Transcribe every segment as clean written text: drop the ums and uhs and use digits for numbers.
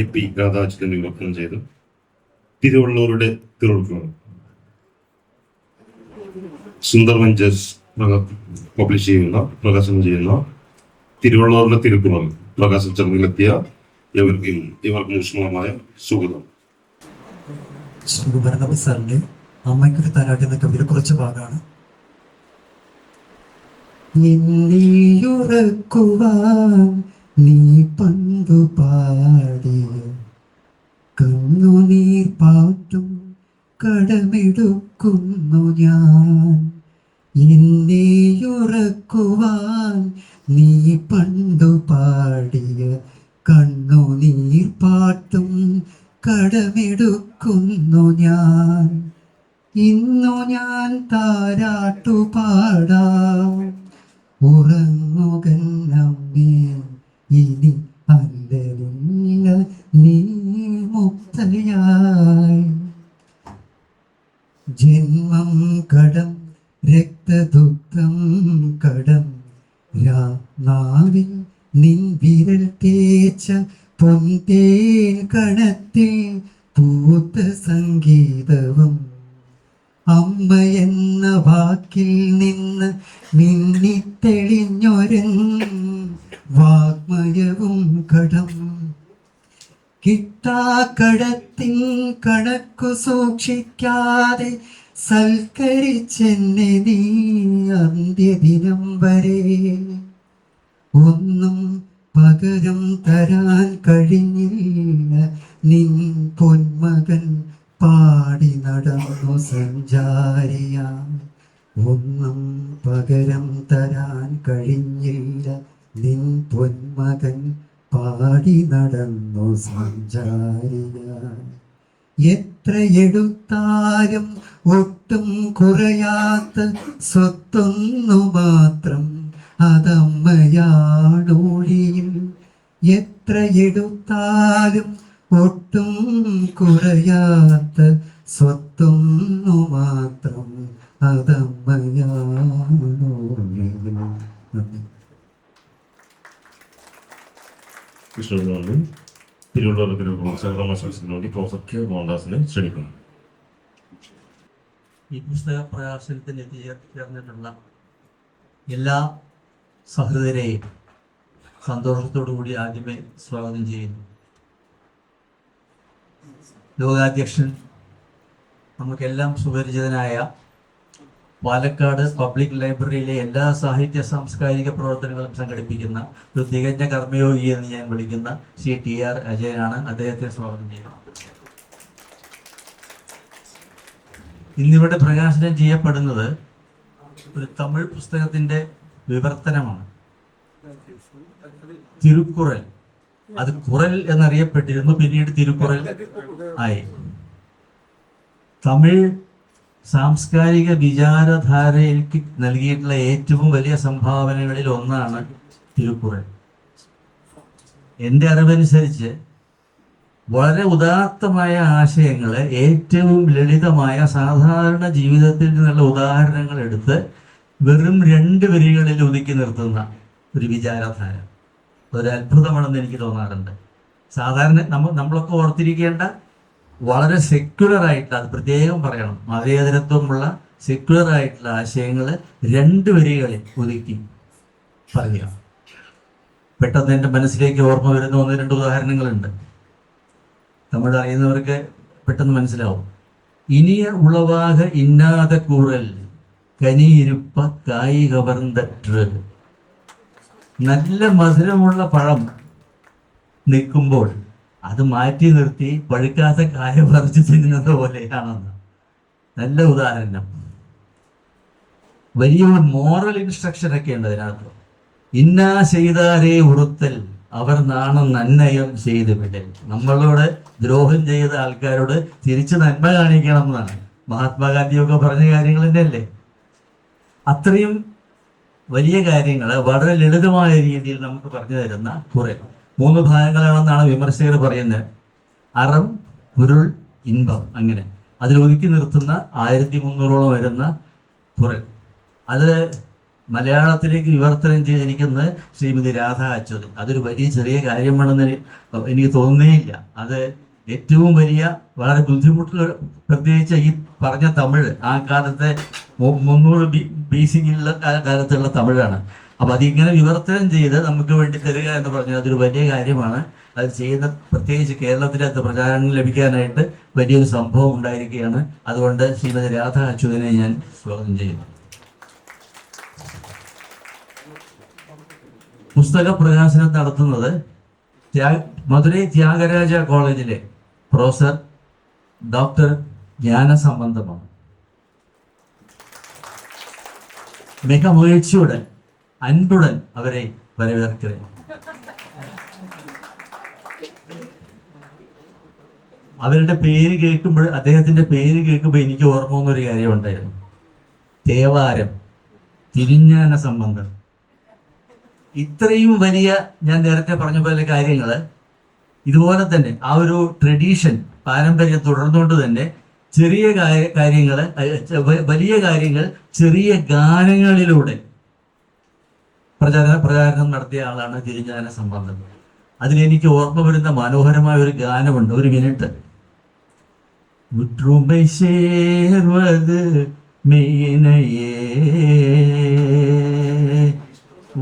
AP Radhachandran വിവർത്തനം ചെയ്ത് തിരുവള്ളൂരുടെ Thiruvalluvar Sundar ventures publish ചെയ്യുന്ന പ്രകാശനം ചെയ്യുന്ന തിരുവള്ളൂരിലെ തിരുക്കുറൾ പ്രകാശന ചടങ്ങിലെത്തിയ ഇവർക്കും ഊഷ്മളമായ സ്വാഗതം. ഭരണപതി സാറിന്റെ അമ്മയ്ക്കൊരു താരാട്ട് എന്ന കവിത കുറച്ച് ഭാഗമാണ്. നീ പണ്ടു പാടിയ കണ്ണുനീർ പാട്ടും കടമെടുക്കുന്നു ഞാൻ. എന്നെയുറക്കുവാൻ നീ പണ്ടു പാടിയ കണ്ണുനീർ പാട്ടും കടമെടുക്കുന്നു ഞാൻ. ഇന്നു ഞാൻ താരാട്ടു പാടാം, ഉറങ്ങുകന്നമ്മേ ഇനി അല്ലലില്ല നീ മുക്തയായി. ജന്മം കടം രക്തദുഃഖം കടം നാവിൽ നിൻ വിരൽ തേച്ച പൊന്തേൻ കണത്തിൽ പൂത്ത സംഗീതവും അമ്മ എന്ന വാക്കിൽ നിന്ന് മിന്നിത്തെളിഞ്ഞൊരു വാഗ്മയവും കടം. കിട്ടാക്കടത്തിൻ കണക്കു സൂക്ഷിക്കാതെ സൽക്കരിച്ചെന്നെ നീ അന്ത്യദിനം വരെ. ഒന്നും പകരം തരാൻ കഴിഞ്ഞില്ല, നിൻ പൊന്മകൻ പാടി നടന്നു സഞ്ചാരിയാം. ഒന്നും പകരം തരാൻ കഴിഞ്ഞില്ല, നിൻ പൊന്മകൻ പാടി നടന്നു സഞ്ചാരിയാം. എത്ര എടുത്താലും ഒട്ടും കുറയാത്ത സ്വത്തൊന്നു മാത്രം അതമ്മയാണൊഴിയിൽ. എത്ര എടുത്താലും ഒട്ടും കുറയാത്ത സ്വത്തൊന്നു മാത്രം അതമ്മയാണൊഴിയിൽ. കൃഷ്ണൻ തിരുവള്ളൂർ സംഘടനാശാസ്ത്രത്തിനുവേണ്ടി പ്രൊഫസർ കെ മോഹൻദാസിനെ ക്ഷണിക്കുന്നു. ഈ പുസ്തക പ്രകാശനത്തിന് എത്തിച്ചേർന്നിട്ടുള്ള എല്ലാ സഹൃദരെയും സന്തോഷത്തോടു കൂടി ആദ്യമേ സ്വാഗതം ചെയ്യുന്നു. ലോകാധ്യക്ഷൻ നമുക്കെല്ലാം സുപരിചിതനായ പാലക്കാട് പബ്ലിക് ലൈബ്രറിയിലെ എല്ലാ സാഹിത്യ സാംസ്കാരിക പ്രവർത്തനങ്ങളും സംഘടിപ്പിക്കുന്ന ഒരു തികഞ്ഞ കർമ്മയോഗി എന്ന് ഞാൻ വിളിക്കുന്ന ശ്രീ TR അജയനാണ്. അദ്ദേഹത്തെ സ്വാഗതം ചെയ്യുന്നു. ഇന്നിവിടെ പ്രകാശനം ചെയ്യപ്പെടുന്നത് ഒരു തമിഴ് പുസ്തകത്തിന്റെ വിവർത്തനമാണ്. തിരുക്കുറൽ. അത് കുറൽ എന്നറിയപ്പെട്ടിരുന്നു, പിന്നീട് തിരുക്കുറൽ ആയി. തമിഴ് സാംസ്കാരിക വിചാരധാരയിലേക്ക് നൽകിയിട്ടുള്ള ഏറ്റവും വലിയ സംഭാവനകളിൽ ഒന്നാണ് തിരുക്കുറൽ. എൻ്റെ അറിവനുസരിച്ച് വളരെ ഉദാത്തമായ ആശയങ്ങളെ ഏറ്റവും ലളിതമായ സാധാരണ ജീവിതത്തിൽ നിന്നുള്ള ഉദാഹരണങ്ങൾ എടുത്ത് വെറും 2 വരികളിൽ ഒതുക്കി നിർത്തുന്ന ഒരു വിചാരധാര ഒരു അത്ഭുതമാണെന്ന് എനിക്ക് തോന്നാറുണ്ട്. സാധാരണ നമ്മളൊക്കെ ഓർത്തിരിക്കേണ്ട വളരെ സെക്യുലർ ആയിട്ടുള്ള, അത് പ്രത്യേകം പറയണം, മതേതരത്വമുള്ള സെക്യുലർ ആയിട്ടുള്ള ആശയങ്ങൾ 2 വരികളിൽ ഒതുക്കി പറയുക. പെട്ടെന്ന് എൻ്റെ മനസ്സിലേക്ക് ഓർമ്മ വരുന്ന 1-2 ഉദാഹരണങ്ങളുണ്ട്. തമിഴ് അറിയുന്നവർക്ക് പെട്ടെന്ന് മനസ്സിലാവും. ഇനിയ ഉളവാക ഇന്നാത കൂറൽ കനിയിരുപ്പ കായി കവർന്നിട്ട്. നല്ല മധുരമുള്ള പഴം നിൽക്കുമ്പോൾ അത് മാറ്റി നിർത്തി പഴുക്കാത്ത കായ പറിച്ചു തിന്നുന്നത് പോലെയാണെന്ന്. നല്ല ഉദാഹരണം. വലിയ മോറൽ ഇൻസ്ട്രക്ഷൻ ഒക്കെ ഉണ്ട് അതിനകത്ത്. ഇന്നാ ചെയ്താരേ ഉറുത്തൽ അവർ നാണം നന്നയം ചെയ്ത് വിടൽ. നമ്മളോട് ദ്രോഹം ചെയ്ത ആൾക്കാരോട് തിരിച്ച് നന്മ കാണിക്കണം എന്നാണ് മഹാത്മാഗാന്ധിയൊക്കെ പറഞ്ഞ കാര്യങ്ങൾ തന്നെയല്ലേ. അത്രയും വലിയ കാര്യങ്ങൾ വളരെ ലളിതമായ രീതിയിൽ നമുക്ക് പറഞ്ഞു തരുന്ന കുറെ 3 ഭാഗങ്ങളാണെന്നാണ് വിമർശകർ പറയുന്നത്. അறம், പൊരുൾ, ഇൻപം. അങ്ങനെ അതിൽ ഒതുക്കി നിർത്തുന്ന 1300ഓളം വരുന്ന കുറൽ. അത് മലയാളത്തിലേക്ക് വിവർത്തനം ചെയ്തിരിക്കുന്നത് ശ്രീമതി രാധ അച്യുതൻ. അതൊരു വലിയ ചെറിയ കാര്യമാണെന്ന് എനിക്ക് തോന്നുന്നേയില്ല. അത് ഏറ്റവും വലിയ വളരെ ബുദ്ധിമുട്ടുള്ള, പ്രത്യേകിച്ച് ഈ പറഞ്ഞ തമിഴ് ആ കാലത്തെ 300 BC കാലത്തുള്ള തമിഴാണ്. അപ്പൊ അതിങ്ങനെ വിവർത്തനം ചെയ്ത് നമുക്ക് വേണ്ടി തരിക എന്ന് പറഞ്ഞാൽ അതൊരു വലിയ കാര്യമാണ്. അത് ചെയ്യുന്ന, പ്രത്യേകിച്ച് കേരളത്തിനകത്ത് പ്രചാരണം ലഭിക്കാനായിട്ട് വലിയൊരു സംഭവം ഉണ്ടായിരിക്കുകയാണ്. അതുകൊണ്ട് ശ്രീമതി രാധ അച്യുതനെ ഞാൻ സ്വാഗതം ചെയ്യുന്നു. പുസ്തക പ്രകാശനം നടത്തുന്നത് മധുരൈ ത്യാഗരാജ കോളേജിലെ പ്രൊഫസർ ഡോക്ടർ ജ്ഞാനസംബന്ധമാണ്. மிக முயற்சியுடன் அன்புடன் அவரை வரவேற்கிறேன். അവരുടെ പേര് കേൾക്കുമ്പോൾ, അദ്ദേഹത്തിന്റെ പേര് കേൾക്കുമ്പോൾ എനിക്ക് ഓർമ്മ വന്നൊരു കാര്യം ഉണ്ടായിരുന്നു. തേവാരം, തിരുஞான സംബന്ധം. ഇത്രയും വലിയ, ഞാൻ നേരത്തെ പറഞ്ഞ പോലെ കാര്യങ്ങള് ഇതുപോലെ തന്നെ ആ ഒരു ട്രഡീഷൻ, പാരമ്പര്യം തുടർന്നുകൊണ്ട് തന്നെ ചെറിയ കാര്യങ്ങള്, വലിയ കാര്യങ്ങൾ ചെറിയ ഗാനങ്ങളിലൂടെ പ്രചാരണം നടത്തിയ ആളാണ് തിരുஞான സംബന്ധം. അതിലെനിക്ക് ഓർമ്മ വരുന്ന മനോഹരമായ ഒരു ഗാനമുണ്ട്, ഒരു മിനിറ്റ്. ഒற்றுமை சேர்வது மெய்யினையே,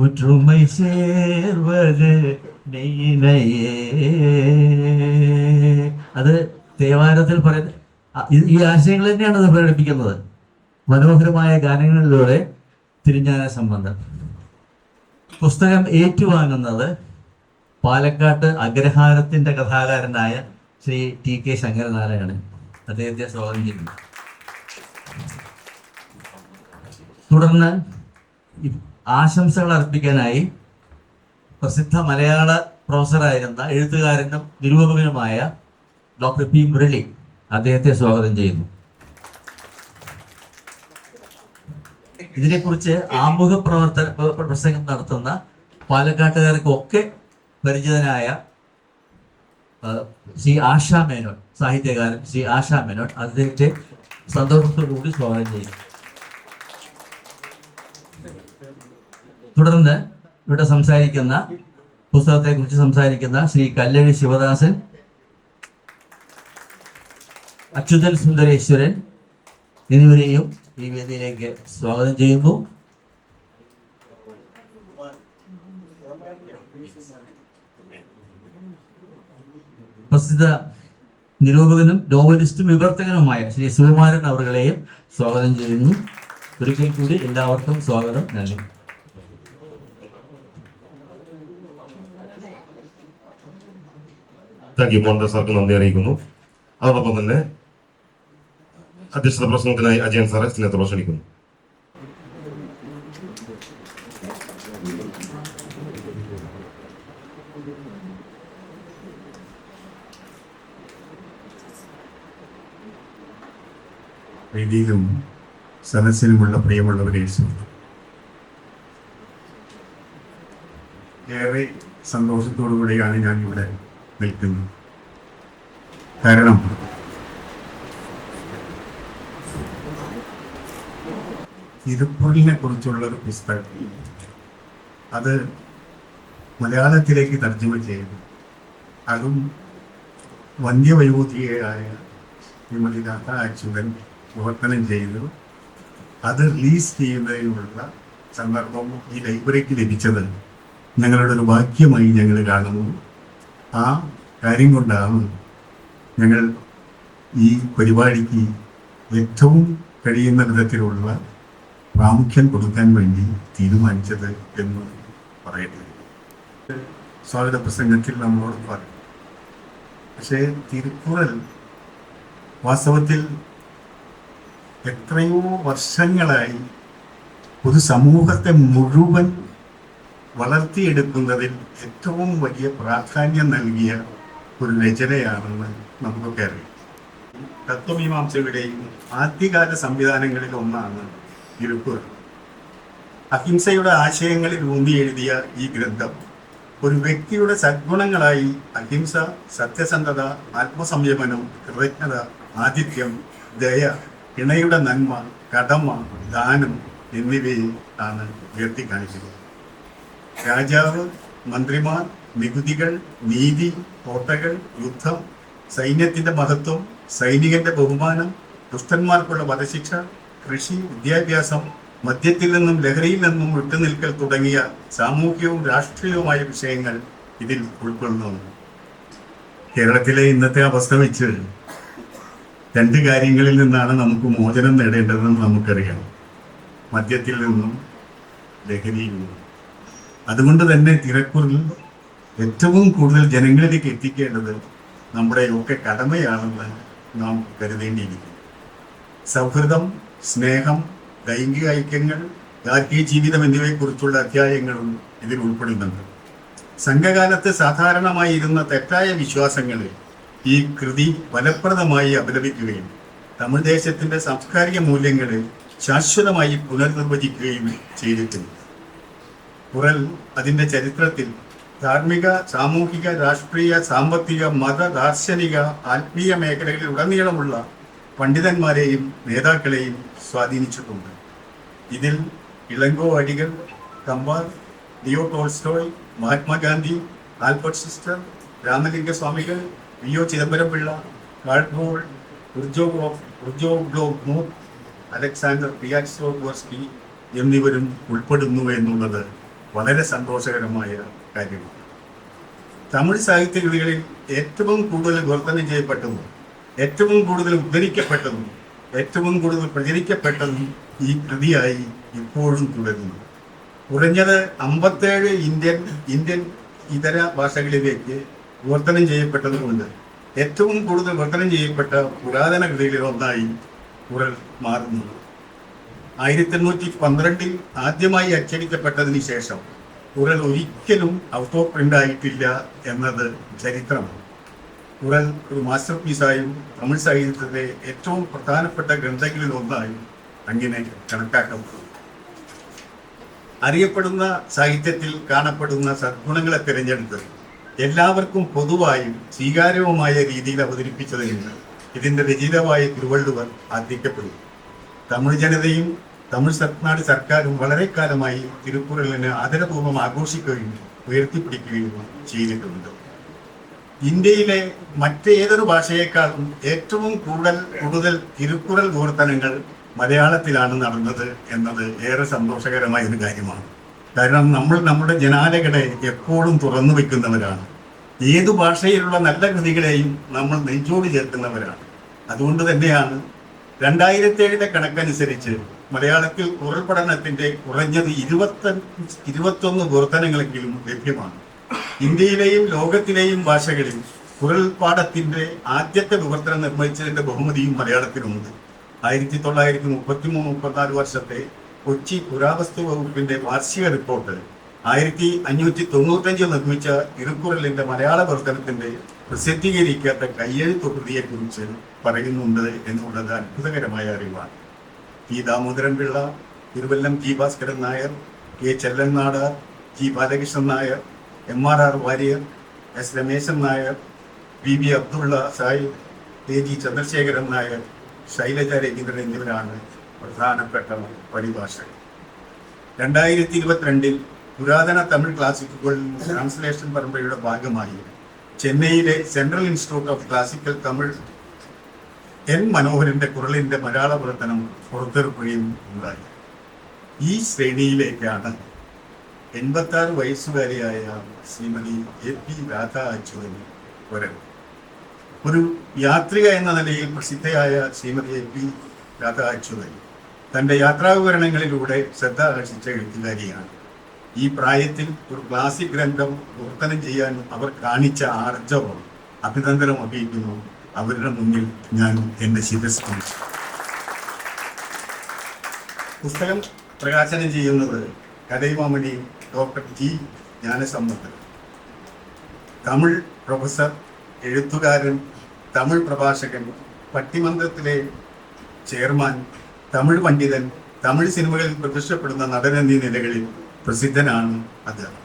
ஒற்றுமை சேர்வது மெய்யினையே. അത് തേവാരത്തിൽ പറയുന്ന ഈ ആശയങ്ങൾ തന്നെയാണ് അത് പ്രകടിപ്പിക്കുന്നത്. മനോഹരമായ ഗാനങ്ങളിലൂടെ തിരുஞான സംബന്ധം. പുസ്തകം ഏറ്റുവാങ്ങുന്നത് പാലക്കാട്ട് അഗ്രഹാരത്തിന്റെ കഥാകാരനായ ശ്രീ TK ശങ്കരനാരായണൻ. അദ്ദേഹത്തെ സ്വാഗതം ചെയ്യുന്നു. തുടർന്ന് ആശംസകൾ അർപ്പിക്കാനായി പ്രസിദ്ധ മലയാള പ്രൊഫസറായിരുന്ന, എഴുത്തുകാരനും നിരൂപകനുമായ ഡോക്ടർ P. മുരളി അദ്ദേഹത്തെ സ്വാഗതം ചെയ്യുന്നു. ഇതിനെക്കുറിച്ച് ആമുഖ പ്രസംഗം നടത്തുന്ന പാലക്കാട്ടുകാർക്കൊക്കെ പരിചിതനായ ശ്രീ ആശാ മേനോൻ, സാഹിത്യകാരൻ ശ്രീ ആശാ മേനോൻ, അദ്ദേഹത്തെ സന്തോഷത്തോടുകൂടി സ്വാഗതം ചെയ്യുന്നു. തുടർന്ന് ഇവിടെ സംസാരിക്കുന്ന, പുസ്തകത്തെക്കുറിച്ച് സംസാരിക്കുന്ന ശ്രീ കല്ലഴി ശിവദാസൻ, അച്യുതൻ സുന്ദരേശ്വരൻ എന്നിവരെയും ഈ വേദിയിലേക്ക് സ്വാഗതം ചെയ്യുന്നു. പ്രസിദ്ധ നിരൂപകനും നോവലിസ്റ്റും വിവർത്തകനുമായ ശ്രീ സുകുമാരൻ അവர்களെയും സ്വാഗതം ചെയ്യുന്നു. ഒരിക്കൽ കൂടി എല്ലാവർക്കും സ്വാഗതം. നന്ദി. Thank you. മോഹൻദാസ് സാർക്ക് നന്ദി അറിയിക്കുന്നു. അതോടൊപ്പം തന്നെ അധ്യക്ഷത പ്രസംഗത്തിനായി അജയൻ സാറെ സ്നേഹത്തോടെ ക്ഷണിക്കുന്നു. വേദിയിലും സദസ്സിലുമുള്ള പ്രിയമുള്ളവരെ, ഏറെ സന്തോഷത്തോടു കൂടിയാണ് ഞാൻ ഇവിടെ നിൽക്കുന്നത്. കാരണം തിരുക്കുറളിനെ കുറിച്ചുള്ളൊരു പുസ്തകം, അത് മലയാളത്തിലേക്ക് തർജ്ജമ ചെയ്തു, അതും വന്ധ്യവൈഭൂതിയായ ശ്രീമതി രാധ അച്യുതൻ വിവർത്തനം ചെയ്തു, അത് റിലീസ് ചെയ്യുന്നതിനുള്ള സന്ദർഭം ഈ ലൈബ്രറിക്ക് ലഭിച്ചത് ഞങ്ങളുടെ ഒരു ഭാഗ്യമായി ഞങ്ങൾ കാണുന്നു. ആ കാര്യം കൊണ്ടാണ് ഞങ്ങൾ ഈ പരിപാടിക്ക് ഏറ്റവും കഴിയുന്ന വിധത്തിലുള്ള പ്രാമുഖ്യം കൊടുക്കാൻ വേണ്ടി തീരുമാനിച്ചത് എന്ന് പറയട്ടെ. സ്വാഗത പ്രസംഗത്തിൽ നമ്മളോട് പറയും. പക്ഷേ തിരുക്കുറൾ വാസ്തവത്തിൽ എത്രയോ വർഷങ്ങളായി പൊതുസമൂഹത്തെ മുഴുവൻ വളർത്തിയെടുക്കുന്നതിൽ ഏറ്റവും വലിയ പ്രാധാന്യം നൽകിയ ഒരു രചനയാണെന്ന് നമുക്കൊക്കെ അറിയാം. തത്വമീമാംസയുടെയും ആദ്യകാല സംവിധാനങ്ങളിൽ ഒന്നാണ് തിരുക്കുറൾ. അഹിംസയുടെ ആശയങ്ങളിൽ ഊന്നി എഴുതിയ ഈ ഗ്രന്ഥം ഒരു വ്യക്തിയുടെ സദ്ഗുണങ്ങളായി അഹിംസ, സത്യസന്ധത, ആത്മസംയമനം, കൃതജ്ഞത, ആതിഥ്യം, ദയ, ഇണയുടെ നന്മ, കടമ, ദാനം, എന്നിവയെ ആണ് ഉയർത്തി കാണിക്കുന്നത്. രാജാവ്, മന്ത്രിമാർ, നികുതികൾ, നീതി, കോട്ടകൾ, യുദ്ധം, സൈന്യത്തിന്റെ മഹത്വം, സൈനികന്റെ ബഹുമാനം, ദുഷ്ടന്മാർക്കുള്ള വധശിക്ഷ, കൃഷി, വിദ്യാഭ്യാസം, മദ്യത്തിൽ നിന്നും ലഹരിയിൽ നിന്നും വിട്ടുനിൽക്കൽ തുടങ്ങിയ സാമൂഹികവും രാഷ്ട്രീയവുമായ വിഷയങ്ങൾ ഇതിൽ ഉൾക്കൊള്ളുന്നു. കേരളത്തിലെ ഇന്നത്തെ അവസ്ഥ വെച്ച് രണ്ട് കാര്യങ്ങളിൽ നിന്നാണ് നമുക്ക് മോചനം നേടേണ്ടതെന്ന് നമുക്കറിയാം: മദ്യത്തിൽ നിന്നും ലഹരിയിൽ നിന്നും. അതുകൊണ്ട് തന്നെ തിരക്കുറിൽ ഏറ്റവും കൂടുതൽ ജനങ്ങളിലേക്ക് എത്തിക്കേണ്ടത് നമ്മുടെയൊക്കെ കടമയാണെന്ന് നാം കരുതേണ്ടിയിരിക്കുന്നു. സൗഹൃദം, സ്നേഹം, ലൈംഗിക ഐക്യങ്ങൾ, ഗാർഹിക ജീവിതം എന്നിവയെക്കുറിച്ചുള്ള അധ്യായങ്ങളും ഇതിൽ ഉൾപ്പെടുന്നുണ്ട്. സംഘകാലത്ത് സാധാരണമായിരുന്ന തെറ്റായ വിശ്വാസങ്ങളെ ഈ കൃതി ഫലപ്രദമായി അപലപിക്കുകയും തമിഴ് ദേശത്തിന്റെ സാംസ്കാരിക മൂല്യങ്ങളെ ശാശ്വതമായി പുനർനിർവചിക്കുകയും ചെയ്തിട്ടുണ്ട്. കുറൽ അതിന്റെ ചരിത്രത്തിൽ ധാർമ്മിക, സാമൂഹിക, രാഷ്ട്രീയ, സാമ്പത്തിക, മത, ദാർശനിക, ആത്മീയ മേഖലകളിൽ ഉടനീളമുള്ള പണ്ഡിതന്മാരെയും നേതാക്കളെയും സ്വാധീനിച്ചിട്ടുണ്ട്. ഇതിൽ ഇളങ്കോ അടികൾ, കമ്പാർ, Leo Tolstoy, Mahatma Gandhi, Albert sister, Ramalinga സ്വാമികൾ, വി.ഒ. ചിദംബരം പിള്ള, കാൾപോൾ, അലക്സാണ്ടർ പിയാറ്റ്സോവർസ്കി എന്നിവരും ഉൾപ്പെടുന്നു എന്നുള്ളത് വളരെ സന്തോഷകരമായ കാര്യമാണ്. തമിഴ് സാഹിത്യകൃതികളിൽ ഏറ്റവും കൂടുതൽ വിവർത്തനം ചെയ്യപ്പെട്ടതും ഏറ്റവും കൂടുതൽ ഉദ്ധരിക്കപ്പെട്ടതും ഏറ്റവും കൂടുതൽ പ്രചരിക്കപ്പെട്ടതും ഈ കൃതിയായി ഇപ്പോഴും തുടരുന്നു. കുറഞ്ഞത് 57 ഇന്ത്യൻ ഇതര ഭാഷകളിലേക്ക് വിവർത്തനം ചെയ്യപ്പെട്ടതുകൊണ്ട് ഏറ്റവും കൂടുതൽ വിവർത്തനം ചെയ്യപ്പെട്ട പുരാതന കൃതികളിൽ ഒന്നായി കുറൽ മാറുന്നു. 1812 ആദ്യമായി അച്ചടിക്കപ്പെട്ടതിന് ശേഷം കുറൽ ഒരിക്കലും ഔട്ട് ഓഫ് പ്രിന്റ് ആയിട്ടില്ല എന്നത് ചരിത്രമാണ്. കുറൽ ഒരു മാസ്റ്റർ പീസായും തമിഴ് സാഹിത്യത്തിലെ ഏറ്റവും പ്രധാനപ്പെട്ട ഗ്രന്ഥങ്ങളിൽ ഒന്നായും അങ്ങനെ കണക്കാക്കപ്പെടുന്നു. അറിയപ്പെടുന്ന സാഹിത്യത്തിൽ കാണപ്പെടുന്ന സദ്ഗുണങ്ങളെ തിരഞ്ഞെടുത്ത് എല്ലാവർക്കും പൊതുവായും സ്വീകാര്യവുമായ രീതിയിൽ അവതരിപ്പിച്ചതിന് ഇതിന്റെ രചയിതാവായ തിരുവള്ളുവർ ആദരിക്കപ്പെടുന്നു. തമിഴ് ജനതയും തമിഴ് സർക്കാരും വളരെ കാലമായി തിരുക്കുറളിനെ ആദരപൂർവ്വം ആഘോഷിക്കുകയും ഉയർത്തിപ്പിടിക്കുകയും ചെയ്തിട്ടുണ്ട്. ഇന്ത്യയിലെ മറ്റേതൊരു ഭാഷയേക്കാളും ഏറ്റവും കൂടുതൽ തിരുക്കുറൽ വിവർത്തനങ്ങൾ മലയാളത്തിലാണ് നടന്നത് എന്നത് ഏറെ സന്തോഷകരമായ ഒരു കാര്യമാണ്. കാരണം നമ്മൾ നമ്മുടെ ജനാലകളെ എപ്പോഴും തുറന്നു വെക്കുന്നവരാണ്. ഏതു ഭാഷയിലുള്ള നല്ല കൃതികളെയും നമ്മൾ നെഞ്ചോട് ചേർക്കുന്നവരാണ്. അതുകൊണ്ട് തന്നെയാണ് 2007 കണക്കനുസരിച്ച് മലയാളത്തിൽ കുറൽ പഠനത്തിന്റെ കുറഞ്ഞത് 21 വിവർത്തനങ്ങളെങ്കിലും ലഭ്യമാണ്. ഇന്ത്യയിലെയും ലോകത്തിലെയും ഭാഷകളിൽ കുറൽ പാഠത്തിന്റെ ആദ്യത്തെ വിവർത്തനം നിർവഹിച്ചതിന്റെ ബഹുമതിയും മലയാളത്തിലുണ്ട്. 1933-34 വർഷത്തെ കൊച്ചി പുരാവസ്തു വകുപ്പിന്റെ വാർഷിക റിപ്പോർട്ട് 1595 നിർമ്മിച്ച തിരുക്കുറലിന്റെ മലയാള വിവർത്തനത്തിന്റെ പ്രസിദ്ധീകരിക്കാത്ത കയ്യെഴുത്തു കൃതിയെക്കുറിച്ച് പറയുന്നുണ്ട് എന്നുള്ളത് അത്ഭുതകരമായ അറിവാണ്. T Damodaran Pillai, Thiruvallam G Bhaskaran Nair, K Chellanadar, G Balakrishnan Nair, MRR Warrier, S Rameshan Nair, V Abdulla Sahib, G Chandrasekharan Nair, Shailaja Raveendran എന്നിവരാണ് പ്രധാനപ്പെട്ട പരിഭാഷകൾ. 2022 പുരാതന തമിഴ് ക്ലാസിക്കുകൾ ട്രാൻസ്ലേഷൻ പരമ്പരയുടെ ഭാഗമായി ചെന്നൈയിലെ central institute of classical Tamil N മനോഹരന്റെ കുറളിന്റെ മലയാള പ്രവർത്തനം പുറത്തിറക്കുകയും ഉണ്ടായി. ഈ ശ്രേണിയിലേക്കാണ് 86 വയസ്സുകാരിയായ ശ്രീമതി AP രാധാ അച്യുതൻ വരവ്. ഒരു യാത്രിക എന്ന നിലയിൽ പ്രസിദ്ധയായ ശ്രീമതി AP രാധാ അച്യുതൻ തന്റെ യാത്രാവിവരണങ്ങളിലൂടെ ശ്രദ്ധ ആകർഷിച്ച എഴുത്തുകാരിയാണ്. ഈ പ്രായത്തിൽ ഒരു ക്ലാസിക് ഗ്രന്ഥം വിവർത്തനം ചെയ്യാൻ അവർ കാണിച്ച ആർജവം അഭിനന്ദനം അറിയിക്കുന്നു. അവരുടെ മുന്നിൽ ഞാൻ എന്റെ ശിരസ് കുറിച്ചു. പുസ്തകം പ്രകാശനം ചെയ്യുന്നത് Kalaimamani doctor G Gnanasampath. Tamil professor, എഴുത്തുകാരൻ, തമിഴ് പ്രഭാഷകൻ, പട്ടിമന്ത്രത്തിലെ ചെയർമാൻ, തമിഴ് പണ്ഡിതൻ, തമിഴ് സിനിമകളിൽ പ്രത്യക്ഷപ്പെടുന്ന നടൻ എന്നീ നിലകളിൽ പ്രസിദ്ധനാണ് അദ്ദേഹം.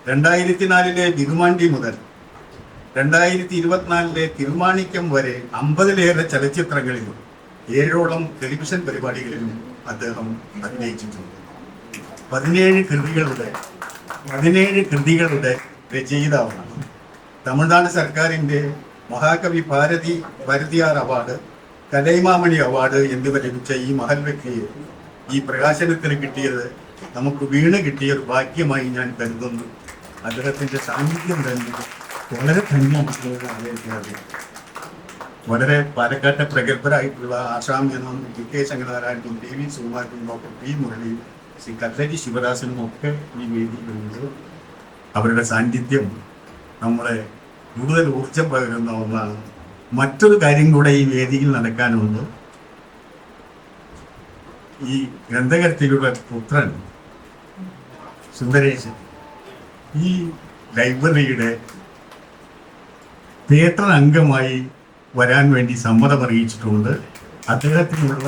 2004 ബിഗുമാണ്ടി മുതൽ 2024 തിരുമാണിക്യം വരെ 50-ലേറെ ചലച്ചിത്രങ്ങളിലും 7ഓളം ടെലിവിഷൻ പരിപാടികളിലും അദ്ദേഹം അഭിനയിച്ചിട്ടുണ്ട്. 17 കൃതികളുടെ രചയിതാവാണ്. തമിഴ്നാട് സർക്കാരിൻ്റെ മഹാകവി ഭാരതിയാർ അവാർഡ്, കലൈമാമണി അവാർഡ് എന്നിവ ലഭിച്ച ഈ മഹൽ വ്യക്തിയെ ഈ പ്രകാശനത്തിന് കിട്ടിയത് നമുക്ക് വീണ് കിട്ടിയ ഒരു ഭാഗ്യമായി ഞാൻ കരുതുന്നു. അദ്ദേഹത്തിൻ്റെ സാന്നിധ്യം തന്നെ വളരെ ധന്യമാണ്. വളരെ പാലക്കാട്ടെ പ്രഗത്ഭരായിട്ടുള്ള ആശാം എന്നും DK ശങ്കരാചാര്യനും TV സുകുമാരനും ഡോക്ടർ P മുരളിയും ശ്രീ കല്ലരി ശിവദാസനും ഒക്കെ ഈ വേദിയിലുണ്ട്. അവരുടെ സാന്നിധ്യം നമ്മളെ കൂടുതൽ ഊർജം പകരുന്ന ഒന്നാണ്. മറ്റൊരു കാര്യം കൂടെ ഈ വേദിയിൽ നടക്കാനുണ്ട്. ഈ ഗ്രന്ഥകർത്തിയുടെ പുത്രൻ സുന്ദരേശൻ ഈ ലൈബ്രറിയുടെ തിയേറ്റർ അംഗമായി വരാൻ വേണ്ടി സമ്മതം അറിയിച്ചിട്ടുണ്ട്. അദ്ദേഹത്തിനുള്ള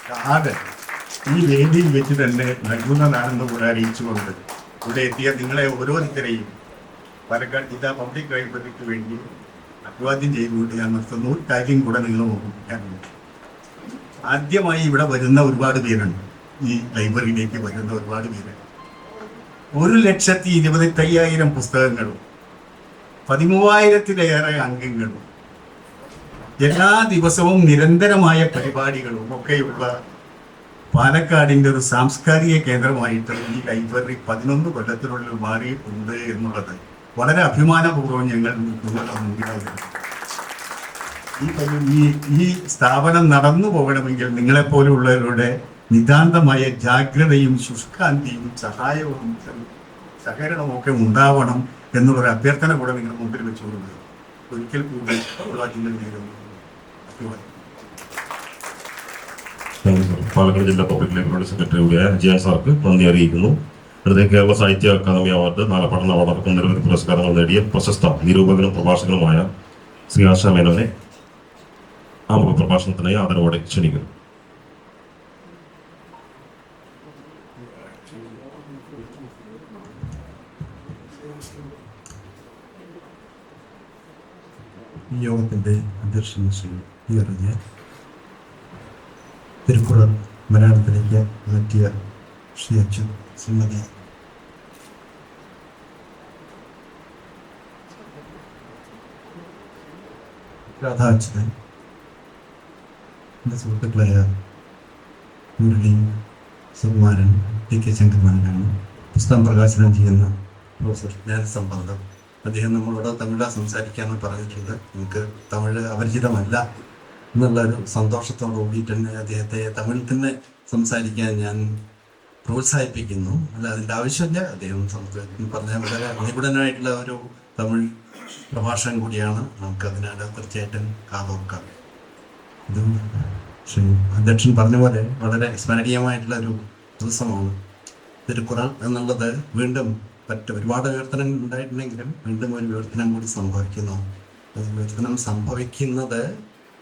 കാർഡ് ഈ വേദിയിൽ വെച്ച് തന്നെ നൽകുന്നതാണെന്ന് കൂടെ അറിയിച്ചുകൊണ്ട് ഇവിടെ എത്തിയ നിങ്ങളെ ഓരോരുത്തരെയും പാലക്കാട് ജില്ലാ പബ്ലിക് ലൈബ്രറിക്ക് വേണ്ടി അഭിവാദ്യം ചെയ്തുകൊണ്ട് ഞാൻ നിർത്തുന്നു. കാര്യം കൂടെ നിങ്ങൾ ഓർമ്മിക്കാറുണ്ട്. ആദ്യമായി ഇവിടെ വരുന്ന ഒരുപാട് പേരുണ്ട്. ഈ ലൈബ്രറിയിലേക്ക് വരുന്ന ഒരുപാട് പേരുണ്ട്. 1,25,000 പുസ്തകങ്ങളും 13,000-ലേറെ അംഗങ്ങളും എല്ലാ ദിവസവും നിരന്തരമായ പരിപാടികളും ഒക്കെയുള്ള പാലക്കാടിൻ്റെ ഒരു സാംസ്കാരിക കേന്ദ്രമായിട്ട് ഈ ലൈബ്രറി 11 കൊല്ലത്തിനുള്ളിൽ മാറിയിട്ടുണ്ട് എന്നുള്ളത് വളരെ അഭിമാനപൂർവ്വം ഞങ്ങൾ ഈ സ്ഥാപനം നടന്നു പോകണമെങ്കിൽ നിങ്ങളെപ്പോലുള്ളവരുടെ നിതാന്തമായ ജാഗ്രതയും ശുഷ്കാന്തിയും സഹായവും സഹകരണവും ഒക്കെ ഉണ്ടാവണം എന്നുള്ളൊരു അഭ്യർത്ഥന കൂടെ നിങ്ങൾ മുമ്പിൽ വെച്ചുകൊണ്ട് ഒരിക്കൽ കൂടി പാലക്കാട് ജില്ലാ പബ്ലിക് ലൈബ്രറി സെക്രട്ടറി കൂടിയായ അജയൻ സാർക്ക് നന്ദി അറിയിക്കുന്നു. അടുത്ത കേരള സാഹിത്യ അക്കാദമി അവാർഡ്, നാലപഠന അവാർഡ് അടക്കം നിരവധി പുരസ്കാരങ്ങൾ നേടിയ പ്രശസ്ത നിരൂപകനും പ്രഭാഷകനുമായ ശ്രീ ആശാ മേനോനെ ആമുഖ പ്രഭാഷണത്തിനായി ആദരവോടെ ക്ഷണിക്കുന്നു. ഈ യോഗത്തിൻ്റെ അധ്യക്ഷൻ ശ്രീ തിരുക്കുറൾ മലയാളത്തിലേക്ക് മാറ്റിയ ശ്രീ അച്യുത്, ശ്രീമതി രാധാ അച്യുതൻ, എൻ്റെ സുഹൃത്തുക്കളായ മുരളി, സുകുമാരൻ, DK ശങ്കരനാരായണൻ, പുസ്തകം പ്രകാശനം ചെയ്യുന്ന പ്രൊഫസർ ജ്ഞാനസമ്പർദ്ദം, അദ്ദേഹം നമ്മളോട് തമിഴ് സംസാരിക്കാമെന്ന് പറഞ്ഞിട്ടുണ്ട്. നമുക്ക് തമിഴ് അപരിചിതമല്ല എന്നുള്ളൊരു സന്തോഷത്തോടു കൂടി തന്നെ അദ്ദേഹത്തെ തമിഴിൽ തന്നെ സംസാരിക്കാൻ ഞാൻ പ്രോത്സാഹിപ്പിക്കുന്നു. അല്ല, അതിൻ്റെ ആവശ്യമില്ല. അദ്ദേഹം പറഞ്ഞ വളരെ നിപുണനായിട്ടുള്ള ഒരു തമിഴ് പ്രഭാഷകൻ കൂടിയാണ്. നമുക്കതിനാണ് തീർച്ചയായിട്ടും കാതോർക്കാം. ഇതും ശ്രീ അധ്യക്ഷൻ പറഞ്ഞ പോലെ വളരെ സ്മരണീയമായിട്ടുള്ള ഒരു ദിവസമാണ്. തിരുക്കുറൾ എന്നുള്ളത് വീണ്ടും ഒരുപാട് വിവർത്തനങ്ങൾ ഉണ്ടായിട്ടുണ്ടെങ്കിലും വീണ്ടും ഒരു വിവർത്തനം കൂടി സംഭവിക്കുന്നു. വിവർത്തനം സംഭവിക്കുന്നത്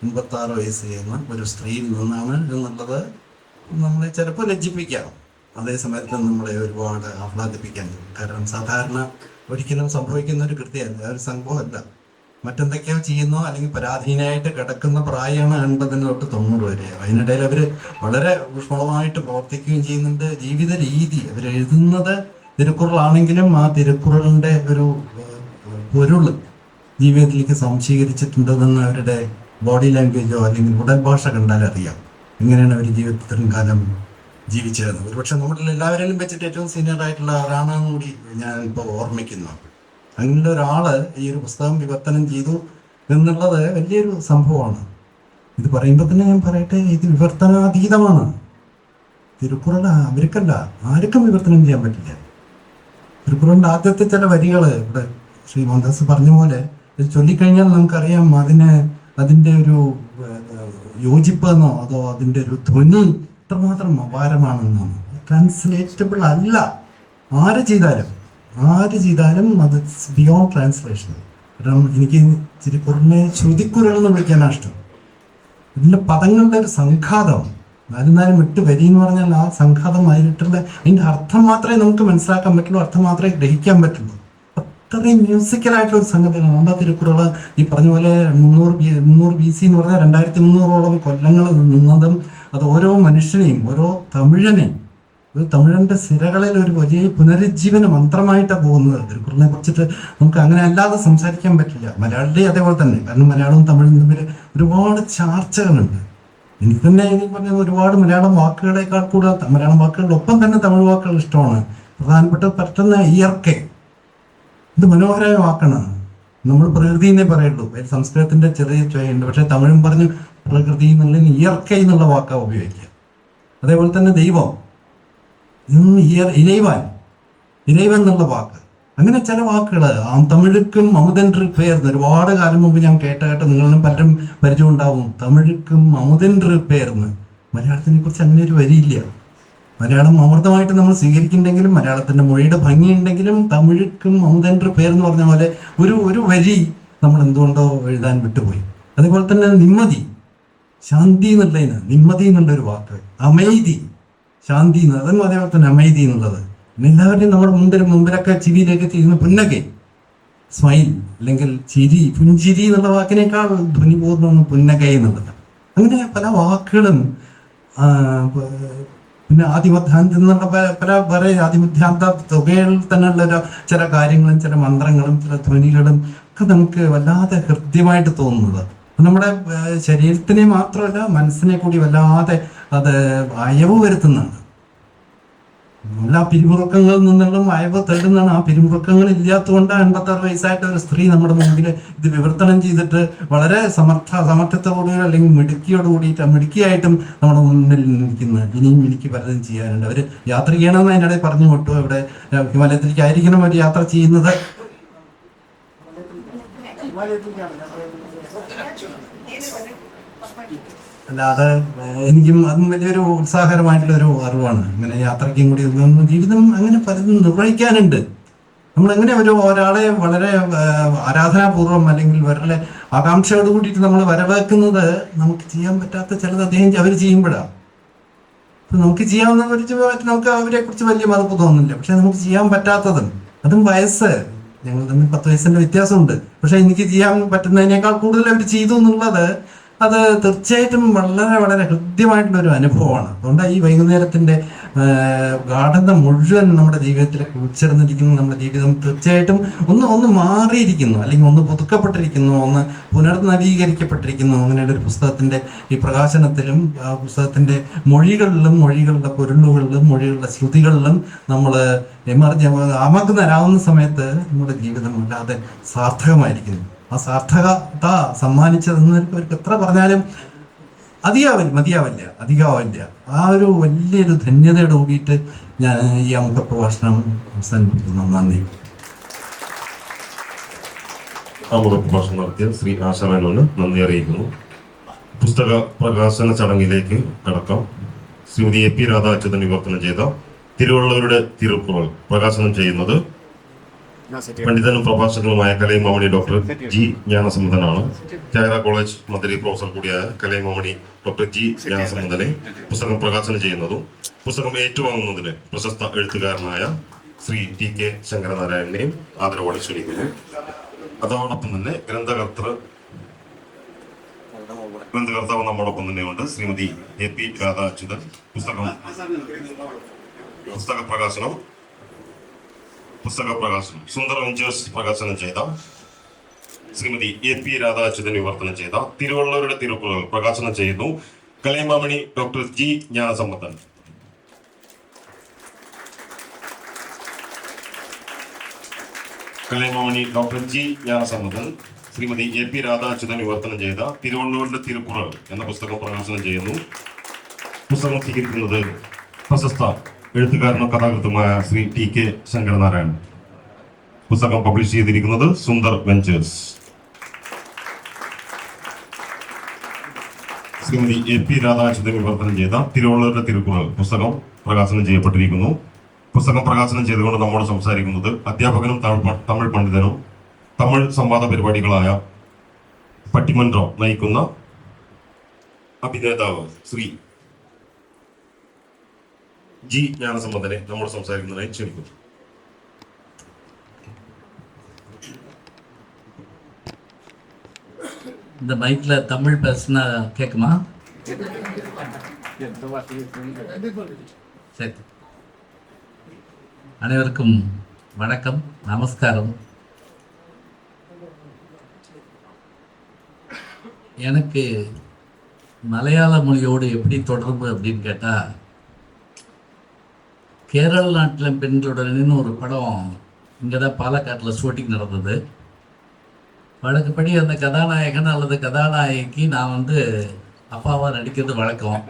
86 വയസ്സ് ചെയ്യുന്ന ഒരു സ്ത്രീയിൽ നിന്നാണ് എന്നുള്ളത് നമ്മളെ ചിലപ്പോൾ ലജ്ജിപ്പിക്കാം, അതേസമയത്ത് നമ്മളെ ഒരുപാട് ആഹ്ലാദിപ്പിക്കാൻ. കാരണം സാധാരണ ഒരിക്കലും സംഭവിക്കുന്ന ഒരു കൃത്യമല്ല, ഒരു സംഭവമല്ല. മറ്റെന്തൊക്കെയോ ചെയ്യുന്നോ അല്ലെങ്കിൽ പരാധീനമായിട്ട് കിടക്കുന്ന പ്രായമാണ് 80 തൊട്ട് 90 വരെ. അതിനിടയിൽ അവർ വളരെ ഊഷ്മളമായിട്ട് പ്രവർത്തിക്കുകയും ചെയ്യുന്നുണ്ട്. ജീവിത രീതി അവരെഴുതുന്നത് തിരുക്കുറളാണെങ്കിലും ആ തിരുക്കുറളിൻ്റെ ഒരു പൊരുൾ ജീവിതത്തിലേക്ക് സംശീകരിച്ചിട്ടുണ്ടെന്ന് അവരുടെ ബോഡി ലാംഗ്വേജോ അല്ലെങ്കിൽ ഉടൽ ഭാഷ കണ്ടാൽ അറിയാം എങ്ങനെയാണ് അവർ ജീവിതത്തിലും കാലം ജീവിച്ചതെന്ന്. ഒരുപക്ഷെ നമ്മളിൽ എല്ലാവരിലും വെച്ചിട്ട് ഏറ്റവും സീനിയർ ആയിട്ടുള്ള ആളാണെന്ന് കൂടി ഞാൻ ഇപ്പോൾ ഓർമ്മിക്കുന്നു. അങ്ങനെയുള്ള ഒരാള് ഈ ഒരു പുസ്തകം വിവർത്തനം ചെയ്തു എന്നുള്ളത് വലിയൊരു സംഭവമാണ്. ഇത് പറയുമ്പോൾ തന്നെ ഞാൻ പറയട്ടെ, ഇത് വിവർത്തനാതീതമാണ്. തിരുക്കുറൾ അവർക്കല്ല, ആർക്കും വിവർത്തനം ചെയ്യാൻ പറ്റില്ല. തിരുക്കുറളിൻ്റെ ആദ്യത്തെ ചില വരികൾ ഇവിടെ ശ്രീ മോഹൻദാസ് പറഞ്ഞ പോലെ ചൊല്ലിക്കഴിഞ്ഞാൽ നമുക്കറിയാം അതിൻ്റെ ഒരു യോജിപ്പ് എന്നോ അതോ അതിൻ്റെ ഒരു ധ്വനി ഇത്രമാത്രം അപാരമാണെന്നാണ്. ട്രാൻസ്ലേറ്റബിൾ അല്ല. ആര് ചെയ്താലും അത് ബിയോണ്ട് ട്രാൻസ്ലേഷൻ. കാരണം എനിക്ക് തിരുക്കുറളിനെ ശ്രുതിക്കുറൾ എന്ന് വിളിക്കാനാണ് ഇഷ്ടം. ഇതിൻ്റെ പദങ്ങളുടെ ഒരു സംഘാതം, 4-8 വരി എന്ന് പറഞ്ഞാൽ ആ സംഘാതമായിട്ടുള്ള അതിൻ്റെ അർത്ഥം മാത്രമേ നമുക്ക് മനസ്സിലാക്കാൻ പറ്റുള്ളൂ, അർത്ഥം മാത്രമേ ഗ്രഹിക്കാൻ പറ്റുള്ളൂ. അത്രയും മ്യൂസിക്കലായിട്ടുള്ള ഒരു സംഗതിയാണ്. നമ്മുടെ തിരുക്കുറള് ഈ പറഞ്ഞ പോലെ 300 BC എന്ന് പറഞ്ഞാൽ 2300ഓളം കൊല്ലങ്ങൾ നിന്നതും അത് ഓരോ മനുഷ്യനെയും ഓരോ തമിഴനെയും ഒരു തമിഴന്റെ സിരകളിൽ ഒരു വലിയ പുനരുജ്ജീവന മന്ത്രമായിട്ടാണ് പോകുന്നത്. തിരുക്കുറളിനെ കുറിച്ചിട്ട് നമുക്ക് അങ്ങനെ അല്ലാതെ സംസാരിക്കാൻ പറ്റില്ല. മലയാളിയുടെ അതേപോലെ തന്നെ, കാരണം മലയാളവും തമിഴും തമ്മിൽ ഒരുപാട് ചാർച്ചകളുണ്ട്. എനിക്ക് തന്നെ ഈ പറഞ്ഞ ഒരുപാട് മലയാളം വാക്കുകളെക്കാൾ കൂടുതൽ മലയാളം വാക്കുകളിലൊപ്പം തന്നെ തമിഴ് വാക്കുകൾ ഇഷ്ടമാണ്. പ്രധാനപ്പെട്ട പെട്ടെന്ന് ഇയർക്കെ, ഇത് മനോഹരമായ വാക്കാണ്. നമ്മൾ പ്രകൃതി എന്നേ പറയുള്ളൂ, സംസ്കൃതത്തിന്റെ ചെറിയ ചോയുണ്ട്. പക്ഷെ തമിഴും പറഞ്ഞ് പ്രകൃതി എന്നുള്ള ഇയർക്കെ എന്നുള്ള വാക്കാണ് ഉപയോഗിക്കുക. അതേപോലെ തന്നെ ദൈവം, ഇലൈവാൻ എന്നുള്ള വാക്ക്, അങ്ങനെ ചില വാക്കുകൾ തമിഴുക്കും അമുതെன்று പേർന്ന് ഒരുപാട് കാലം മുമ്പ് ഞാൻ കേട്ട നിങ്ങളും പലരും പരിചയം ഉണ്ടാവും. തമിഴുക്കും അമുതെன்று പേർന്ന്. മലയാളത്തിനെ കുറിച്ച് അങ്ങനെ ഒരു വരിയില്ല. മലയാളം അമൃതമായിട്ട് നമ്മൾ സ്വീകരിക്കുന്നുണ്ടെങ്കിലും മലയാളത്തിന്റെ മൊഴിയുടെ ഭംഗിയുണ്ടെങ്കിലും തമിഴുക്കും അമുതെன்று പേർന്ന് പറഞ്ഞ പോലെ ഒരു വരി നമ്മൾ എന്തുകൊണ്ടോ എഴുതാൻ വിട്ടുപോയി. അതേപോലെ തന്നെ നിമ്മതി, ശാന്തി എന്നുള്ളതിന് നിമ്മതി എന്നുള്ളൊരു വാക്ക്, അമൈതി, ശാന്തി അതും അതേപോലെ തന്നെ അമൈതി എന്നുള്ളത്. എല്ലാവരുടെയും നമ്മുടെ മുമ്പിലൊക്കെ ചിരിയിലേക്ക് ചെയ്യുന്ന പുന്നകെ, സ്മൈൽ അല്ലെങ്കിൽ ചിരി, പുഞ്ചിരി എന്നുള്ള വാക്കിനേക്കാൾ ധ്വനിപൂർണ്ണമാണ് പുന്നകൈ എന്നുള്ളത്. അങ്ങനെ പല വാക്കുകളും പിന്നെ ആദിമധ്യാന്തം എന്നുള്ള പല ആദിമധ്യാന്ത തുകയിൽ തന്നെയുള്ള ചില കാര്യങ്ങളും ചില മന്ത്രങ്ങളും ചില ധ്വനികളും ഒക്കെ നമുക്ക് വല്ലാതെ ഹൃദ്യമായിട്ട് തോന്നുന്നത്. നമ്മുടെ ശരീരത്തിനെ മാത്രമല്ല മനസ്സിനെ കൂടി വല്ലാതെ അത് അയവ് വരുത്തുന്നതാണ്. എല്ലാ പിരിമുറുക്കങ്ങളിൽ നിന്നുള്ള അയവ് തേടുന്നതാണ്. ആ പിരിമുറുക്കങ്ങൾ ഇല്ലാത്തതുകൊണ്ട് 86 വയസ്സായിട്ട് ഒരു സ്ത്രീ നമ്മുടെ മുമ്പിൽ ഇത് വിവർത്തനം ചെയ്തിട്ട് വളരെ സമർത്ഥത്തോടുകൂടി അല്ലെങ്കിൽ മിടുക്കിയായിട്ടും നമ്മുടെ മുന്നിൽ നിൽക്കുന്നത്. ഇനിയും എനിക്ക് പലതും ചെയ്യാനുണ്ട്. അവർ യാത്ര ചെയ്യണമെന്ന് അതിനിടയിൽ പറഞ്ഞു വിട്ടു. ഇവിടെ ഹിമാലയത്തിലേക്കായിരിക്കണം അവർ യാത്ര ചെയ്യുന്നത്. അല്ലാതെ എനിക്കും അതും വലിയൊരു ഉത്സാഹകരമായിട്ടുള്ളൊരു അറിവാണ്. ഇങ്ങനെ യാത്രയ്ക്കും കൂടി ജീവിതം അങ്ങനെ പലതും നിർവഹിക്കാനുണ്ട്. നമ്മളെങ്ങനെ ഒരാളെ വളരെ ആരാധനാപൂർവ്വം അല്ലെങ്കിൽ വളരെ ആകാംക്ഷയോട് കൂടിയിട്ട് നമ്മൾ വരവേക്കുന്നത് നമുക്ക് ചെയ്യാൻ പറ്റാത്ത ചിലത് അവർ ചെയ്യുമ്പോഴാണ്. നമുക്ക് ചെയ്യാവുന്ന നമുക്ക് അവരെ കുറിച്ച് വലിയ മതിപ്പ് തോന്നുന്നില്ല. പക്ഷെ നമുക്ക് ചെയ്യാൻ പറ്റാത്തതും അതും വയസ്സ്, ഞങ്ങൾ തമ്മിൽ 10 വയസ്സിന്റെ വ്യത്യാസമുണ്ട്. പക്ഷെ എനിക്ക് ചെയ്യാൻ പറ്റുന്നതിനേക്കാൾ കൂടുതൽ അവർ ചെയ്തു എന്നുള്ളത് അത് തീർച്ചയായിട്ടും വളരെ വളരെ ഹൃദ്യമായിട്ടുള്ളൊരു അനുഭവമാണ്. അതുകൊണ്ട് ഈ വൈകുന്നേരത്തിൻ്റെ ഗാഠത മുഴുവൻ നമ്മുടെ ജീവിതത്തിലേക്ക് ഉച്ചേർന്നിരിക്കുന്നു. നമ്മുടെ ജീവിതം തീർച്ചയായിട്ടും ഒന്ന് മാറിയിരിക്കുന്നു, അല്ലെങ്കിൽ ഒന്ന് പുതുക്കപ്പെട്ടിരിക്കുന്നു, ഒന്ന് പുനർനവീകരിക്കപ്പെട്ടിരിക്കുന്നു. അങ്ങനെയുള്ള ഒരു പുസ്തകത്തിൻ്റെ ഈ പ്രകാശനത്തിലും പുസ്തകത്തിൻ്റെ മൊഴികളിലും മൊഴികളുടെ പൊരുളുകളിലും മൊഴികളുടെ ശ്രുതികളിലും നമ്മൾ അമഗ്നരാകുന്ന സമയത്ത് നമ്മുടെ ജീവിതം അല്ലാതെ സാർത്ഥകമായിരിക്കുന്നു. ആ സാർത്ഥകത സമ്മാനിച്ചതെന്ന് എത്ര പറഞ്ഞാലും അധികാവില്ല. ആ ഒരു വലിയൊരു ധന്യതയോട് കൂടിയിട്ട് ഞാൻ ഈ അമുഖ പ്രഭാഷണം അവസാനിപ്പിക്കുന്നു. നന്ദി. അമുഖ പ്രഭാഷണം നടത്തിയ ശ്രീ ആശാമേനോന് നന്ദി അറിയിക്കുന്നു. പുസ്തക പ്രകാശന ചടങ്ങിലേക്ക് കടക്കാം. ശ്രീമതി AP രാധാ അച്യുതൻ വിവർത്തനം ചെയ്ത തിരുവള്ളവരുടെ തിരുക്കുറൾ പ്രകാശനം ചെയ്യുന്നത് പണ്ഡിതനും പ്രഭാഷകനുമായ കലൈമാമണി ഡോക്ടർ G ജ്ഞാനസമ്പന്നനാണ്. ചായറ കോളേജ് മന്ത്രി പ്രൊഫസർ കൂടിയായ കലൈമാമണി ഡോക്ടർ G ജ്ഞാനസമ്പന്നനെ പുസ്തകം പ്രകാശനം ചെയ്യുന്നതും പുസ്തകം ഏറ്റുവാങ്ങുന്നതിന് പ്രശസ്ത എഴുത്തുകാരനായ ശ്രീ TK ശങ്കരനാരായണനെയും ആദരവോടെ ക്ഷണിക്കുന്നു. അതോടൊപ്പം തന്നെ ഗ്രന്ഥകർത്താവ് നമ്മോടൊപ്പം തന്നെയുണ്ട്. ശ്രീമതി AP രാധാ അച്യുതൻ പുസ്തക പ്രകാശനം സുന്ദർ വെഞ്ചേഴ്സ് പ്രകാശനം ചെയ്ത ശ്രീമതി AP രാധാ അച്യുതൻ വിവർത്തനം ചെയ്ത തിരുവള്ളവരുടെ തിരുക്കുറൾ പ്രകാശനം ചെയ്യുന്നു Kalaimamani doctor G Gnanasampannan. Kalaimamani doctor G Gnanasampannan Shrimati AP Radha Achuthan വിവർത്തനം ചെയ്ത തിരുവള്ളവരുടെ തിരുക്കുറൾ എന്ന പുസ്തകം പ്രകാശനം ചെയ്യുന്നു. പുസ്തകം സ്വീകരിക്കുന്നത് പ്രശസ്ത എഴുത്തുകാരനും കഥാകൃത്തുമായ ശ്രീ TK ശങ്കരനാരായണൻ. പുസ്തകം പബ്ലിഷ് ചെയ്തിരിക്കുന്നത് സുന്ദർ വെഞ്ചേഴ്സ്. ശ്രീമതി AP രാധാ അച്യുതൻ വിവർത്തനം ചെയ്ത തിരുവള്ളവരുടെ തിരുക്കുറൾ പുസ്തകം പ്രകാശനം ചെയ്യപ്പെട്ടിരിക്കുന്നു. പുസ്തകം പ്രകാശനം ചെയ്തുകൊണ്ട് നമ്മോട് സംസാരിക്കുന്നത് അധ്യാപകനും തമിഴ് പണ്ഡിതനും തമിഴ് സംവാദ പരിപാടികളായ പട്ടിമന്ത്രം നയിക്കുന്ന അഭിനേതാവ് ശ്രീ G ജ്ഞാനസമ്പന്നനെ നമ്മോട് സംസാരിക്കുന്നതിനായി ക്ഷണിക്കുന്നു. இந்த மைக்கில் தமிழ் பேசுனா கேட்குமா? சரி. அனைவருக்கும் வணக்கம், நமஸ்காரம். எனக்கு மலையாள மொழியோடு எப்படி தொடர்பு அப்படின்னு கேட்டால், கேரள நாட்டில் பெண்களுடனேன்னு ஒரு படம் இங்கே தான் பாலக்காட்டில் ஷூட்டிங் நடந்தது. வழக்கப்படி அந்த கதாநாயகன் அல்லது கதாநாயகிக்கு நான் அப்பாவாக நடிக்கிறது வழக்கம்.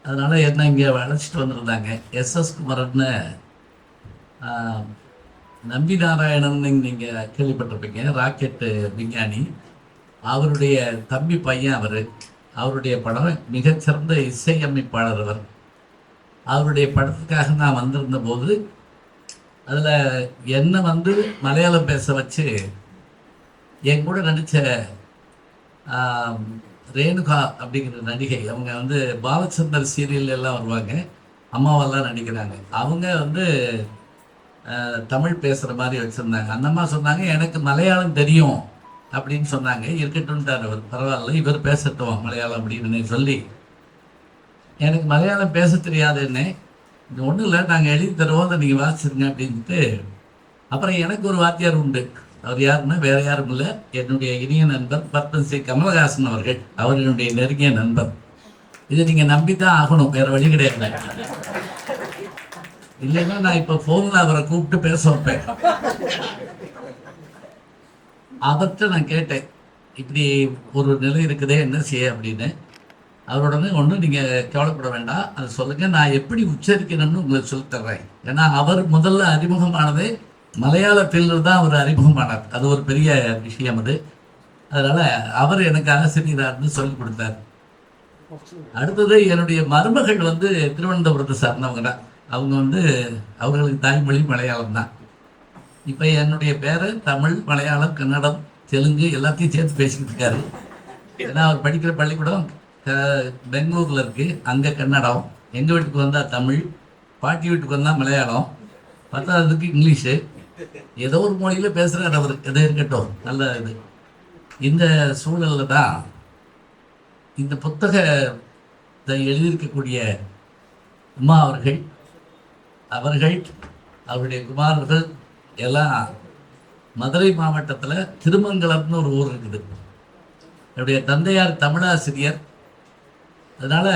அதனால் என்ன இங்கே அழைச்சிட்டு வந்திருந்தாங்க. எஸ்எஸ் குமரன்னு நம்பி நாராயணன் நீங்கள் கேள்விப்பட்டிருப்பீங்க, ராக்கெட்டு விஞ்ஞானி. அவருடைய தம்பி பையன் அவருடைய படம் மிகச்சிறந்த இசையமைப்பாளர் அவர். அவருடைய படத்துக்காக நான் வந்திருந்த போது அதில் என்னை மலையாளம் பேச வச்சு என் கூட நடித்த ரேணுகா அப்படிங்கிற நடிகை, அவங்க பாலச்சந்தர் சீரியல் எல்லாம் வருவாங்க, அம்மாவெல்லாம் நடிக்கிறாங்க. அவங்க தமிழ் பேசுகிற மாதிரி வச்சுருந்தாங்க. அந்த அம்மா சொன்னாங்க, எனக்கு மலையாளம் தெரியும் அப்படின்னு சொன்னாங்க. இருக்கட்டும்ட்டார் அவர். பரவாயில்ல, இவர் பேசட்டும் மலையாளம் அப்படின்னு சொல்லி, எனக்கு மலையாளம் பேச தெரியாதுன்னு, இது ஒன்றும் இல்லை, நாங்கள் எழுதி தருவோம், அதை நீங்கள் வாசிச்சிருங்க அப்படின்ட்டு. அப்புறம் எனக்கு ஒரு வாத்தியார் உண்டு. அவர் யாருன்னா வேற யாரும் இல்லை, என்னுடைய இனிய நண்பர் பத்மஸ்ரீ கமலஹாசன் அவர்கள். அவர் என்னுடைய நெருங்கிய நண்பர். இதை நீங்கள் நம்பித்தான் ஆகணும், வேற வழி கிடையாது. இல்லைன்னா நான் இப்போ ஃபோனில் அவரை கூப்பிட்டு பேச வைப்பேன். அவர்கிட்ட நான் கேட்டேன், இப்படி ஒரு நிலை இருக்குதே, என்ன செய்ய அப்படின்னு. அவருடனே ஒன்றும் நீங்கள் கவலைப்பட வேண்டாம், அதை சொல்லுங்கள், நான் எப்படி உச்சரிக்கணும்னு உங்களுக்கு சொல்லித்தர்றேன். ஏன்னா அவர் முதல்ல அறிமுகமானதே மலையாளத்தில் தான் அவர் அறிமுகமானார். அது ஒரு பெரிய விஷயம் அது. அதனால் அவர் எனக்கு ஆசிரியரார்னு சொல்லி கொடுத்தார். அடுத்தது என்னுடைய மருமகள் திருவனந்தபுரத்தை சார்ந்தவங்க தான். அவங்க அவர்களுக்கு தாய்மொழி மலையாளம் தான். இப்போ என்னுடைய பேரை தமிழ், மலையாளம், கன்னடம், தெலுங்கு எல்லாத்தையும் சேர்த்து பேசிக்கிட்டு இருக்காரு. ஏன்னா அவர் படிக்கிற பள்ளிக்கூடம் பெங்களூரில் இருக்குது, அங்கே கன்னடம். எங்கள் வீட்டுக்கு வந்தால் தமிழ், பாட்டி வீட்டுக்கு வந்தால் மலையாளம், பத்தாவதுக்கு இங்கிலீஷு. ஏதோ ஒரு மொழியில் பேசுகிறார் அவர். எதோ இருக்கட்டும், நல்ல இது. இந்த சூழலில் தான் இந்த புத்தகத்தை எழுதியிருக்கக்கூடிய அம்மா அவர்கள் அவருடைய குமாரர்கள் எல்லாம் மதுரை மாவட்டத்தில் திருமங்கலம்னு ஒரு ஊர் இருக்குது. என்னுடைய தந்தையார் தமிழாசிரியர். அதனால்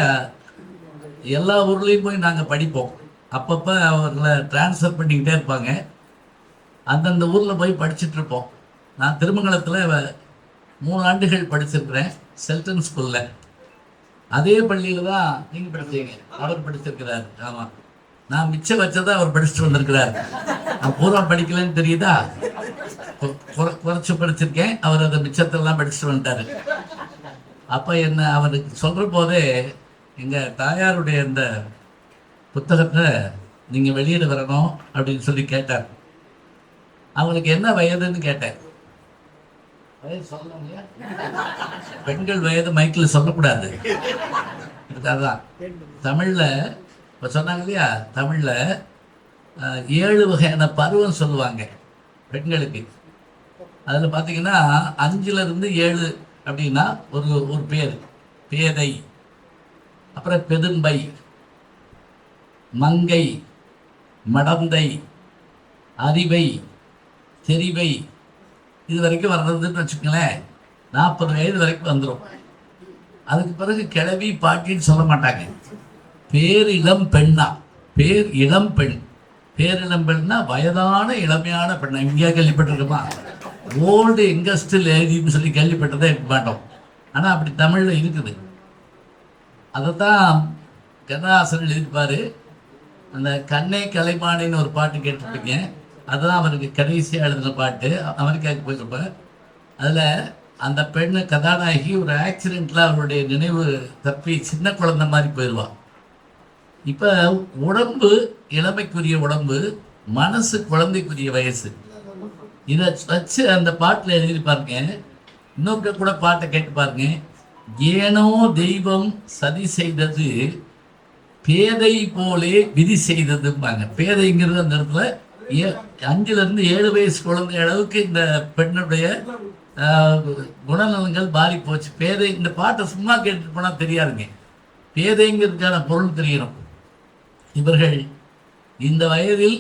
எல்லா ஊர்லேயும் போய் நாங்கள் படிப்போம். அப்பப்போ அவர்களை டிரான்ஸ்ஃபர் பண்ணிக்கிட்டே இருப்பாங்க. அந்தந்த ஊரில் போய் படிச்சுட்ருப்போம். நான் திருமங்கலத்தில் 3 ஆண்டுகள் படிச்சிருக்கிறேன், செல்டன் ஸ்கூலில். அதே பள்ளியில் தான் நீங்கள் படிச்சீங்க, அவர் படிச்சிருக்கிறார். ஆமாம், நான் மிச்சம் வச்சதை அவர் படிச்சுட்டு வந்திருக்கிறார். நான் பூரா படிக்கலன்னு தெரியுதா, குறைச்சி படிச்சிருக்கேன், அவர் அதை மிச்சத்தெல்லாம் படிச்சுட்டு வந்துட்டார். அப்போ என்ன அவருக்கு சொல்கிற போதே, எங்கள் தாயாருடைய இந்த புத்தகத்தை நீங்கள் வெளியிட வரணும் அப்படின்னு சொல்லி கேட்டார். அவங்களுக்கு என்ன வயதுன்னு கேட்டேன். வயது சொல்லலையா? பெண்கள் வயது மைக்கில் சொல்லக்கூடாது. அதுதான் தமிழில் இப்போ சொன்னாங்க இல்லையா, தமிழில் 7 வகையான பருவம் சொல்லுவாங்க பெண்களுக்கு. அதில் பார்த்தீங்கன்னா 5லிருந்து 7 அப்படின்னா ஒரு பேர், பேதை, அப்புறம் பெரும்பை, மங்கை, மடந்தை, அறிவை, தெரிவை, இது வரைக்கும் வர்றதுன்னு வச்சுக்கோங்களேன். 40 வயது வரைக்கும் வந்துடும். அதுக்கு பிறகு கிழவி, பாட்டின்னு சொல்ல மாட்டாங்க. பேர் இளம் பெண்ணா, பேர் இளம் பெண். பேரிளம் பெண்ணா வயதான இளமையான பெண்ணா. இங்கேயா கேள்விப்பட்டிருக்கோமா? ஓல்டு யங்கஸ்ட் லேடின்னு சொல்லி கேள்விப்பட்டதே இருக்க மாட்டோம். ஆனால் அப்படி தமிழில் இருக்குது. அதைத்தான் கண்ணதாசன் எழுதிப்பார். அந்த கண்ணே கலைமானின்னு ஒரு பாட்டு கேட்டிருப்பீங்க. அதுதான் அவருக்கு கடைசியாக எழுதின பாட்டு. அமெரிக்காவுக்கு போயிருப்பேன். அதில் அந்த பெண்ணு கதாநாயகி ஒரு ஆக்சிடெண்ட்டில் அவருடைய நினைவு தப்பி சின்ன குழந்தை மாதிரி போயிடுவான். இப்போ உடம்பு இளமைக்குரிய உடம்பு, மனசு குழந்தைக்குரிய வயசு. இதை வச்சு அந்த பாட்டில் எழுதியிருப்பாருங்க. இன்னொரு கூட பாட்டை கேட்டு பாருங்க. ஏனோ தெய்வம் சதி செய்தது, பேதை போலே விதி செய்ததும்பாங்க. பேதைங்கிறது அந்த இடத்துல 5லிருந்து 7 வயசு குழந்தை அளவுக்கு இந்த பெண்ணுடைய குணநலங்கள் பாதி போச்சு. பேதை இந்த பாட்டை சும்மா கேட்டுட்டு போனால் தெரியாதுங்க, பேதைங்கிறதுக்கான பொருள் தெரியணும். இவர்கள் இந்த வயதில்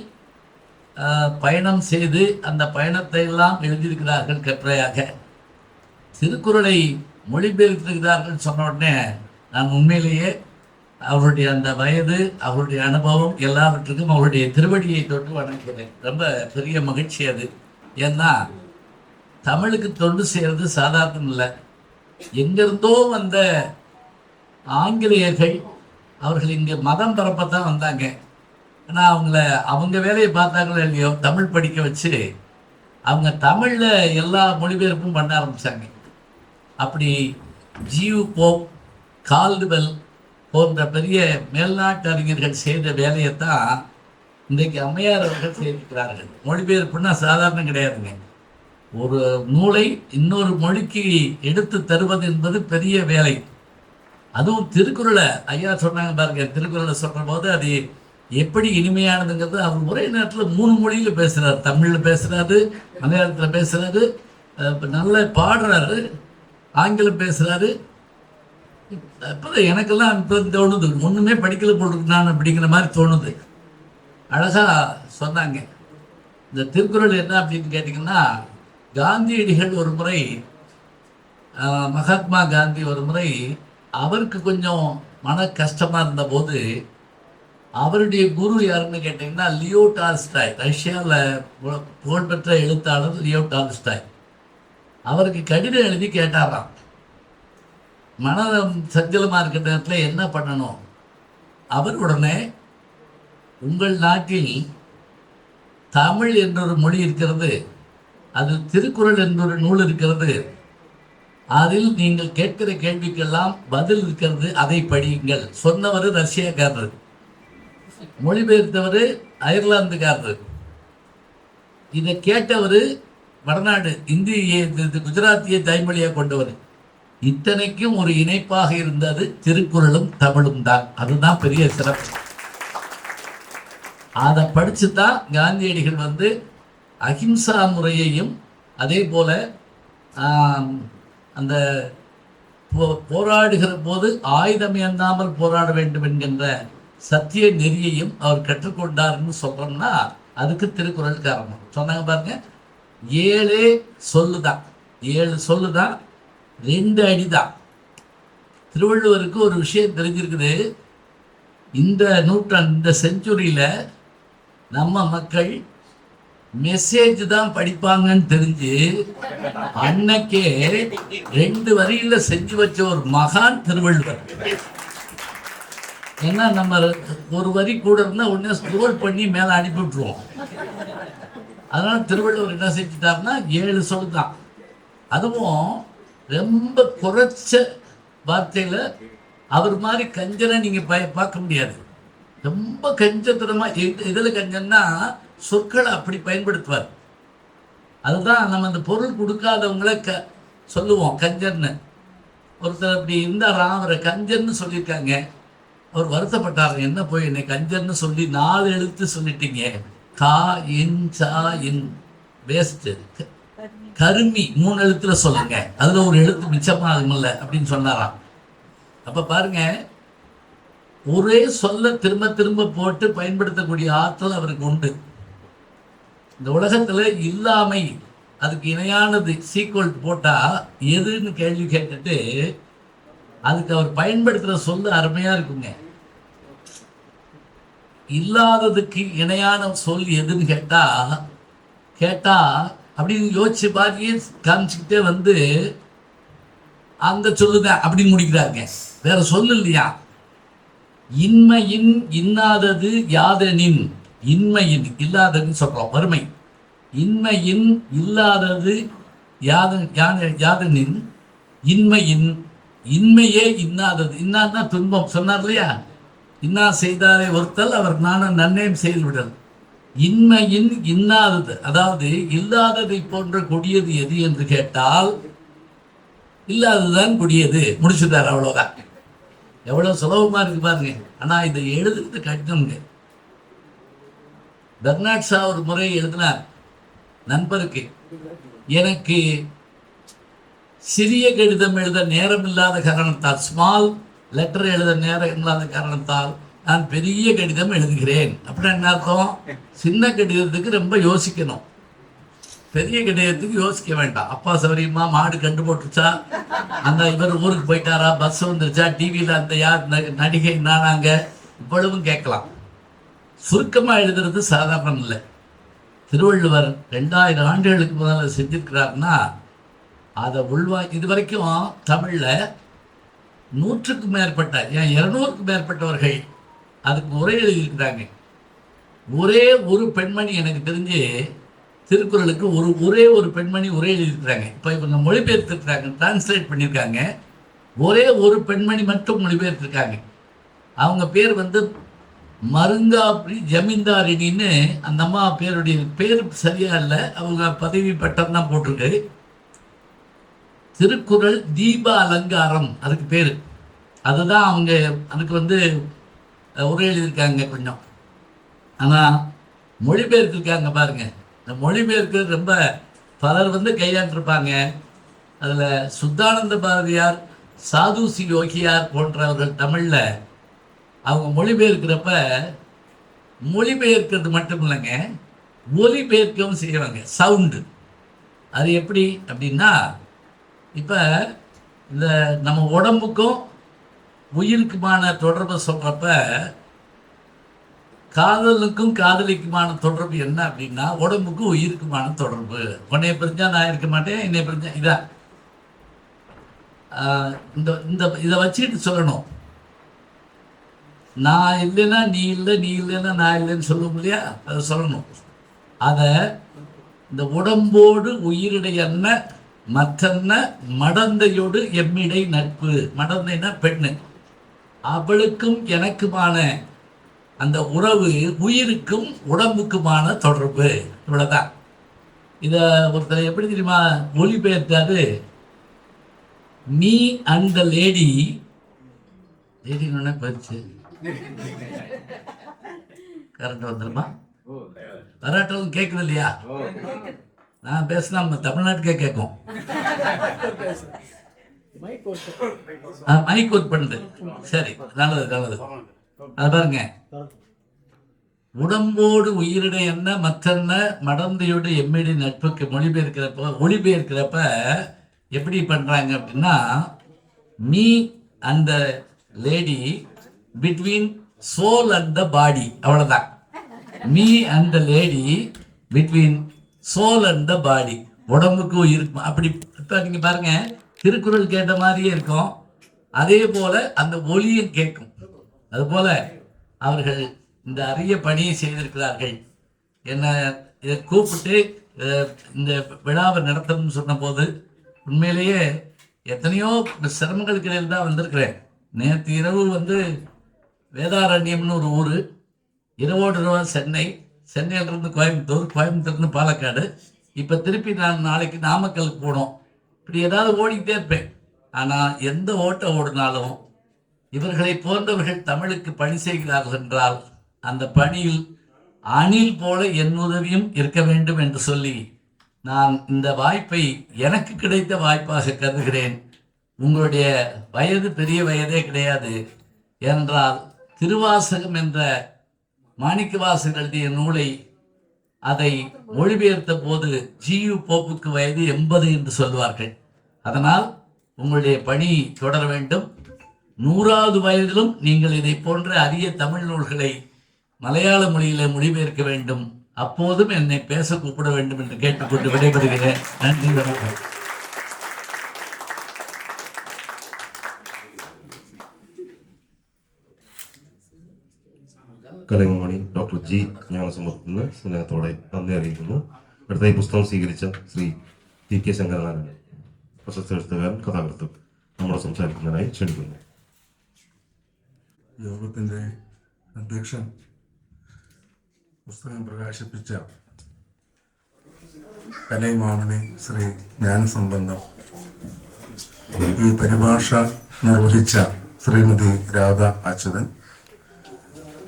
பயணம் செய்து அந்த பயணத்தை எல்லாம் எழுதியிருக்கிறார்கள் கட்டுரையாக. திருக்குறளை மொழிபெயர்த்திருக்கிறார்கள் சொன்ன உடனே நான் உண்மையிலேயே அவருடைய அந்த வயது, அவருடைய அனுபவம் எல்லாவற்றுக்கும் அவருடைய திருவடியை தொட்டு வணங்குகிறேன். ரொம்ப பெரிய மகிழ்ச்சி அது. ஏன்னா தமிழுக்கு தொண்டு செய்கிறது சாதாரணம் இல்லை. எங்கிருந்தோ வந்த ஆங்கிலேயர்கள் அவர்கள் இங்கே மதம் பரப்பத்தான் வந்தாங்க. ஆனால் அவங்க வேலையை பார்த்தாங்களோ இல்லையோ, தமிழ் படிக்க வச்சு அவங்க தமிழில் எல்லா மொழிபெயர்ப்பும் பண்ண ஆரம்பித்தாங்க. அப்படி ஜியு போப், கால்டுவெல் போன்ற பெரிய மேல்நாட்டு அறிஞர்கள் செய்த வேலையைத்தான் இன்றைக்கு அம்மையார் அவர்கள் செய்திருக்கிறார்கள். மொழிபெயர்ப்புன்னா சாதாரணம் கிடையாதுங்க. ஒரு நூலை இன்னொரு மொழிக்கு எடுத்து தருவது என்பது பெரிய வேலை. அதுவும் திருக்குறளை ஐயா சொன்னாங்க பாருங்க, திருக்குறளை சொல்கிற போது அது எப்படி இனிமையானதுங்கிறது. அவர் ஒரே நேரத்தில் 3 மொழியில் பேசுகிறார். தமிழில் பேசுகிறாரு, மலையாளத்தில் பேசுகிறாரு, நல்ல பாடுறாரு, ஆங்கிலம் பேசுகிறாரு. இப்போ எனக்கெல்லாம் இப்போ தோணுது, ஒன்றுமே படிக்கல போட்டுருக்கான் அப்படிங்கிற மாதிரி தோணுது. அழகாக சொன்னாங்க. இந்த திருக்குறள் என்ன அப்படின்னு கேட்டிங்கன்னா, காந்தியடிகள் ஒரு முறை, மகாத்மா காந்தி ஒரு முறை அவருக்கு கொஞ்சம் மன கஷ்டமாக இருந்தபோது அவருடைய குரு யாருன்னு கேட்டிங்கன்னா லியோ டால்ஸ்டாய், ரஷ்யாவில் புகழ்பெற்ற எழுத்தாளர் லியோ டால்ஸ்டாய். அவருக்கு கடிதம் எழுதி கேட்டாராம், மனம் சஞ்சலமாக இருக்கிற நேரத்தில் என்ன பண்ணணும். அவர் உடனே, உங்கள் நாட்டில் தமிழ் என்றொரு மொழி இருக்கிறது, அதில் திருக்குறள் என்றொரு நூல் இருக்கிறது, அதில் நீங்கள் கேட்கிற கேள்விக்கெல்லாம் பதில் இருக்கிறது, அதை படியுங்கள். சொன்னவர் ரஷ்யாக்காரர், மொழிபெயர்த்தவர் அயர்லாந்துக்காரர், இதை கேட்டவர் வடநாடு இந்திய குஜராத்திய தாய்மொழியாக கொண்டவர். இத்தனைக்கும் ஒரு இணைப்பாக இருந்தது திருக்குறளும் தமிழும் தான். அதுதான் பெரிய சிறப்பு. அதை படித்து தான் காந்தியடிகள் அஹிம்சா முறையையும் அதே போல அந்த போராடுகிற போது ஆயுதம் ஏந்தாமல் போராட வேண்டும் என்கின்ற சத்திய நெறியையும் அவர் கற்றுக்கொண்டார்னு சொல்கிறோம்னா அதுக்கு திருக்குறள் காரணம். சொன்னாங்க பாருங்க, 7 சொல்லுதான், 7 சொல்லுதான், 2 அடிதான். திருவள்ளுவருக்கு ஒரு விஷயம் தெரிஞ்சிருக்குது. இந்த நூற்றாண்டு, இந்த செஞ்சுரியில் நம்ம மக்கள் மெசேஜ் தான் படிப்பாங்கன்னு தெரிஞ்சு அன்னைக்கே 2 வரியில செஞ்சு வச்ச ஒரு மகான் திருவள்ளுவர். ஏன்னா நம்ம ஒரு வரி கூட இருந்தால் உடனே ஸ்க்ரோல் பண்ணி மேலே அனுப்பி விட்டுருவோம். அதனால திருவள்ளுவர் என்ன செஞ்சுட்டாருன்னா 7 சொல் தான். அதுவும் ரொம்ப குறைச்ச வார்த்தையில் அவர் மாதிரி கஞ்சனை நீங்கள் பார்க்க முடியாது. ரொம்ப கஞ்சத்தனமாக, இதில் கஞ்சன்னா சொற்களை அப்படி பயன்படுத்துவார். அதுதான் நம்ம அந்த பொருள் கொடுக்காதவங்கள சொல்லுவோம் கஞ்சன்னு. ஒருத்தர் அப்படி இருந்தாராம், அவரை கஞ்சன்னு சொல்லியிருக்காங்க. அவர் வருத்தப்பட்டார், என்ன போய் என்னை கஞ்சன்னு சொல்லி 4 எழுத்து சொல்லிட்டீங்க, கா இன் சா இன் வேஸ்ட், கருமி 3 எழுத்துல சொல்லுங்க, அதுல ஒரு எழுத்து மிச்சமாகும்ல அப்படின்னு சொன்னாராம். அப்ப பாருங்க, ஒரே சொல்ல திரும்ப திரும்ப போட்டு பயன்படுத்தக்கூடிய ஆற்றல் அவருக்கு உண்டு. இந்த உலகத்துல இல்லாமை அதுக்கு இணையானது சீக்வல் போட்டா எதுன்னு கேள்வி கேட்டுட்டு அதுக்கு அவர் பயன்படுத்துற சொல்ல அருமையா இருக்குங்க. இல்லாததுக்கு இணையான சொல் எதுன்னு கேட்டா அப்படின்னு யோசிச்சு பாதியே காமிச்சுக்கிட்டே அந்த சொல்லுதான் அப்படின்னு முடிக்கிறாங்க. வேற சொல்லு இல்லையா. இன்மையின் இன்னாதது யாதெனின், இன்மையின் இல்லாததுன்னு சொல்றோம், வறுமை. இன்மையின் இல்லாதது யாதெனின், இன்மையின் இன்மையே இன்னாதது. இன்னான்னா துன்பம் சொன்னார் இல்லையா. இன்னா செய்தாரே ஒருத்தல் அவர் நானும் நன்னயம் செய்து விடல். இன்மையின் இன்னாதது, அதாவது இல்லாததை போன்ற கொடியது எது என்று கேட்டால் இல்லாததுதான் கொடியது. முடிச்சுட்டார், அவ்வளோதான். எவ்வளவு சுலபமா இருக்கு பாருங்க. ஆனா இதை எழுதுறது கடினம்ங்க. பெர்னாட் ஷா ஒரு முறை எழுதினார் நண்பருக்கு, எனக்கு சிறிய கடிதம் எழுத நேரம் இல்லாத காரணத்தால், ஸ்மால் லெட்டர் எழுத நேரம் இல்லாத காரணத்தால் நான் பெரிய கடிதம் எழுதுகிறேன். அப்படின்னா என்ன அர்த்தம்? சின்ன கடிதத்துக்கு ரொம்ப யோசிக்கணும், பெரிய கடிதத்துக்கு யோசிக்க வேண்டாம். அப்பா சௌரியமா, மாடு கண்டு போட்டுச்சா, அந்த இவர் ஊருக்கு போயிட்டாரா, பஸ் வந்துருச்சா, டிவியில் அந்த யார் நடிகை நானாங்க, இவ்வளவும் கேட்கலாம். சுருக்கமாக எழுதுறது சாதாரணம் இல்லை. திருவள்ளுவர் 2000 ஆண்டுகளுக்கு முதல்ல செஞ்சிருக்கிறாருன்னா அதை இது வரைக்கும் தமிழில் 100க்கும் மேற்பட்ட, ஏன் 200க்கும் மேற்பட்டவர்கள் அதுக்கு உரை எழுதியிருக்கிறாங்க. ஒரே ஒரு பெண்மணி, எனக்கு தெரிஞ்சு திருக்குறளுக்கு ஒரே ஒரு பெண்மணி உரை எழுதியிருக்கிறாங்க. இப்போ இவங்க மொழிபெயர்த்திருக்கிறாங்க, டிரான்ஸ்லேட் பண்ணியிருக்காங்க. ஒரே ஒரு பெண்மணி மட்டும் மொழிபெயர்த்திருக்காங்க. அவங்க பேர் வந்து மருங்காப்ரி ஜமீன்தாரினின்னு, அந்த அம்மா பேருடைய பேர் சரியா இல்லை, அவங்க பதவி பட்டம் தான் போட்டிருக்கு. திருக்குறள் தீப அலங்காரம் அதுக்கு பேர். அதுதான் அவங்க அதுக்கு வந்து உரை எழுதியிருக்காங்க கொஞ்சம். ஆனால் மொழிபெயர்த்திருக்காங்க பாருங்க. இந்த மொழிபெயர்க்கிறது ரொம்ப பலர் வந்து கையாண்டிருப்பாங்க. அதில் சுத்தானந்த பாரதியார், சாதுசி யோகியார் போன்றவர்கள் தமிழில் அவங்க மொழிபெயர்க்கிறப்ப மொழிபெயர்க்கிறது மட்டும் இல்லைங்க, ஒலிபெயர்க்கவும் செய்வாங்க, சவுண்டு. அது எப்படி அப்படின்னா, இப்போ இந்த நம்ம உடம்புக்கும் உயிருக்குமான தொடர்பை சொல்கிறப்ப, காதலுக்கும் காதலிக்குமான தொடர்பு என்ன அப்படின்னா, உடம்புக்கும் உயிருக்குமான தொடர்பு. உன்னைய பிரிஞ்சா நான் இருக்க மாட்டேன், என்னை பிரிஞ்சா இதான். இதை வச்சுக்கிட்டு சொல்லணும். நான் இல்லைன்னா நீ இல்லை, நீ இல்லைன்னா நான் இல்லைன்னு சொல்லுவோம் இல்லையா, அதை சொல்லணும். அதை இந்த உடம்போடு உயிரிடையன்ன மற்றன்ன மடந்தையோடு எம்மிடை நட்பு. மடந்தைன்னா பெண்ணு. அவளுக்கும் எனக்குமான அந்த உறவு உயிருக்கும் உடம்புக்குமான தொடர்பு. இவ்வளோதான். இதை ஒருத்தர் எப்படி தெரியுமா மொழிபெயர்த்தாரு? மீ அண்ட் த லேடி, லேடின்னு போயிடுச்சு, கரண்ட் வந்துருமா? வராட்டவும் கேட்குது இல்லையா? நான் பேசினா நம்ம தமிழ்நாட்டுக்கே கேட்கும். மைக் ஒர்க் பண்ணுது. சரி, நல்லது நல்லது. அது பாருங்க, உடம்போடு உயிரிடை என்ன மற்றென்ன மடந்தையோடு எம்மிடி நட்புக்கு மொழிபெயர்க்கிறப்ப எப்படி பண்றாங்க அப்படின்னா, me and the lady between soul and the body. அவ்வளவுதான். Me and the lady between soul and the body. உடம்புக்கு இருக்கும். அப்படி இப்போ நீங்க பாருங்க, திருக்குறள் கேட்ட மாதிரியே இருக்கும். அதே போல அந்த ஒலியும் கேட்கும். அதுபோல அவர்கள் இந்த அரிய பணியை செய்திருக்கிறார்கள். என்னை இதை கூப்பிட்டு இந்த விழாவை நடத்தணும்னு சொன்னபோது உண்மையிலேயே எத்தனையோ சிரமங்களுக்கு இடையில் தான் வந்திருக்கிறேன். நேற்று இரவு வந்து வேதாரண்யம்னு ஒரு ஊர், இரவோடு இரவா சென்னை, சென்னையிலிருந்து கோயம்புத்தூர், கோயம்புத்தூர்லேருந்து பாலக்காடு, இப்போ திருப்பி நான் நாளைக்கு நாமக்கலுக்கு போனோம். இப்படி ஏதாவது ஓடிக்கிட்டே இருப்பேன். ஆனால் எந்த ஓட்டம் ஓடினாலும் இவர்களை போன்றவர்கள் தமிழுக்கு பணி செய்கிறார்கள் என்றால் அந்த பணியில் அணில் போல என் உதவியும் இருக்க வேண்டும் என்று சொல்லி நான் இந்த வாய்ப்பை எனக்கு கிடைத்த வாய்ப்பாக கருதுகிறேன். உங்களுடைய வயது பெரிய வயதே கிடையாது. ஏனென்றால் திருவாசகம் என்ற மாணிக்கவாசகர் எழுதிய நூலை அதை மொழிபெயர்த்த போது ஜியு போப்புக்கு வயது 80 என்று சொல்வார்கள். அதனால் உங்களுடைய பணி தொடர வேண்டும். 100வது வயதிலும் நீங்கள் இதை போன்ற அரிய தமிழ் நூல்களை மலையாள மொழியில மொழிபெயர்க்க வேண்டும். அப்போதும் என்னை பேச கூப்பிட வேண்டும் என்று கேட்டுக்கொண்டு விடைபெறுகிறேன். நன்றி, வணக்கம். കലൈമാണി ഡോക്ടർ ജി ജ്ഞാനസമ്പത്തിന് സ്നേഹത്തോടെ നന്ദി അറിയിക്കുന്നു. അടുത്ത ഈ പുസ്തകം സ്വീകരിച്ച ശ്രീ ടി കെ ശങ്കരനാരായണൻ, പ്രശസ്ത എഴുത്തുകാരൻ, കഥാകൃത്ത്, നമ്മളെ സംസാരിക്കുന്നതിനായി ക്ഷണിക്കുന്നു. യോഗത്തിൻ്റെ അധ്യക്ഷൻ, പുസ്തകം പ്രകാശിപ്പിച്ച കലൈമാമണി ശ്രീ ജ്ഞാനസമ്പന്നം, ഈ പരിഭാഷ നിർവഹിച്ച ശ്രീമതി രാധ അച്യുതൻ,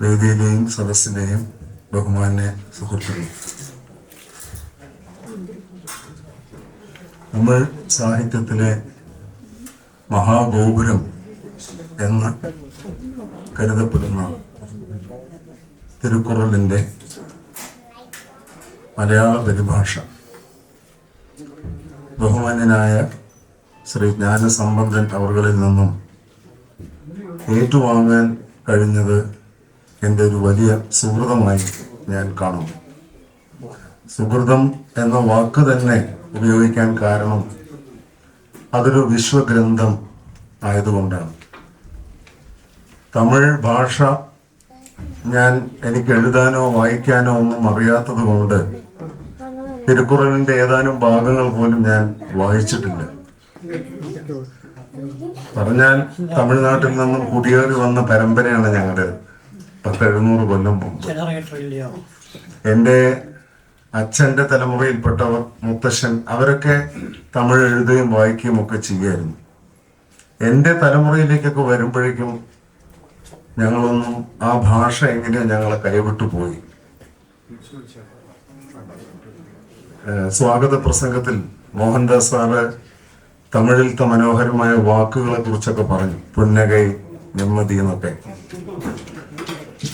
വേദിയിലെയും സദസ്സിലെയും ബഹുമാന്യ സുഹൃത്തുക്കൾ, തമിഴ് സാഹിത്യത്തിലെ മഹാഗോപുരം എന്ന് കരുതപ്പെടുന്ന തിരുക്കുറളിൻ്റെ മലയാള പരിഭാഷ ബഹുമാന്യനായ ശ്രീ ജ്ഞാനസമ്പന്നൻ അവകളിൽ നിന്നും ഏറ്റുവാങ്ങാൻ കഴിഞ്ഞത് എൻ്റെ ഒരു വലിയ സുഹൃതമായി ഞാൻ കാണുന്നു. സുഹൃതം എന്ന വാക്ക് തന്നെ ഉപയോഗിക്കാൻ കാരണം അതൊരു വിശ്വഗ്രന്ഥം ആയതുകൊണ്ടാണ്. തമിഴ് ഭാഷ എനിക്ക് എഴുതാനോ വായിക്കാനോ ഒന്നും അറിയാത്തത് കൊണ്ട് തിരുക്കുറളിന്റെ ഏതാനും ഭാഗങ്ങൾ പോലും ഞാൻ വായിച്ചിട്ടില്ല. പറഞ്ഞാൽ തമിഴ്നാട്ടിൽ നിന്നും കുടിയേറി വന്ന പരമ്പരയാണ് ഞങ്ങളുടെ 700 കൊല്ലം മുമ്പ്. എൻ്റെ അച്ഛൻ്റെ തലമുറയിൽപ്പെട്ടവർ, മുത്തശ്ശൻ, അവരൊക്കെ തമിഴ് എഴുതുകയും വായിക്കുകയും ഒക്കെ ചെയ്യുമായിരുന്നു. എൻ്റെ തലമുറയിലേക്കൊക്കെ വരുമ്പോഴേക്കും ഞങ്ങളൊന്നും ആ ഭാഷ എങ്ങനെയോ ഞങ്ങളെ കൈവിട്ടു പോയി. സ്വാഗത പ്രസംഗത്തിൽ മോഹൻദാസ് സാറ് തമിഴിലത്തെ മനോഹരമായ വാക്കുകളെ കുറിച്ചൊക്കെ പറഞ്ഞു, പുന്നകൈ, നെമ്മതി എന്നൊക്കെ.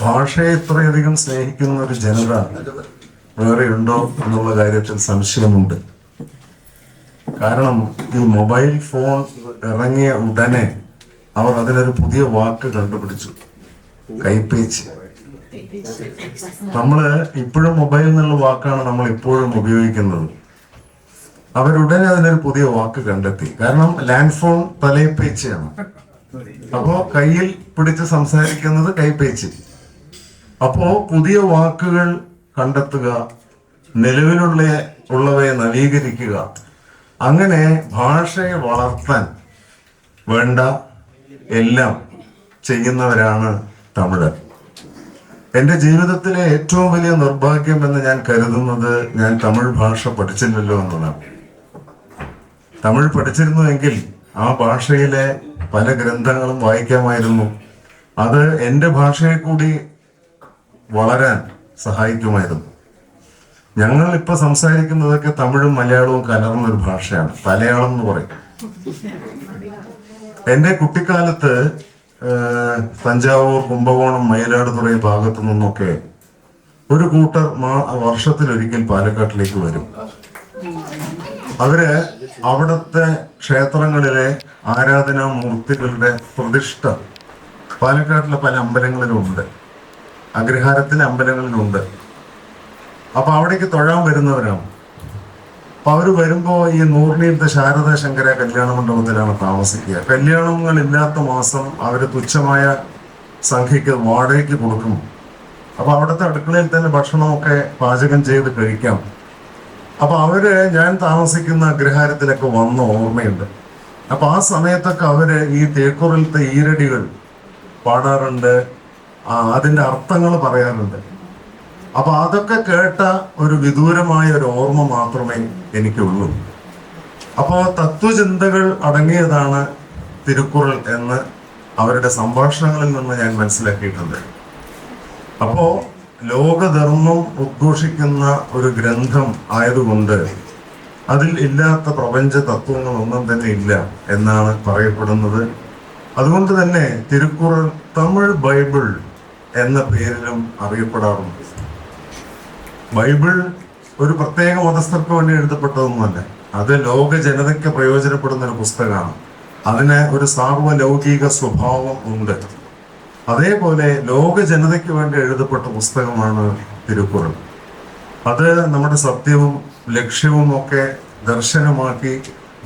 ഭാഷയെ ഇത്രയധികം സ്നേഹിക്കുന്ന ഒരു ജനത വേറെ ഉണ്ടോ എന്നുള്ള കാര്യത്തിൽ സംശയമുണ്ട്. കാരണം ഈ മൊബൈൽ ഫോൺ ഇറങ്ങിയ ഉടനെ അവർ അതിനൊരു പുതിയ വാക്ക് കണ്ടുപിടിച്ചു, കൈപ്പേച്ച്. നമ്മള് ഇപ്പോഴും മൊബൈൽ എന്നുള്ള വാക്കാണ് നമ്മൾ ഇപ്പോഴും ഉപയോഗിക്കുന്നത്. അവരുടനെ അതിനൊരു പുതിയ വാക്ക് കണ്ടെത്തി. കാരണം ലാൻഡ് ഫോൺ തലയിപ്പേച്ചാണ്. അപ്പോ കയ്യിൽ പിടിച്ച് സംസാരിക്കുന്നത് കൈപ്പേച്ച്. അപ്പോ പുതിയ വാക്കുകൾ കണ്ടെത്തുക, നിലവിലുള്ളവയെ നവീകരിക്കുക, അങ്ങനെ ഭാഷയെ വളർത്താൻ വേണ്ട എല്ലാം ചെയ്യുന്നവരാണ് തമിഴർ. എൻ്റെ ജീവിതത്തിലെ ഏറ്റവും വലിയ നിർഭാഗ്യം എന്ന് ഞാൻ കരുതുന്നത് ഞാൻ തമിഴ് ഭാഷ പഠിച്ചില്ലല്ലോ എന്നതാണ്. തമിഴ് പഠിച്ചിരുന്നുവെങ്കിൽ ആ ഭാഷയിലെ പല ഗ്രന്ഥങ്ങളും വായിക്കാമായിരുന്നു. അത് എൻ്റെ ഭാഷയെ കൂടി വളരാൻ സഹായിക്കുമായിരുന്നു. ഞങ്ങൾ ഇപ്പൊ സംസാരിക്കുന്നതൊക്കെ തമിഴും മലയാളവും കലർന്നൊരു ഭാഷയാണ്. മലയാളം എന്ന് പറയും. എൻ്റെ കുട്ടിക്കാലത്ത് തഞ്ചാവൂർ, കുംഭകോണം, മയിലാടുതുറ ഭാഗത്തു നിന്നൊക്കെ ഒരു കൂട്ടർ വർഷത്തിലൊരിക്കൽ പാലക്കാട്ടിലേക്ക് വരും. അവര് അവിടുത്തെ ക്ഷേത്രങ്ങളിലെ ആരാധനാമൂർത്തികളുടെ പ്രതിഷ്ഠ പാലക്കാട്ടിലെ പല അമ്പലങ്ങളിലുണ്ട്, അഗ്രഹാരത്തിലെ അമ്പലങ്ങളിലുണ്ട്. അപ്പൊ അവിടേക്ക് തൊഴാൻ വരുന്നവരാണ്. അപ്പൊ അവര് വരുമ്പോ ഈ നൂറിനീലത്തെ ശാരദ ശങ്കര കല്യാണ മണ്ഡപത്തിലാണ് താമസിക്കുക. കല്യാണങ്ങളില്ലാത്ത മാസം അവര് തുച്ഛമായ സംഖ്യക്ക് വാടകയ്ക്ക് കൊടുക്കും. അപ്പൊ അവിടുത്തെ അടുക്കളയിൽ തന്നെ ഭക്ഷണമൊക്കെ പാചകം ചെയ്ത് കഴിക്കാം. അപ്പൊ ഞാൻ താമസിക്കുന്ന അഗ്രഹാരത്തിലൊക്കെ വന്ന ഓർമ്മയുണ്ട്. അപ്പൊ ആ സമയത്തൊക്കെ അവര് ഈ തേക്കുറലത്തെ ഈരടികൾ പാടാറുണ്ട്, അതിന്റെ അർത്ഥങ്ങൾ പറയാറുണ്ട്. അപ്പൊ അതൊക്കെ കേട്ട ഒരു വിദൂരമായ ഒരു ഓർമ്മ മാത്രമേ എനിക്കുള്ളൂ. അപ്പോൾ തത്വചിന്തകൾ അടങ്ങിയതാണ് തിരുക്കുറൾ എന്ന് അവരുടെ സംഭാഷണങ്ങളിൽ നിന്ന് ഞാൻ മനസ്സിലാക്കിയിട്ടുണ്ട്. അപ്പോ ലോകധർമ്മം ഉദ്ഘോഷിക്കുന്ന ഒരു ഗ്രന്ഥം ആയതുകൊണ്ട് അതിൽ ഇല്ലാത്ത പ്രപഞ്ച തത്വങ്ങളൊന്നും തന്നെ ഇല്ല എന്നാണ് പറയപ്പെടുന്നത്. അതുകൊണ്ട് തന്നെ തിരുക്കുറൾ തമിഴ് ബൈബിൾ എന്ന പേരിലും അറിയപ്പെടാറുണ്ട്. ബൈബിൾ ഒരു പ്രത്യേക മതസ്ഥർക്ക് വേണ്ടി എഴുതപ്പെട്ടതൊന്നുമല്ല. അത് ലോക ജനതയ്ക്ക് പ്രയോജനപ്പെടുന്ന ഒരു പുസ്തകമാണ്. അതിന് ഒരു സാർവലൗകിക സ്വഭാവം ഉണ്ട്. അതേപോലെ ലോക ജനതയ്ക്ക് വേണ്ടി എഴുതപ്പെട്ട പുസ്തകമാണ് തിരുക്കുറൾ. അത് നമ്മുടെ സത്യവും ലക്ഷ്യവും ഒക്കെ ദർശനമാക്കി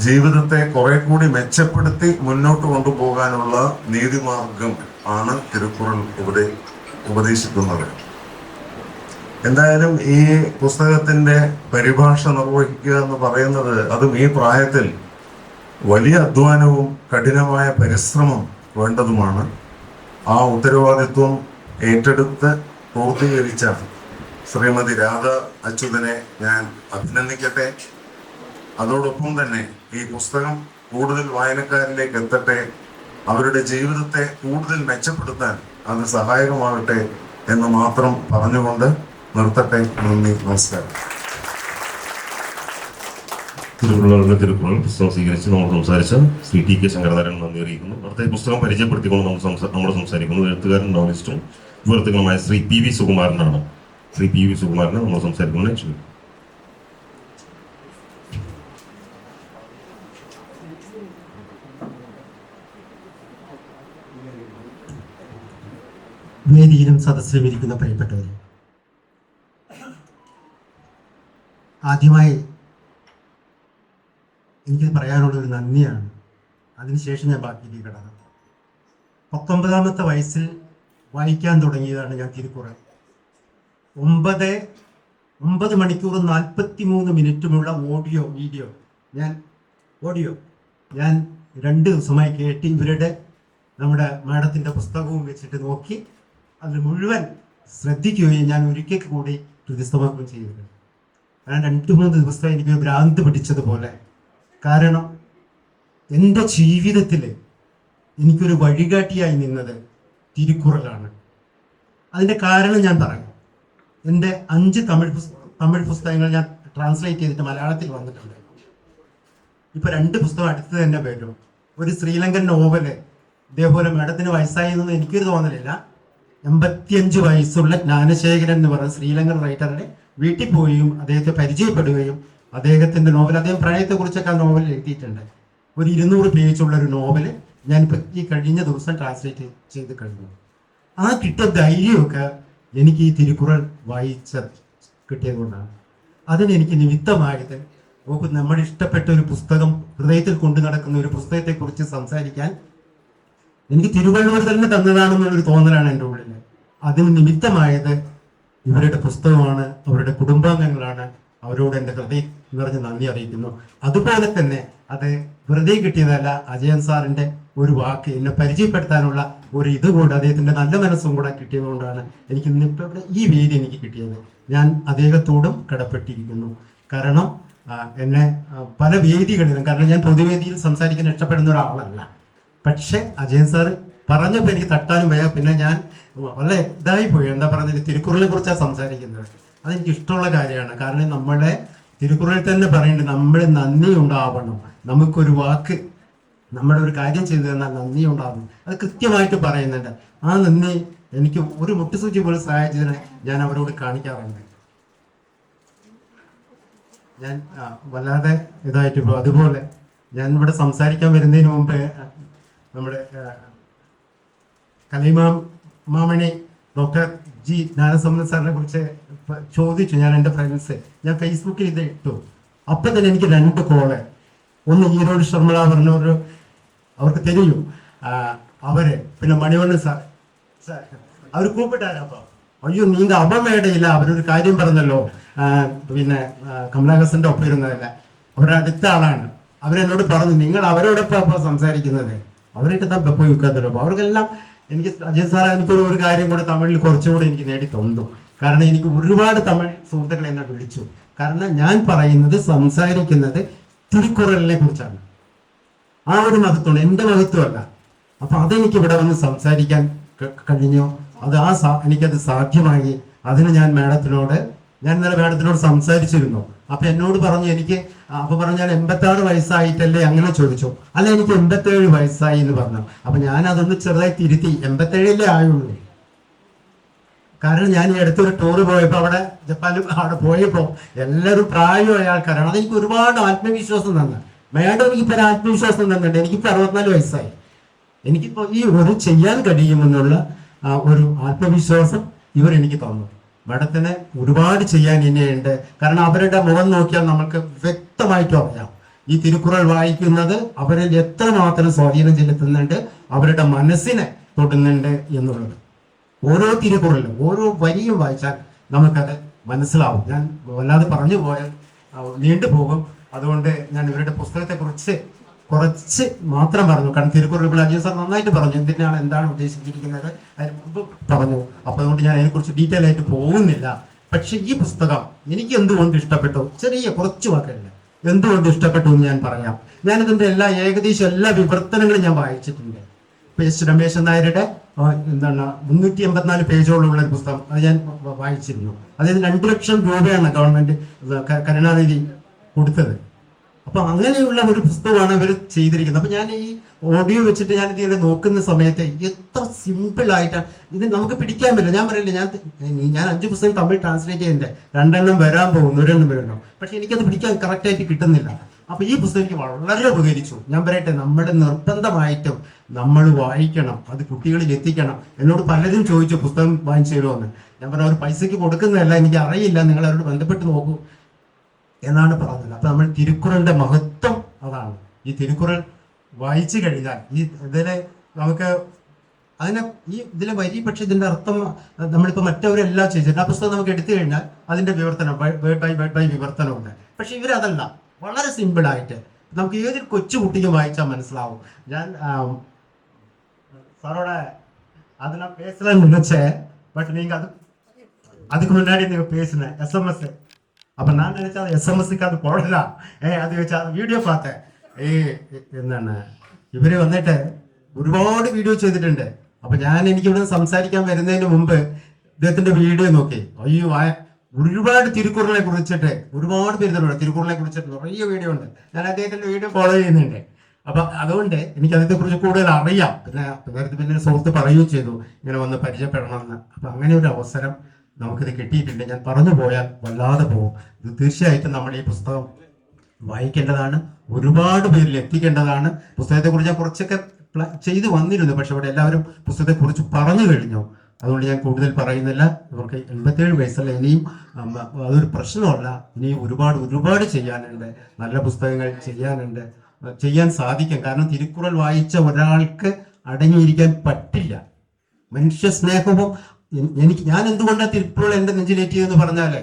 ജീവിതത്തെ കുറെ കൂടി മെച്ചപ്പെടുത്തി മുന്നോട്ട് കൊണ്ടുപോകാനുള്ള നീതിമാർഗം ആണ് തിരുക്കുറൾ ഉപദേശിക്കുന്നത്. എന്തായാലും ഈ പുസ്തകത്തിന്റെ പരിഭാഷ നിർവഹിക്കുക എന്ന് പറയുന്നത് അതും ഈ പ്രായത്തിൽ വലിയ അധ്വാനവും കഠിനമായ പരിശ്രമം വേണ്ടതുമാണ്. ആ ഉത്തരവാദിത്വം ഏറ്റെടുത്ത് പൂർത്തീകരിച്ച ശ്രീമതി രാധ അച്യുതനെ ഞാൻ അഭിനന്ദിക്കട്ടെ. അതോടൊപ്പം തന്നെ ഈ പുസ്തകം കൂടുതൽ വായനക്കാരിലേക്ക് എത്തട്ടെ, അവരുടെ ജീവിതത്തെ കൂടുതൽ മെച്ചപ്പെടുത്താൻ അത് സഹായകമാകട്ടെ എന്ന് മാത്രം പറഞ്ഞുകൊണ്ട് നിർത്തട്ടെ. നന്ദി, നമസ്കാരം. തിരുവള്ളുവരുടെ തിരുക്കുറൾ പുസ്തകം സ്വീകരിച്ച് നമ്മൾ സംസാരിച്ച ശ്രീ ടി കെ ശങ്കരനാരായണൻ നന്ദി അറിയിക്കുന്നു. അടുത്ത ഈ പുസ്തകം പരിചയപ്പെടുത്തിക്കൊണ്ട് നമ്മൾ സംസാരിക്കുന്നത് എഴുത്തുകാരൻ നോവലിസ്റ്റും വിവർത്തകനുമായ ശ്രീ പി വി സുകുമാരനാണ്. ശ്രീ പി വി സുകുമാരനെ നമ്മൾ സംസാരിക്കുന്നത് ചോദിക്കും. വേദിയിലും സദസ്സിലും ഇരിക്കുന്ന പ്രിയപ്പെട്ടവരെ, ആദ്യമായി എനിക്ക് പറയാനുള്ളൊരു നന്ദിയാണ്. അതിനുശേഷം ഞാൻ ബാക്കിയിലേക്ക് കടന്നു. 19ാമത്തെ വയസ്സിൽ വായിക്കാൻ തുടങ്ങിയതാണ് ഞാൻ തിരുക്കുറൾ. 9 മണിക്കൂർ 43 മിനിറ്റുമുള്ള വീഡിയോ ഞാൻ 2 ദിവസമായി കേട്ട് ഇവരുടെ നമ്മുടെ മാഡത്തിൻ്റെ പുസ്തകവും വെച്ചിട്ട് നോക്കി അത് മുഴുവൻ ശ്രദ്ധിക്കുകയും ഞാൻ ഒരിക്കൽ കൂടി ഹൃദയസ്ഥമാക്കുകയും ചെയ്തിട്ടുണ്ട്. കാരണം 2-3 ദിവസം എനിക്ക് ഭ്രാന്ത് പിടിച്ചതുപോലെ. കാരണം എൻ്റെ ജീവിതത്തിൽ എനിക്കൊരു വഴികാട്ടിയായി നിന്നത് തിരുക്കുറലാണ്. അതിൻ്റെ കാരണം ഞാൻ പറയാം. എൻ്റെ 5 തമിഴ് പുസ്തകങ്ങൾ ഞാൻ ട്രാൻസ്ലേറ്റ് ചെയ്തിട്ട് മലയാളത്തിൽ വന്നിട്ടുണ്ട്. ഇപ്പോൾ 2 പുസ്തകം അടുത്ത് തന്നെ വരും. ഒരു ശ്രീലങ്കൻ നോവല് ഇതേപോലെ മാഡത്തിന് വയസ്സായെന്നൊന്നും എനിക്കൊരു തോന്നലില്ല. 85 വയസ്സുള്ള ജ്ഞാനശേഖരൻ എന്ന് പറയുന്ന ശ്രീലങ്കൻ റൈറ്ററുടെ വീട്ടിൽ പോവുകയും അദ്ദേഹത്തെ പരിചയപ്പെടുകയും അദ്ദേഹത്തിൻ്റെ നോവൽ, അദ്ദേഹം പ്രണയത്തെക്കുറിച്ചൊക്കെ ആ നോവലിൽ എഴുതിയിട്ടുണ്ട്. ഒരു 200 പേജുള്ള ഒരു നോവല് ഞാനിപ്പോൾ ഈ കഴിഞ്ഞ ദിവസം ട്രാൻസ്ലേറ്റ് ചെയ്ത് കഴിഞ്ഞു. ആ കിട്ടിയ ധൈര്യമൊക്കെ എനിക്ക് ഈ തിരുക്കുറൾ കിട്ടിയത് കൊണ്ടാണ്. അതിനെനിക്ക് നിമിത്തമായത് നമ്മുടെ ഇഷ്ടപ്പെട്ട ഒരു പുസ്തകം, ഹൃദയത്തിൽ കൊണ്ടു നടക്കുന്ന ഒരു പുസ്തകത്തെക്കുറിച്ച് സംസാരിക്കാൻ എനിക്ക് തിരുവള്ളുവർ തന്നെ തന്നതാണെന്നുള്ളൊരു തോന്നലാണ് എൻ്റെ ഉള്ളിൽ. അതിന് നിമിത്തമായത് ഇവരുടെ പുസ്തകമാണ്, അവരുടെ കുടുംബാംഗങ്ങളാണ്. അവരോട് എൻ്റെ ഹൃദയം നിറഞ്ഞ് നന്ദി അറിയിക്കുന്നു. അതുപോലെ തന്നെ അത് വെറുതെ കിട്ടിയതല്ല, അജയൻ സാറിൻ്റെ ഒരു വാക്ക് എന്നെ പരിചയപ്പെടുത്താനുള്ള ഒരു ഇതുകൂടെ, അദ്ദേഹത്തിൻ്റെ നല്ല മനസ്സും കൂടെ കിട്ടിയതുകൊണ്ടാണ് എനിക്ക് ഇന്നിപ്പോൾ ഈ വേദി എനിക്ക് കിട്ടിയത്. ഞാൻ അദ്ദേഹത്തോടും കടപ്പെട്ടിരിക്കുന്നു. കാരണം എന്നെ പല വേദികളിലും, കാരണം ഞാൻ പൊതുവേദിയിൽ സംസാരിക്കാൻ ഇഷ്ടപ്പെടുന്ന ഒരാളല്ല. പക്ഷെ അജയൻ സാറ് പറഞ്ഞപ്പോൾ എനിക്ക് തട്ടാനും വയ്യ. പിന്നെ ഞാൻ വളരെ ഇതായിപ്പോയി. എന്താ പറഞ്ഞത്, തിരുക്കുറളിനെ കുറിച്ചാണ് സംസാരിക്കുന്നത്. അതെനിക്ക് ഇഷ്ടമുള്ള കാര്യമാണ്. കാരണം നമ്മളെ തിരുക്കുറളിൽ തന്നെ പറയുന്നുണ്ട്, നമ്മൾ നന്ദി ഉണ്ടാവണം. നമുക്കൊരു വാക്ക്, നമ്മുടെ ഒരു കാര്യം ചെയ്തു തന്നാൽ നന്ദി ഉണ്ടാവണം. അത് കൃത്യമായിട്ട് പറയുന്നുണ്ട്. ആ നന്ദി എനിക്ക് ഒരു മുട്ടുസൂചി പോലും സഹായിച്ചതിനെ ഞാൻ അവരോട് കാണിക്കാറുണ്ട്. ഞാൻ വല്ലാതെ ഇതായിട്ട് പോകും. അതുപോലെ ഞാൻ ഇവിടെ സംസാരിക്കാൻ വരുന്നതിന് മുമ്പ് നമ്മുടെ കലൈമാമണി ഡോക്ടർ ജി ജ്ഞാനസമ്പന്ന സാറിനെ കുറിച്ച് ചോദിച്ചു. ഞാൻ എൻ്റെ ഫ്രണ്ട്സ്, ഞാൻ ഫേസ്ബുക്കിൽ ഇത് ഇട്ടു. അപ്പം തന്നെ എനിക്ക് 2 കോള്. ഒന്ന് ഈരോട് ശർമ്മള പറഞ്ഞൊരു, അവർക്ക് தெரியும் അവര്, പിന്നെ മണിവണ്ണൻ സാർ അവർ കൂപ്പിട്ടാരപ്പം, അയ്യോ നീങ്ക അവമേടയില്ല, അവരൊരു കാര്യം പറഞ്ഞല്ലോ, പിന്നെ കമലഹാസന്റെ ഒപ്പം ഇരുന്നതല്ല, അവരുടെ അടുത്ത ആളാണ്. അവരെന്നോട് പറഞ്ഞു, നിങ്ങൾ അവരോടൊപ്പം സംസാരിക്കുന്നത്, അവരായിട്ട് തന്നെ പോയി വെക്കാത്തല്ലോ. അപ്പോൾ അവർക്കെല്ലാം എനിക്ക് അജയ് സാർ എനിക്കൊരു കാര്യം കൂടെ തമിഴിൽ കുറച്ചുകൂടെ എനിക്ക് നേടി തന്നു. കാരണം എനിക്ക് ഒരുപാട് തമിഴ് സുഹൃത്തുക്കളെ എന്നെ വിളിച്ചു. കാരണം ഞാൻ പറയുന്നത്, സംസാരിക്കുന്നത് തിരുക്കുറലിനെ കുറിച്ചാണ്. ആ ഒരു മഹത്വമാണ്, എൻ്റെ മഹത്വമല്ല. അപ്പൊ അതെനിക്ക് ഇവിടെ വന്ന് സംസാരിക്കാൻ കഴിഞ്ഞു. അത് എനിക്കത് സാധ്യമായി. അതിന് ഞാൻ ഇന്നലെ മാഡത്തിനോട് സംസാരിച്ചിരുന്നു. അപ്പൊ എന്നോട് പറഞ്ഞു, അപ്പൊ പറഞ്ഞാൽ 86 വയസ്സായിട്ടല്ലേ അങ്ങനെ ചോദിച്ചു. അല്ല, എനിക്ക് 87 വയസ്സായി എന്ന് പറഞ്ഞു. അപ്പൊ ഞാൻ അതൊന്ന് ചെറുതായി തിരുത്തി, 87 ആയുള്ളൂ. കാരണം ഞാൻ ഈ അടുത്തൊരു ടൂറ് പോയപ്പോ അവിടെ ജപ്പാനിൽ അവിടെ പോയപ്പോ എല്ലാവരും പ്രായമായ ആൾക്കാരാണ്. അതെനിക്ക് ഒരുപാട് ആത്മവിശ്വാസം തന്നു. മാഡം എനിക്കിപ്പോ ഒരു ആത്മവിശ്വാസം തന്നിട്ടുണ്ട്. എനിക്കിപ്പോ 64 വയസ്സായി. എനിക്കിപ്പോ ഈ ഒരു ചെയ്യാൻ കഴിയുമെന്നുള്ള ഒരു ആത്മവിശ്വാസം എനിക്ക് തന്നു. മാഡത്തിന് ഒരുപാട് ചെയ്യാൻ ഇനിയുണ്ട്. കാരണം അവരുടെ മുഖം നോക്കിയാൽ നമുക്ക് വ്യക്തമായിട്ടും അറിയാം ഈ തിരുക്കുറൾ വായിക്കുന്നത് അവരിൽ എത്രമാത്രം സ്വാധീനം ചെലുത്തുന്നുണ്ട്, അവരുടെ മനസ്സിനെ തൊടുന്നുണ്ട് എന്നുള്ളത്. ഓരോ തിരുക്കുറലും ഓരോ വരിയും വായിച്ചാൽ നമുക്കത് മനസ്സിലാവും. ഞാൻ വല്ലാതെ പറഞ്ഞു പോയാൽ നീണ്ടുപോകും. അതുകൊണ്ട് ഞാൻ ഇവരുടെ പുസ്തകത്തെക്കുറിച്ച് കുറച്ച് മാത്രം പറഞ്ഞു. കാരണം തിരുക്കുറൾ അജയൻ സാർ നന്നായിട്ട് പറഞ്ഞു, എന്താണ് ഉദ്ദേശിച്ചിരിക്കുന്നത് അതിന് മുമ്പ് പറഞ്ഞു. അപ്പോൾ അതുകൊണ്ട് ഞാൻ അതിനെക്കുറിച്ച് ഡീറ്റെയിൽ ആയിട്ട് പോകുന്നില്ല. പക്ഷെ ഈ പുസ്തകം എനിക്ക് എന്തുകൊണ്ട് ഇഷ്ടപ്പെട്ടു, ചെറിയ കുറച്ച് വാക്കുകളിൽ എന്തുകൊണ്ട് ഇഷ്ടപ്പെട്ടു എന്ന് ഞാൻ പറയാം. ഞാനിതിൻ്റെ ഏകദേശം എല്ലാ വിവർത്തനങ്ങളും ഞാൻ വായിച്ചിട്ടുണ്ട്. എസ് രമേശൻ നായരുടെ 384 പേജോളമുള്ള ഒരു പുസ്തകം അത് ഞാൻ വായിച്ചിരുന്നു. അതായത് 2 ലക്ഷം രൂപയാണ് ഗവൺമെന്റ് കരുണാനിധി കൊടുത്തത്. അപ്പൊ അങ്ങനെയുള്ള ഒരു പുസ്തകമാണ് അവർ ചെയ്തിരിക്കുന്നത്. അപ്പൊ ഞാൻ ഈ ഓഡിയോ വെച്ചിട്ട് ഞാൻ ഇതിനെ നോക്കുന്ന സമയത്ത് എത്ര സിമ്പിൾ ആയിട്ടാണ് ഇത് നമുക്ക് പിടിക്കാൻ പറ്റില്ല. ഞാൻ പറയില്ല, ഞാൻ 5 പുസ്തകം തമിഴ് ട്രാൻസ്ലേറ്റ് ചെയ്യുന്നുണ്ട്, 2 വരാൻ പോകുന്നു, 1 വരണം, പക്ഷെ എനിക്കത് പിടിക്കാൻ കറക്റ്റായിട്ട് കിട്ടുന്നില്ല. അപ്പൊ ഈ പുസ്തകം എനിക്ക് വളരെ ഉപകരിച്ചു. ഞാൻ പറയട്ടെ, നമ്മുടെ നിർബന്ധമായിട്ടും നമ്മൾ വായിക്കണം, അത് കുട്ടികളിൽ എത്തിക്കണം. എന്നോട് പലരും ചോദിച്ചു പുസ്തകം വാങ്ങിച്ചു തരുമോന്ന്. ഞാൻ പറഞ്ഞ ഒരു പൈസക്ക് കൊടുക്കുന്നതല്ല, എനിക്ക് അറിയില്ല, നിങ്ങൾ അവരോട് ബന്ധപ്പെട്ട് നോക്കൂ എന്നാണ് പറഞ്ഞത്. അപ്പൊ നമ്മൾ തിരുക്കുറളിന്റെ മഹത്വം അതാണ്. ഈ തിരുക്കുറൾ വായിച്ചു കഴിഞ്ഞാൽ ഇതിലെ നമുക്ക് അതിനെ ഇതിലെ വരി, പക്ഷെ ഇതിന്റെ അർത്ഥം നമ്മളിപ്പോൾ മറ്റവരെല്ലാം ചെയ്തിട്ടുണ്ട്. ആ പുസ്തകം നമുക്ക് എടുത്തു കഴിഞ്ഞാൽ അതിന്റെ വിവർത്തനം വേർഡ് ബൈ വിവർത്തനമുണ്ട്. പക്ഷെ ഇവരതല്ല, വളരെ സിമ്പിളായിട്ട് നമുക്ക് ഏതൊരു കൊച്ചുകുട്ടിക്കും വായിച്ചാൽ മനസ്സിലാവും. ഞാൻ സാറോட அது நான் பேசலாம்னு நினைச்சேன், பட் நீங்க அதுக்கு முன்னாடி நீங்க பேசின SMS, அப்ப நான் நினைச்சா SMS-க்கு அது போடலாம். அது വെച്ച് ആ വീഡിയോ பார்த்தேன். എന്താണ് ഇവര് വന്നിട്ട് ഒരുപാട് വീഡിയോ ചെയ്തിട്ടുണ്ട്. അപ്പൊ എനിക്കിവിടെ സംസാരിക്കാൻ വരുന്നതിന് മുമ്പ് ഇദ്ദേഹത്തിന്റെ വീഡിയോ നോക്കി, അയ്യോ ഒരുപാട് തിരുക്കുറളിനെ കുറിച്ചിട്ട് ഒരുപാട് പേര് തിരുക്കുറളിനെ കുറിച്ചിട്ട് നിറയെ വീഡിയോ ഉണ്ട്. ഞാൻ അദ്ദേഹത്തിന്റെ വീഡിയോ ഫോളോ ചെയ്യുന്നുണ്ട്. അപ്പൊ അതുകൊണ്ട് എനിക്ക് അതിനെ കുറിച്ച് കൂടുതൽ അറിയാം. പിന്നെ സുഹൃത്ത് പറയുകയും ചെയ്തു ഇങ്ങനെ വന്ന് പരിചയപ്പെടണമെന്ന്. അപ്പൊ അങ്ങനെ ഒരു അവസരം നമുക്കിത് കിട്ടിയിട്ടുണ്ട്. ഞാൻ പറഞ്ഞു പോയാൽ വല്ലാതെ പോകും. ഇത് തീർച്ചയായിട്ടും നമ്മൾ ഈ പുസ്തകം വായിക്കേണ്ടതാണ്, ഒരുപാട് പേരിൽ എത്തിക്കേണ്ടതാണ്. പുസ്തകത്തെക്കുറിച്ച് ഞാൻ കുറച്ചൊക്കെ ചെയ്തു വന്നിരുന്നു, പക്ഷെ ഇവിടെ എല്ലാവരും പുസ്തകത്തെക്കുറിച്ച് പറഞ്ഞു കഴിഞ്ഞു. അതുകൊണ്ട് ഞാൻ കൂടുതൽ പറയുന്നില്ല. ഇവർക്ക് 87 വയസ്സല്ല, ഇനിയും അതൊരു പ്രശ്നമല്ല. ഇനിയും ഒരുപാട് ചെയ്യാനുണ്ട്, നല്ല പുസ്തകങ്ങൾ ചെയ്യാൻ സാധിക്കും. കാരണം തിരുക്കുറൾ വായിച്ച ഒരാൾക്ക് അടങ്ങിയിരിക്കാൻ പറ്റില്ല. മനുഷ്യ സ്നേഹവും ഞാൻ എന്തുകൊണ്ടാണ് തിരുക്കുറൾ എൻ്റെ നെഞ്ചിലേറ്റിയെന്ന് പറഞ്ഞാലേ,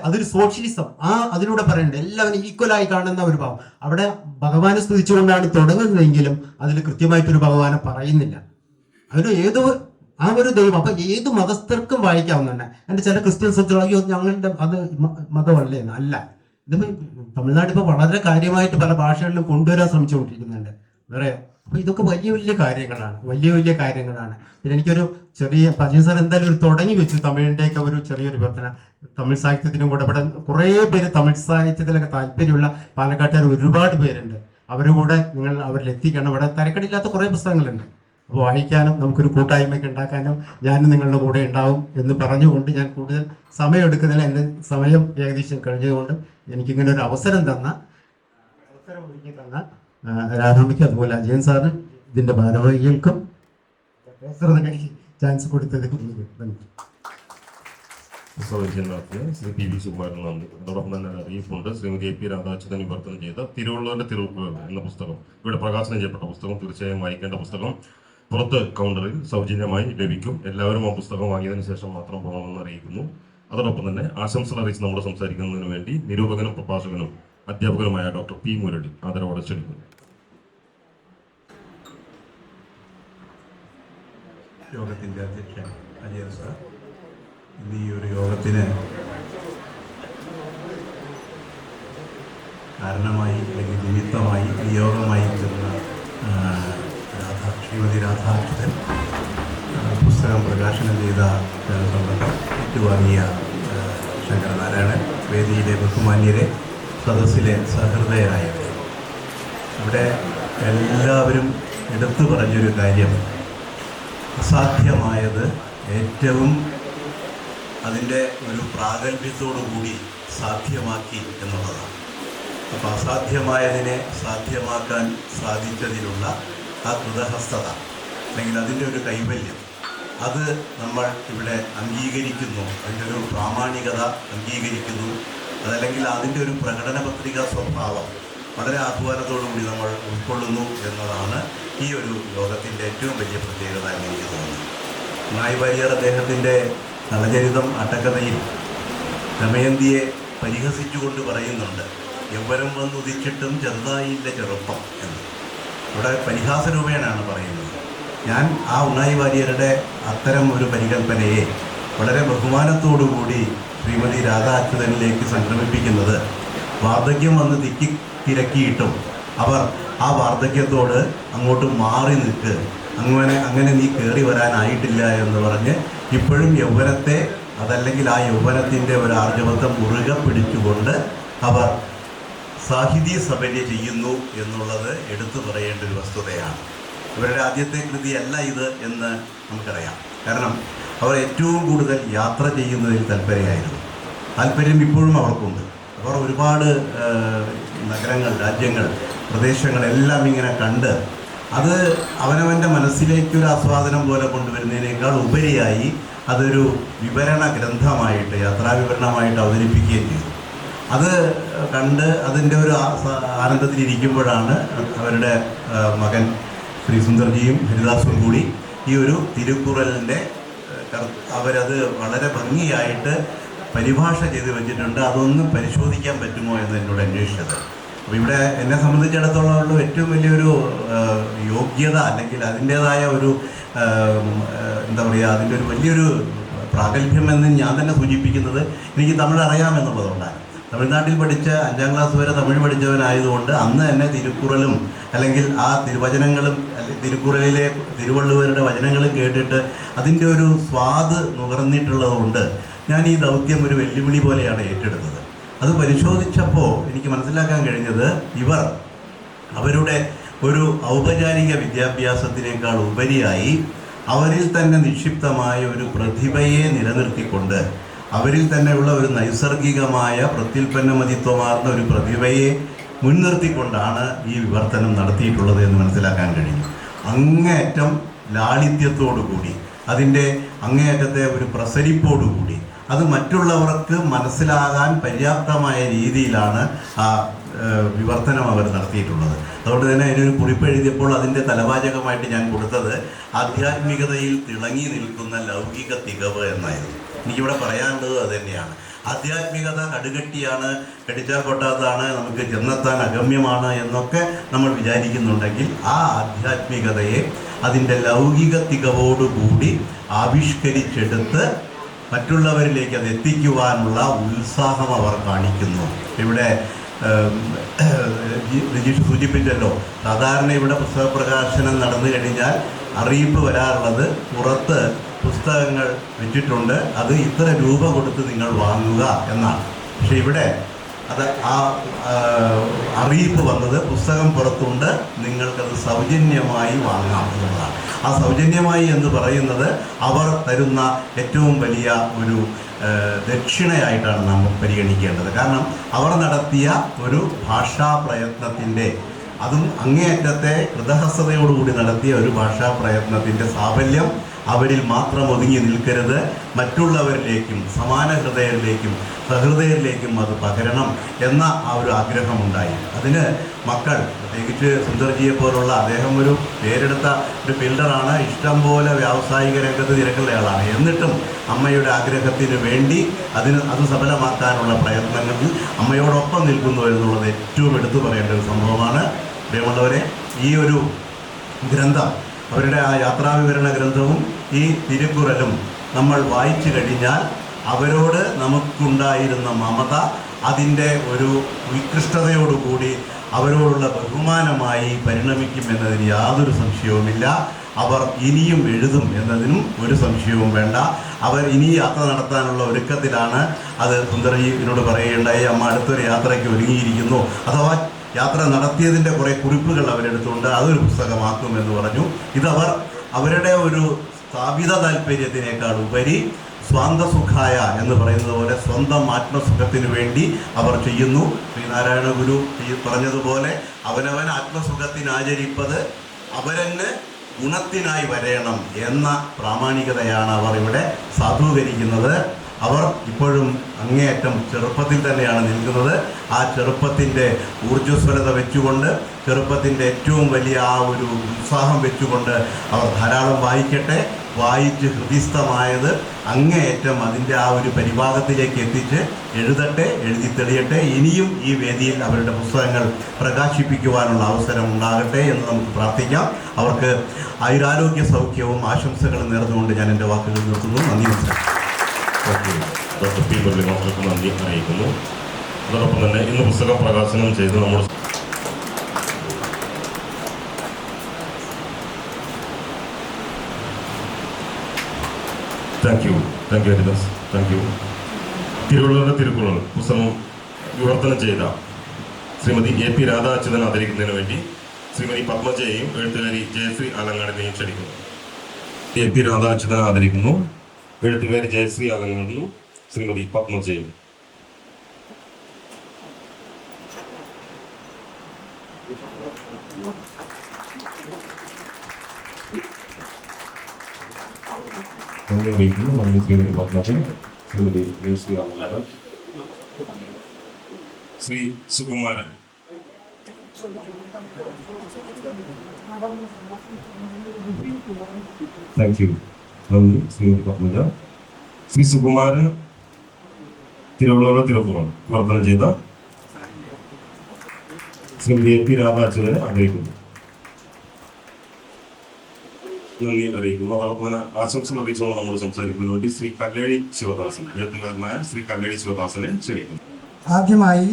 അതൊരു സോഷ്യലിസം അതിലൂടെ പറയുന്നുണ്ട്. എല്ലാവരും ഈക്വലായി കാണുന്ന ഒരു ഭാവം. അവിടെ ഭഗവാനെ സ്തുതിച്ചുകൊണ്ടാണ് തുടങ്ങുന്നതെങ്കിലും അതിൽ കൃത്യമായിട്ടൊരു ഭഗവാനെ പറയുന്നില്ല. ആ ഒരു ദൈവം. അപ്പൊ ഏത് മതസ്ഥർക്കും വായിക്കാവുന്നതാണ്. എൻ്റെ ചില ക്രിസ്ത്യൻസ് അയ്യോ ഞങ്ങളുടെ അത് മതമല്ലേ, അല്ല. ഇതിപ്പോ തമിഴ്നാട് ഇപ്പൊ വളരെ കാര്യമായിട്ട് പല ഭാഷകളിലും കൊണ്ടുവരാൻ ശ്രമിച്ചുകൊണ്ടിരിക്കുന്നുണ്ട് വേറെ. അപ്പൊ ഇതൊക്കെ വലിയ കാര്യങ്ങളാണ്. പിന്നെ എനിക്കൊരു ചെറിയ പജീൻ സാർ എന്തായാലും ഒരു തുടങ്ങി വെച്ചു തമിഴിന്റെയൊക്കെ ഒരു ചെറിയൊരു പ്രവർത്തന. തമിഴ് സാഹിത്യത്തിനും കൂടെ ഇവിടെ കുറേ പേര് തമിഴ് സാഹിത്യത്തിലൊക്കെ താല്പര്യമുള്ള പാലക്കാട്ടുകാർ ഒരുപാട് പേരുണ്ട്. അവരുടെ നിങ്ങൾ അവരിൽ എത്തിക്കണം. ഇവിടെ തരക്കടില്ലാത്ത കുറേ പുസ്തകങ്ങളുണ്ട്. അപ്പോൾ വായിക്കാനും നമുക്കൊരു കൂട്ടായ്മയൊക്കെ ഉണ്ടാക്കാനും ഞാനും നിങ്ങളുടെ കൂടെ ഉണ്ടാവും എന്ന് പറഞ്ഞുകൊണ്ട് ഞാൻ കൂടുതൽ സമയം എടുക്കുന്നതിൽ എൻ്റെ സമയം ഏകദേശം കഴിഞ്ഞതുകൊണ്ട് എനിക്കിങ്ങനെ ഒരു അവസരം ഒരുക്കി തന്ന രാധാമ്മയ്ക്ക് അതുപോലെ അജയൻ സാറിന് ഇതിൻ്റെ ഭാരവാഹികൾക്കും ചാൻസ് കൊടുത്തതിന് ശ്രീ പി വി സുകുമാരൻ നന്ദി. അതോടൊപ്പം തന്നെ അറിയിപ്പുണ്ട്, ശ്രീമതി AP രാധാച്യുതൻ വിവർത്തനം ചെയ്ത തിരുവള്ളുവരുടെ തിരുക്കുറൾ എന്ന പുസ്തകം, ഇവിടെ പ്രകാശനം ചെയ്യപ്പെട്ട പുസ്തകം, തീർച്ചയായും വായിക്കേണ്ട പുസ്തകം പുറത്ത് കൗണ്ടറിൽ സൗജന്യമായി ലഭിക്കും. എല്ലാവരും ആ പുസ്തകം വാങ്ങിയതിനു ശേഷം മാത്രം പോകണമെന്ന് അറിയിക്കുന്നു. അതോടൊപ്പം തന്നെ ആശംസകൾ അറിയിച്ച് നമ്മൾ സംസാരിക്കുന്നതിന് വേണ്ടി നിരൂപകനും പ്രഭാഷകനും അധ്യാപകനുമായ ഡോക്ടർ P മുരളി ആദരവോടെ ക്ഷണിക്കുന്നു. യോഗത്തിൻ്റെ അധ്യക്ഷൻ അജയൻ സാർ, ഇന്ന് ഈ ഒരു യോഗത്തിന് കാരണമായി അല്ലെങ്കിൽ നിമിത്തമായി നിയോഗമായി തീർന്ന ശ്രീമതി രാധാച്യുതൻ, പുസ്തകം പ്രകാശനം ചെയ്ത ഏറ്റുവാങ്ങിയ ശങ്കരനാരായണൻ, വേദിയിലെ ബഹുമാന്യരെ, സദസ്സിലെ സഹൃദയരായവരെ, ഇവിടെ എല്ലാവരും എടുത്തു പറഞ്ഞൊരു കാര്യം, അസാധ്യമായത് ഏറ്റവും അതിൻ്റെ ഒരു പ്രാഗൽഭ്യത്തോടുകൂടി സാധ്യമാക്കി എന്നുള്ളതാണ്. അപ്പോൾ അസാധ്യമായതിനെ സാധ്യമാക്കാൻ സാധിച്ചതിലുള്ള ആ കൃതഹസ്തത അല്ലെങ്കിൽ അതിൻ്റെ ഒരു കൈവല്യം, അത് നമ്മൾ ഇവിടെ അംഗീകരിക്കുന്നു. അതിൻ്റെ ഒരു പ്രാമാണികത അംഗീകരിക്കുന്നു. അതല്ലെങ്കിൽ അതിൻ്റെ ഒരു പ്രകടന പത്രിക സ്വഭാവം വളരെ ആഹ്വാനത്തോടുകൂടി നമ്മൾ ഉൾക്കൊള്ളുന്നു എന്നതാണ് ഈ ഒരു യോഗത്തിൻ്റെ ഏറ്റവും വലിയ പ്രത്യേകത എന്ന് എനിക്ക് തോന്നുന്നു. നായ് വാര്യർ അദ്ദേഹത്തിൻ്റെ നളചരിതം അട്ടക്കഥയിൽ ദമയന്തിയെ പരിഹസിച്ചുകൊണ്ട് പറയുന്നുണ്ട്, യൗവനം വന്നുദിച്ചിട്ടും ചെറുതായില്ല ചെറുപ്പം എന്ന്. ഇവിടെ പരിഹാസ രൂപേണാണ് പറയുന്നത്. ഞാൻ ആ ഉണ്ണായി വാര്യരുടെ അത്തരം ഒരു പരികൽപ്പനയെ വളരെ ബഹുമാനത്തോടുകൂടി ശ്രീമതി രാധാച്യുതനിലേക്ക് സംക്രമിപ്പിക്കുന്നത്, വാർദ്ധക്യം വന്ന് തിരക്കിയിട്ടും അവർ ആ വാർദ്ധക്യത്തോട് അങ്ങോട്ട് മാറി നിൽക്ക്, അങ്ങനെ നീ കയറി വരാനായിട്ടില്ല എന്ന് പറഞ്ഞ് ഇപ്പോഴും യൗവനത്തെ, അതല്ലെങ്കിൽ ആ യൗവനത്തിൻ്റെ ഒരു ആർജവത്വം മുറുകെ പിടിച്ചുകൊണ്ട് അവർ സാഹിതീ സബര്യ ചെയ്യുന്നു എന്നുള്ളത് എടുത്തു പറയേണ്ട ഒരു വസ്തുതയാണ്. ഇവരുടെ ആദ്യത്തെ കൃതിയല്ല ഇത് എന്ന് നമുക്കറിയാം. കാരണം അവർ ഏറ്റവും കൂടുതൽ യാത്ര ചെയ്യുന്നതിൽ താല്പര്യം ഇപ്പോഴും അവർക്കുണ്ട്. അവർ ഒരുപാട് നഗരങ്ങൾ, രാജ്യങ്ങൾ, പ്രദേശങ്ങളെല്ലാം ഇങ്ങനെ കണ്ട് അത് അവനവൻ്റെ മനസ്സിലേക്കൊരു ആസ്വാദനം പോലെ കൊണ്ടുവരുന്നതിനേക്കാൾ ഉപരിയായി അതൊരു വിവരണ ഗ്രന്ഥമായിട്ട്, യാത്രാവിവരണമായിട്ട് അവതരിപ്പിക്കുകയും ചെയ്തു. അത് കണ്ട് അതിൻ്റെ ഒരു ആനന്ദത്തിലിരിക്കുമ്പോഴാണ് അവരുടെ മകൻ ശ്രീ സുന്ദർജിയും ഹരിദാസും കൂടി ഈ ഒരു തിരുക്കുറലിൻ്റെ അവരത് വളരെ ഭംഗിയായിട്ട് പരിഭാഷ ചെയ്ത് വെച്ചിട്ടുണ്ട്. അതൊന്ന് പരിശോധിക്കാൻ പറ്റുമോ എന്ന് എന്നോട് അന്വേഷിച്ചത്. അപ്പോൾ ഇവിടെ എന്നെ സംബന്ധിച്ചിടത്തോളം ഉള്ള ഏറ്റവും വലിയൊരു യോഗ്യത, അല്ലെങ്കിൽ അതിൻ്റേതായ ഒരു എന്താ പറയുക, അതിൻ്റെ ഒരു വലിയൊരു പ്രാഗൽഭ്യമെന്ന് ഞാൻ തന്നെ സൂചിപ്പിക്കുന്നത് എനിക്ക് തമിഴ് അറിയാമെന്നുള്ളതുകൊണ്ടാണ്. തമിഴ്നാട്ടിൽ പഠിച്ച 5ാം ക്ലാസ് വരെ തമിഴ് പഠിച്ചവനായതുകൊണ്ട് അന്ന് തന്നെ തിരുക്കുറലും അല്ലെങ്കിൽ ആ തിരുവചനങ്ങളും തിരുക്കുറലിലെ തിരുവള്ളുവരുടെ വചനങ്ങളും കേട്ടിട്ട് അതിൻ്റെ ഒരു സ്വാദ് നുകർന്നിട്ടുള്ളതുകൊണ്ട് ഞാൻ ഈ ദൗത്യം ഒരു വെല്ലുവിളി പോലെയാണ് ഏറ്റെടുത്തത്. അത് പരിശോധിച്ചപ്പോൾ എനിക്ക് മനസ്സിലാക്കാൻ കഴിഞ്ഞത് ഇവർ അവരുടെ ഒരു ഔപചാരിക വിദ്യാഭ്യാസത്തിനേക്കാൾ ഉപരിയായി അവരിൽ തന്നെ നിക്ഷിപ്തമായ ഒരു പ്രതിഭയെ നിലനിർത്തിക്കൊണ്ട് അവരിൽ തന്നെയുള്ള ഒരു നൈസർഗികമായ പ്രത്യുൽപ്പന്നമതിത്വമാർന്ന ഒരു പ്രതിഭയെ മുൻനിർത്തിക്കൊണ്ടാണ് ഈ വിവർത്തനം നടത്തിയിട്ടുള്ളത് എന്ന് മനസ്സിലാക്കാൻ കഴിഞ്ഞു. അങ്ങേയറ്റം ലാളിത്യത്തോടുകൂടി, അതിൻ്റെ അങ്ങേയറ്റത്തെ ഒരു പ്രസരിപ്പോടുകൂടി, അത് മറ്റുള്ളവർക്ക് മനസ്സിലാകാൻ പര്യാപ്തമായ രീതിയിലാണ് ആ വിവർത്തനം അവർ നടത്തിയിട്ടുള്ളത്. അതുകൊണ്ട് തന്നെ അതിനൊരു കുറിപ്പ് എഴുതിയപ്പോൾ അതിൻ്റെ തലവാചകമായിട്ട് ഞാൻ കൊടുത്തത് ആധ്യാത്മികതയിൽ തിളങ്ങി നിൽക്കുന്ന ലൗകിക തികവ് എന്നായിരുന്നു. എനിക്കിവിടെ പറയാനുള്ളത് അത് തന്നെയാണ്. ആധ്യാത്മികത കടുകട്ടിയാണ്, കടിച്ചാൽ പൊട്ടാത്തതാണ്, നമുക്ക് ചെന്നെത്താൻ അഗമ്യമാണ് എന്നൊക്കെ നമ്മൾ വിചാരിക്കുന്നുണ്ടെങ്കിൽ ആ ആധ്യാത്മികതയെ അതിൻ്റെ ലൗകിക തികവോടുകൂടി ആവിഷ്കരിച്ചെടുത്ത് മറ്റുള്ളവരിലേക്ക് അത് എത്തിക്കുവാനുള്ള ഉത്സാഹം അവർ കാണിക്കുന്നു. ഇവിടെ രജീഷ് സൂചിപ്പിച്ചല്ലോ, സാധാരണ ഇവിടെ പുസ്തക പ്രകാശനം നടന്നു കഴിഞ്ഞാൽ അറിയിപ്പ് വരാറുള്ളത് പുറത്ത് പുസ്തകങ്ങൾ വെച്ചിട്ടുണ്ട്, അത് ഇത്ര രൂപ കൊടുത്ത് നിങ്ങൾ വാങ്ങുക എന്നാണ്. പക്ഷെ ഇവിടെ അത് ആ അറിയിപ്പ് വന്നത് പുസ്തകം പുറത്തുണ്ട്, നിങ്ങൾക്കത് സൗജന്യമായി വാങ്ങാം എന്നുള്ളതാണ്. ആ സൗജന്യമായി എന്ന് പറയുന്നത് അവർ തരുന്ന ഏറ്റവും വലിയ ഒരു ദക്ഷിണയായിട്ടാണ് നാം പരിഗണിക്കേണ്ടത്. കാരണം അവർ നടത്തിയ ഒരു ഭാഷാ പ്രയത്നത്തിൻ്റെ, അതും അങ്ങേയറ്റത്തെ കൃതഹസ്തതയോടുകൂടി നടത്തിയ ഒരു ഭാഷാ പ്രയത്നത്തിൻ്റെ സാഫല്യം അവരിൽ മാത്രം ഒതുങ്ങി നിൽക്കരുത്, മറ്റുള്ളവരിലേക്കും സമാന ഹൃദയരിലേക്കും സഹൃദയരിലേക്കും അത് പകരണം എന്ന ആ ഒരു ആഗ്രഹമുണ്ടായി. അതിന് മക്കൾ, പ്രത്യേകിച്ച് സുന്ദർജിയെ പോലുള്ള, അദ്ദേഹം ഒരു പേരെടുത്ത ഒരു ബിൽഡറാണ്, ഇഷ്ടം പോലെ വ്യാവസായിക രംഗത്ത് തിരക്കുള്ള ആളാണ്. എന്നിട്ടും അമ്മയുടെ ആഗ്രഹത്തിന് വേണ്ടി അത് സഫലമാക്കാനുള്ള പ്രയത്നങ്ങളിൽ അമ്മയോടൊപ്പം നിൽക്കുന്നു എന്നുള്ളത് ഏറ്റവും എടുത്തു പറയേണ്ട ഒരു സംഭവമാണ്. പ്രിയമുള്ളവരെ, ഈ ഒരു ഗ്രന്ഥം, അവരുടെ ആ യാത്രാവിവരണ ഗ്രന്ഥവും ഈ തിരുക്കുറലും നമ്മൾ വായിച്ചു കഴിഞ്ഞാൽ അവരോട് നമുക്കുണ്ടായിരുന്ന മമത അതിൻ്റെ ഒരു ഉത്കൃഷ്ടതയോടുകൂടി അവരോടുള്ള ബഹുമാനമായി പരിണമിക്കും എന്നതിന് യാതൊരു സംശയവുമില്ല. അവർ ഇനിയും എഴുതും എന്നതിനും ഒരു സംശയവും വേണ്ട. അവർ ഇനി യാത്ര നടത്താനുള്ള ഒരുക്കത്തിലാണ്. അത് സുന്ദർജി എന്നോട് പറയുകയുണ്ടായി, അമ്മ അടുത്തൊരു യാത്രയ്ക്ക് ഒരുങ്ങിയിരിക്കുന്നു, അഥവാ യാത്ര നടത്തിയതിൻ്റെ കുറേ കുറിപ്പുകൾ അവരെടുത്തുകൊണ്ട് അതൊരു പുസ്തകമാക്കുമെന്ന് പറഞ്ഞു. ഇതവർ അവരുടെ ഒരു സ്ഥാപിത താല്പര്യത്തിനേക്കാൾ ഉപരി സ്വാന്തസുഖായ എന്ന് പറയുന്നത് പോലെ സ്വന്തം ആത്മസുഖത്തിന് വേണ്ടി അവർ ചെയ്യുന്നു. ശ്രീനാരായണ ഗുരു പറഞ്ഞതുപോലെ അവനവൻ ആത്മസുഖത്തിനാചരിപ്പത് അവരന് ഗുണത്തിനായി വരയണം എന്ന പ്രാമാണികതയാണ് അവർ ഇവിടെ സാധൂകരിക്കുന്നത്. അവർ ഇപ്പോഴും അങ്ങേയറ്റം ചെറുപ്പത്തിൽ തന്നെയാണ് നിൽക്കുന്നത്. ആ ചെറുപ്പത്തിൻ്റെ ഊർജ്ജസ്വലത വെച്ചുകൊണ്ട്, ചെറുപ്പത്തിൻ്റെ ഏറ്റവും വലിയ ആ ഒരു ഉത്സാഹം വെച്ചുകൊണ്ട് അവർ ധാരാളം വായിക്കട്ടെ. വായിച്ച് ഹൃദിസ്ഥമായത് അങ്ങേയറ്റം അതിൻ്റെ ആ ഒരു പരിഭാഗത്തിലേക്ക് എത്തിച്ച് എഴുതട്ടെ, എഴുതി തെളിയട്ടെ. ഇനിയും ഈ വേദിയിൽ അവരുടെ പുസ്തകങ്ങൾ പ്രകാശിപ്പിക്കുവാനുള്ള അവസരം ഉണ്ടാകട്ടെ എന്ന് നമുക്ക് പ്രാർത്ഥിക്കാം. അവർക്ക് ആയുരാരോഗ്യ സൗഖ്യവും ആശംസകളും നേർന്നുകൊണ്ട് ഞാൻ എൻ്റെ വാക്കുകൾ നിർത്തുന്നു. നന്ദി, നമസ്കാരം. ഡോക്ടർ പി മുരളി മാസ്റ്റർക്ക് നന്ദി അറിയിക്കുന്നു. അതോടൊപ്പം തന്നെ ഇന്ന് പുസ്തകം പ്രകാശനം ചെയ്ത് നമ്മുടെ thank you Haridas, thank you. തിരുവള്ളുവരുടെ തിരുക്കുറൾ പുസ്തകം വിവർത്തനം ചെയ്ത ശ്രീമതി AP രാധാ അച്യുതൻ ആദരിക്കുന്നതിന് വേണ്ടി ശ്രീമതി പത്മജയെയും എഴുത്തുകാരി ജയശ്രീ ആലങ്ങാടിനെയും ക്ഷണിക്കുന്നു. AP രാധാ അച്യുതൻ ആദരിക്കുന്നു. എഴുത്തുകാരി ജയശ്രീ ആലങ്ങാടിനും ശ്രീമതി പത്മജയും. ശ്രീ സുകുമാരൻ. Thank you. ശ്രീമതി പത്മജ. ശ്രീ സുകുമാരൻ തിരുവനന്തപുരം പ്രവർത്തനം ചെയ്ത ശ്രീമതി AP രാധാ അച്യുതനെ അറിയിക്കുന്നു. നന്ദി അറിയിക്കുന്നു. അതുപോലെ ആശംസകൾ അറിയിച്ചുകൊണ്ട് നമ്മൾ സംസാരിക്കുന്നതിന് വേണ്ടി ശ്രീ കല്ലേടി ശിവദാസൻ, എഴുത്തുകാരനായ ശ്രീ കല്ലേടി ശിവദാസനെ ക്ഷണിക്കുന്നു. ആദ്യമായി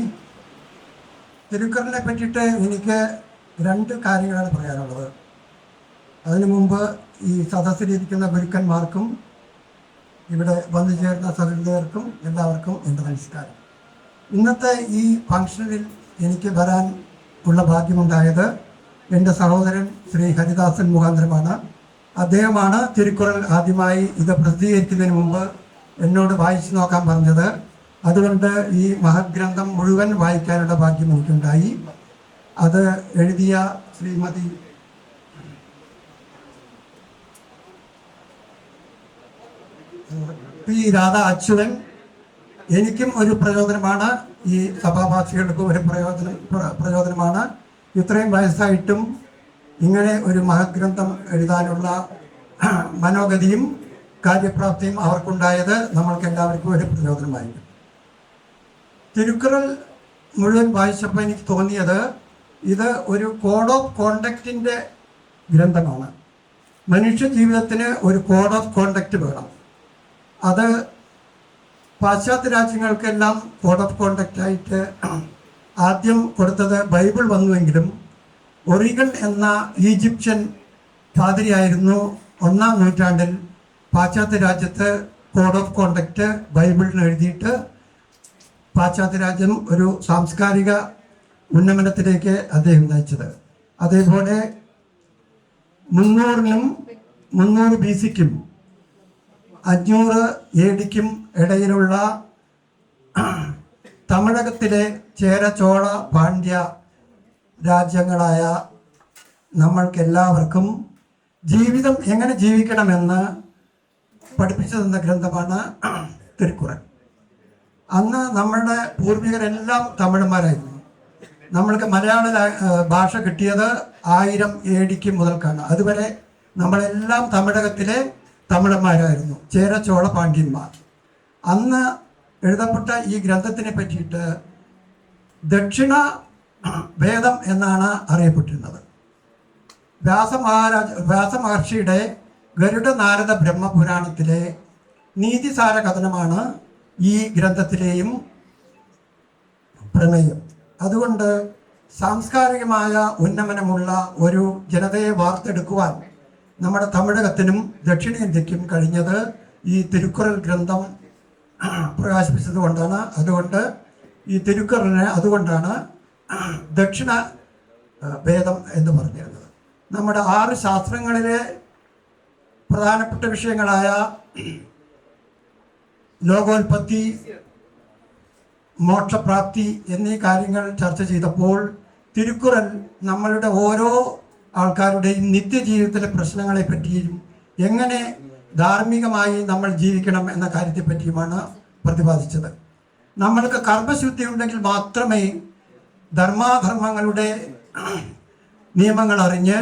തിരുക്കുറളിനെ പറ്റിയിട്ട് എനിക്ക് 2 കാര്യങ്ങളാണ് പറയാനുള്ളത്. അതിനു മുമ്പ് ഈ സദസ്സിലിരിക്കുന്ന ഗുരുക്കന്മാർക്കും ഇവിടെ വന്നു ചേർന്ന സഹൃദയർക്കും എല്ലാവർക്കും എൻ്റെ നമസ്കാരം. ഇന്നത്തെ ഈ ഫംഗ്ഷനിൽ എനിക്ക് വരാൻ ഉള്ള ഭാഗ്യമുണ്ടായത് എൻ്റെ സഹോദരൻ ശ്രീ ഹരിദാസൻ മുഖാന്തരമാണ്. അദ്ദേഹമാണ് തിരുക്കുറൾ ആദ്യമായി ഇത് പ്രസിദ്ധീകരിക്കുന്നതിന് മുമ്പ് എന്നോട് വായിച്ചു നോക്കാൻ പറഞ്ഞത്. അതുകൊണ്ട് ഈ മഹഗ്രന്ഥം മുഴുവൻ വായിക്കാനുള്ള ഭാഗ്യം എനിക്കുണ്ടായി. അത് എഴുതിയ ശ്രീമതി P രാധാ അച്യുതൻ എനിക്കും ഒരു പ്രചോദനമാണ്, ഈ സഭാഭാഷികൾക്കും ഒരു പ്രചോദനമാണ്. ഇത്രയും വയസ്സായിട്ടും ഇങ്ങനെ ഒരു മഹഗ്രന്ഥം എഴുതാനുള്ള മനോഗതിയും കാര്യപ്രാപ്തിയും അവർക്കുണ്ടായത് നമ്മൾക്ക് എല്ലാവർക്കും ഒരു പ്രചോദനമായിരുന്നു. തിരുക്കുറൾ മുഴുവൻ വായിച്ചപ്പോൾ എനിക്ക് തോന്നിയത് ഇത് ഒരു കോഡ് ഓഫ് കോണ്ടക്റ്റിൻ്റെ ഗ്രന്ഥമാണ്. മനുഷ്യ ജീവിതത്തിന് ഒരു കോഡ് ഓഫ് കോണ്ടക്റ്റ് വേണം. അത് പാശ്ചാത്യ രാജ്യങ്ങൾക്കെല്ലാം കോഡ് ഓഫ് കോണ്ടക്റ്റായിട്ട് ആദ്യം കൊടുത്തത് ബൈബിൾ വന്നുവെങ്കിലും ഒറിഗൺ എന്ന ഈജിപ്ഷ്യൻ പാതിരിയായിരുന്നു 1-ാം നൂറ്റാണ്ടിൽ പാശ്ചാത്യ രാജ്യത്ത് കോഡ് ഓഫ് കോണ്ടക്റ്റ് ബൈബിളിന് എഴുതിയിട്ട് പാശ്ചാത്യ രാജ്യം ഒരു സാംസ്കാരിക ഉന്നമനത്തിലേക്ക് അദ്ദേഹം നയിച്ചത്. അതേപോലെ 300 BC-ക്കും 500 AD-ക്കും ഇടയിലുള്ള തമിഴകത്തിലെ ചേര, ചോള, പാണ്ഡ്യ രാജ്യങ്ങളായ നമ്മൾക്കെല്ലാവർക്കും ജീവിതം എങ്ങനെ ജീവിക്കണമെന്ന് പഠിപ്പിച്ചു തന്ന ഗ്രന്ഥമാണ് തിരുക്കുറൾ. അന്ന് നമ്മളുടെ പൂർവികരെല്ലാം തമിഴന്മാരായിരുന്നു. നമ്മൾക്ക് മലയാള ഭാഷ കിട്ടിയത് 1000 AD-ക്ക് മുതൽക്കാണ്. അതുവരെ നമ്മളെല്ലാം തമിഴകത്തിലെ തമിഴന്മാരായിരുന്നു, ചേര, ചോള, പാണ്ഡ്യന്മാർ. അന്ന് എഴുതപ്പെട്ട ഈ ഗ്രന്ഥത്തിനെ പറ്റിയിട്ട് ദക്ഷിണ വേദം എന്നാണ് അറിയപ്പെട്ടിരുന്നത്. വ്യാസമഹർഷിയുടെ ഗരുഡ നാരദ ബ്രഹ്മപുരാണത്തിലെ നീതിസാര കഥനമാണ് ഈ ഗ്രന്ഥത്തിലെയും പ്രമേയം. അതുകൊണ്ട് സാംസ്കാരികമായ ഉന്നമനമുള്ള ഒരു ജനതയെ വാർത്തെടുക്കുവാൻ നമ്മുടെ തമിഴകത്തിനും ദക്ഷിണേന്ത്യക്കും കഴിഞ്ഞത് ഈ തിരുക്കുറൾ ഗ്രന്ഥം പ്രകാശിപ്പിച്ചത് കൊണ്ടാണ്. അതുകൊണ്ട് ഈ തിരുക്കുറളിനെ അതുകൊണ്ടാണ് ദക്ഷിണ വേദം എന്ന് പറഞ്ഞിരുന്നത്. നമ്മുടെ 6 ശാസ്ത്രങ്ങളിലെ പ്രധാനപ്പെട്ട വിഷയങ്ങളായ ലോകോൽപത്തി, മോക്ഷപ്രാപ്തി എന്നീ കാര്യങ്ങൾ ചർച്ച ചെയ്തപ്പോൾ തിരുക്കുറൾ നമ്മളുടെ ഓരോ ആൾക്കാരുടെയും നിത്യജീവിതത്തിലെ പ്രശ്നങ്ങളെ പറ്റിയും എങ്ങനെ ധാർമ്മികമായി നമ്മൾ ജീവിക്കണം എന്ന കാര്യത്തെപ്പറ്റിയുമാണ് പ്രതിപാദിച്ചത്. നമ്മൾക്ക് കർമ്മശുദ്ധി ഉണ്ടെങ്കിൽ മാത്രമേ ധർമാധർമ്മങ്ങളുടെ നിയമങ്ങൾ അറിഞ്ഞ്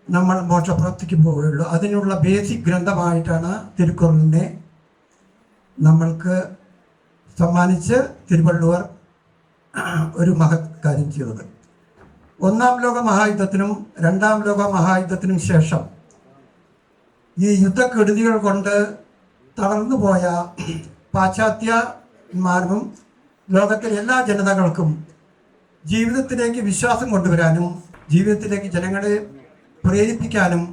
നമ്മൾ മോക്ഷപ്രാപ്തിക്ക് പോവുകയുള്ളൂ. അതിനുള്ള ബേസിക് ഗ്രന്ഥമായിട്ടാണ് തിരുക്കുറളിനെ നമ്മൾക്ക് സമ്മാനിച്ച് തിരുവള്ളുവർ ഒരു മഹത് കാര്യം ചെയ്തത്. 1-ാം ലോക മഹായുദ്ധത്തിനും 2-ാം ലോക മഹായുദ്ധത്തിനും ശേഷം ഈ യുദ്ധക്കെടുതികൾ കൊണ്ട് തളർന്നുപോയ പാശ്ചാത്യന്മാരും ലോകത്തിലെ എല്ലാ ജനതകൾക്കും ജീവിതത്തിലേക്ക് വിശ്വാസം കൊണ്ടുവരാനും ജീവിതത്തിലേക്ക് ജനങ്ങളെ പ്രേരിപ്പിക്കാനും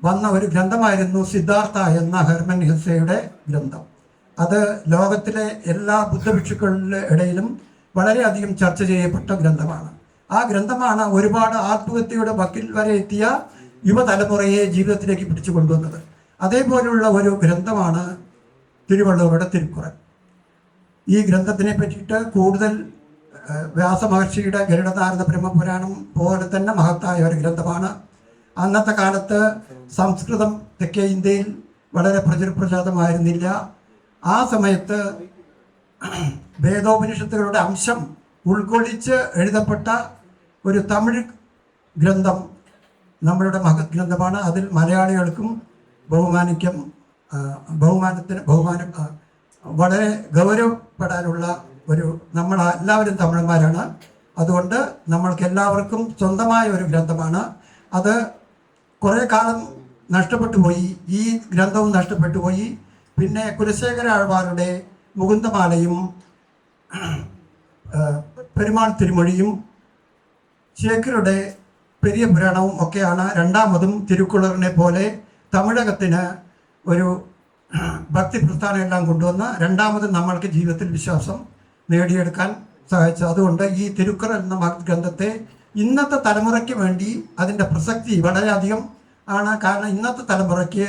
വന്ന ഒരു ഗ്രന്ഥമായിരുന്നു സിദ്ധാർത്ഥ എന്ന ഹെർമൻ ഹെസ്സയുടെ ഗ്രന്ഥം. അത് ലോകത്തിലെ എല്ലാ ബുദ്ധഭിക്ഷുക്കളുടെ ഇടയിലും വളരെയധികം ചർച്ച ചെയ്യപ്പെട്ട ഗ്രന്ഥമാണ്. ആ ഗ്രന്ഥമാണ് ഒരുപാട് ആത്മഹത്യയുടെ വക്കിൽ വരെ എത്തിയ യുവതലമുറയെ ജീവിതത്തിലേക്ക് പിടിച്ചു കൊണ്ടുവന്നത്. അതേപോലുള്ള ഒരു ഗ്രന്ഥമാണ് തിരുവള്ളുവരുടെ തിരുക്കുറൾ. ഈ ഗ്രന്ഥത്തിനെ പറ്റിയിട്ട് കൂടുതൽ വ്യാസമഹർഷിയുടെ ഗരുഡനാരദ ബ്രഹ്മപുരാണം പോലെ തന്നെ മഹത്തായ ഒരു ഗ്രന്ഥമാണ്. അന്നത്തെ കാലത്ത് സംസ്കൃതം തെക്കേ ഇന്ത്യയിൽ വളരെ പ്രചാരമായിരുന്നില്ല. ആ സമയത്ത് വേദോപനിഷത്തുകളുടെ അംശം ഉൾക്കൊള്ളിച്ച് എഴുതപ്പെട്ട ഒരു തമിഴ് ഗ്രന്ഥം നമ്മളുടെ മഹത് ഗ്രന്ഥമാണ്. അതിൽ മലയാളികൾക്കും ബഹുമാനം വളരെ ഗൗരവപ്പെടാനുള്ള നമ്മളെല്ലാവരും തമിഴന്മാരാണ്. അതുകൊണ്ട് നമ്മൾക്ക് എല്ലാവർക്കും സ്വന്തമായ ഒരു ഗ്രന്ഥമാണ്. അത് കുറേ കാലം നഷ്ടപ്പെട്ടു പോയി. ഈ ഗ്രന്ഥവും നഷ്ടപ്പെട്ടു പോയി. പിന്നെ കുലശേഖര ആழ்വാരുടെ മുകുന്ദമാലയും പെരുമാൾ തിരുമൊഴിയും ചേക്കരുടെ പെരിയ പുരാണവും ഒക്കെയാണ് രണ്ടാമതും തിരുക്കുറളിനെ പോലെ തമിഴകത്തിന് ഒരു ഭക്തി പ്രസ്ഥാനം എല്ലാം കൊണ്ടുവന്ന് രണ്ടാമതും നമ്മൾക്ക് ജീവിതത്തിൽ വിശ്വാസം നേടിയെടുക്കാൻ സഹായിച്ചു. അതുകൊണ്ട് ഈ തിരുക്കുറൾ എന്ന മഹത് ഗ്രന്ഥത്തെ ഇന്നത്തെ തലമുറയ്ക്ക് വേണ്ടി അതിൻ്റെ പ്രസക്തി വളരെയധികം ആണ്. കാരണം ഇന്നത്തെ തലമുറയ്ക്ക്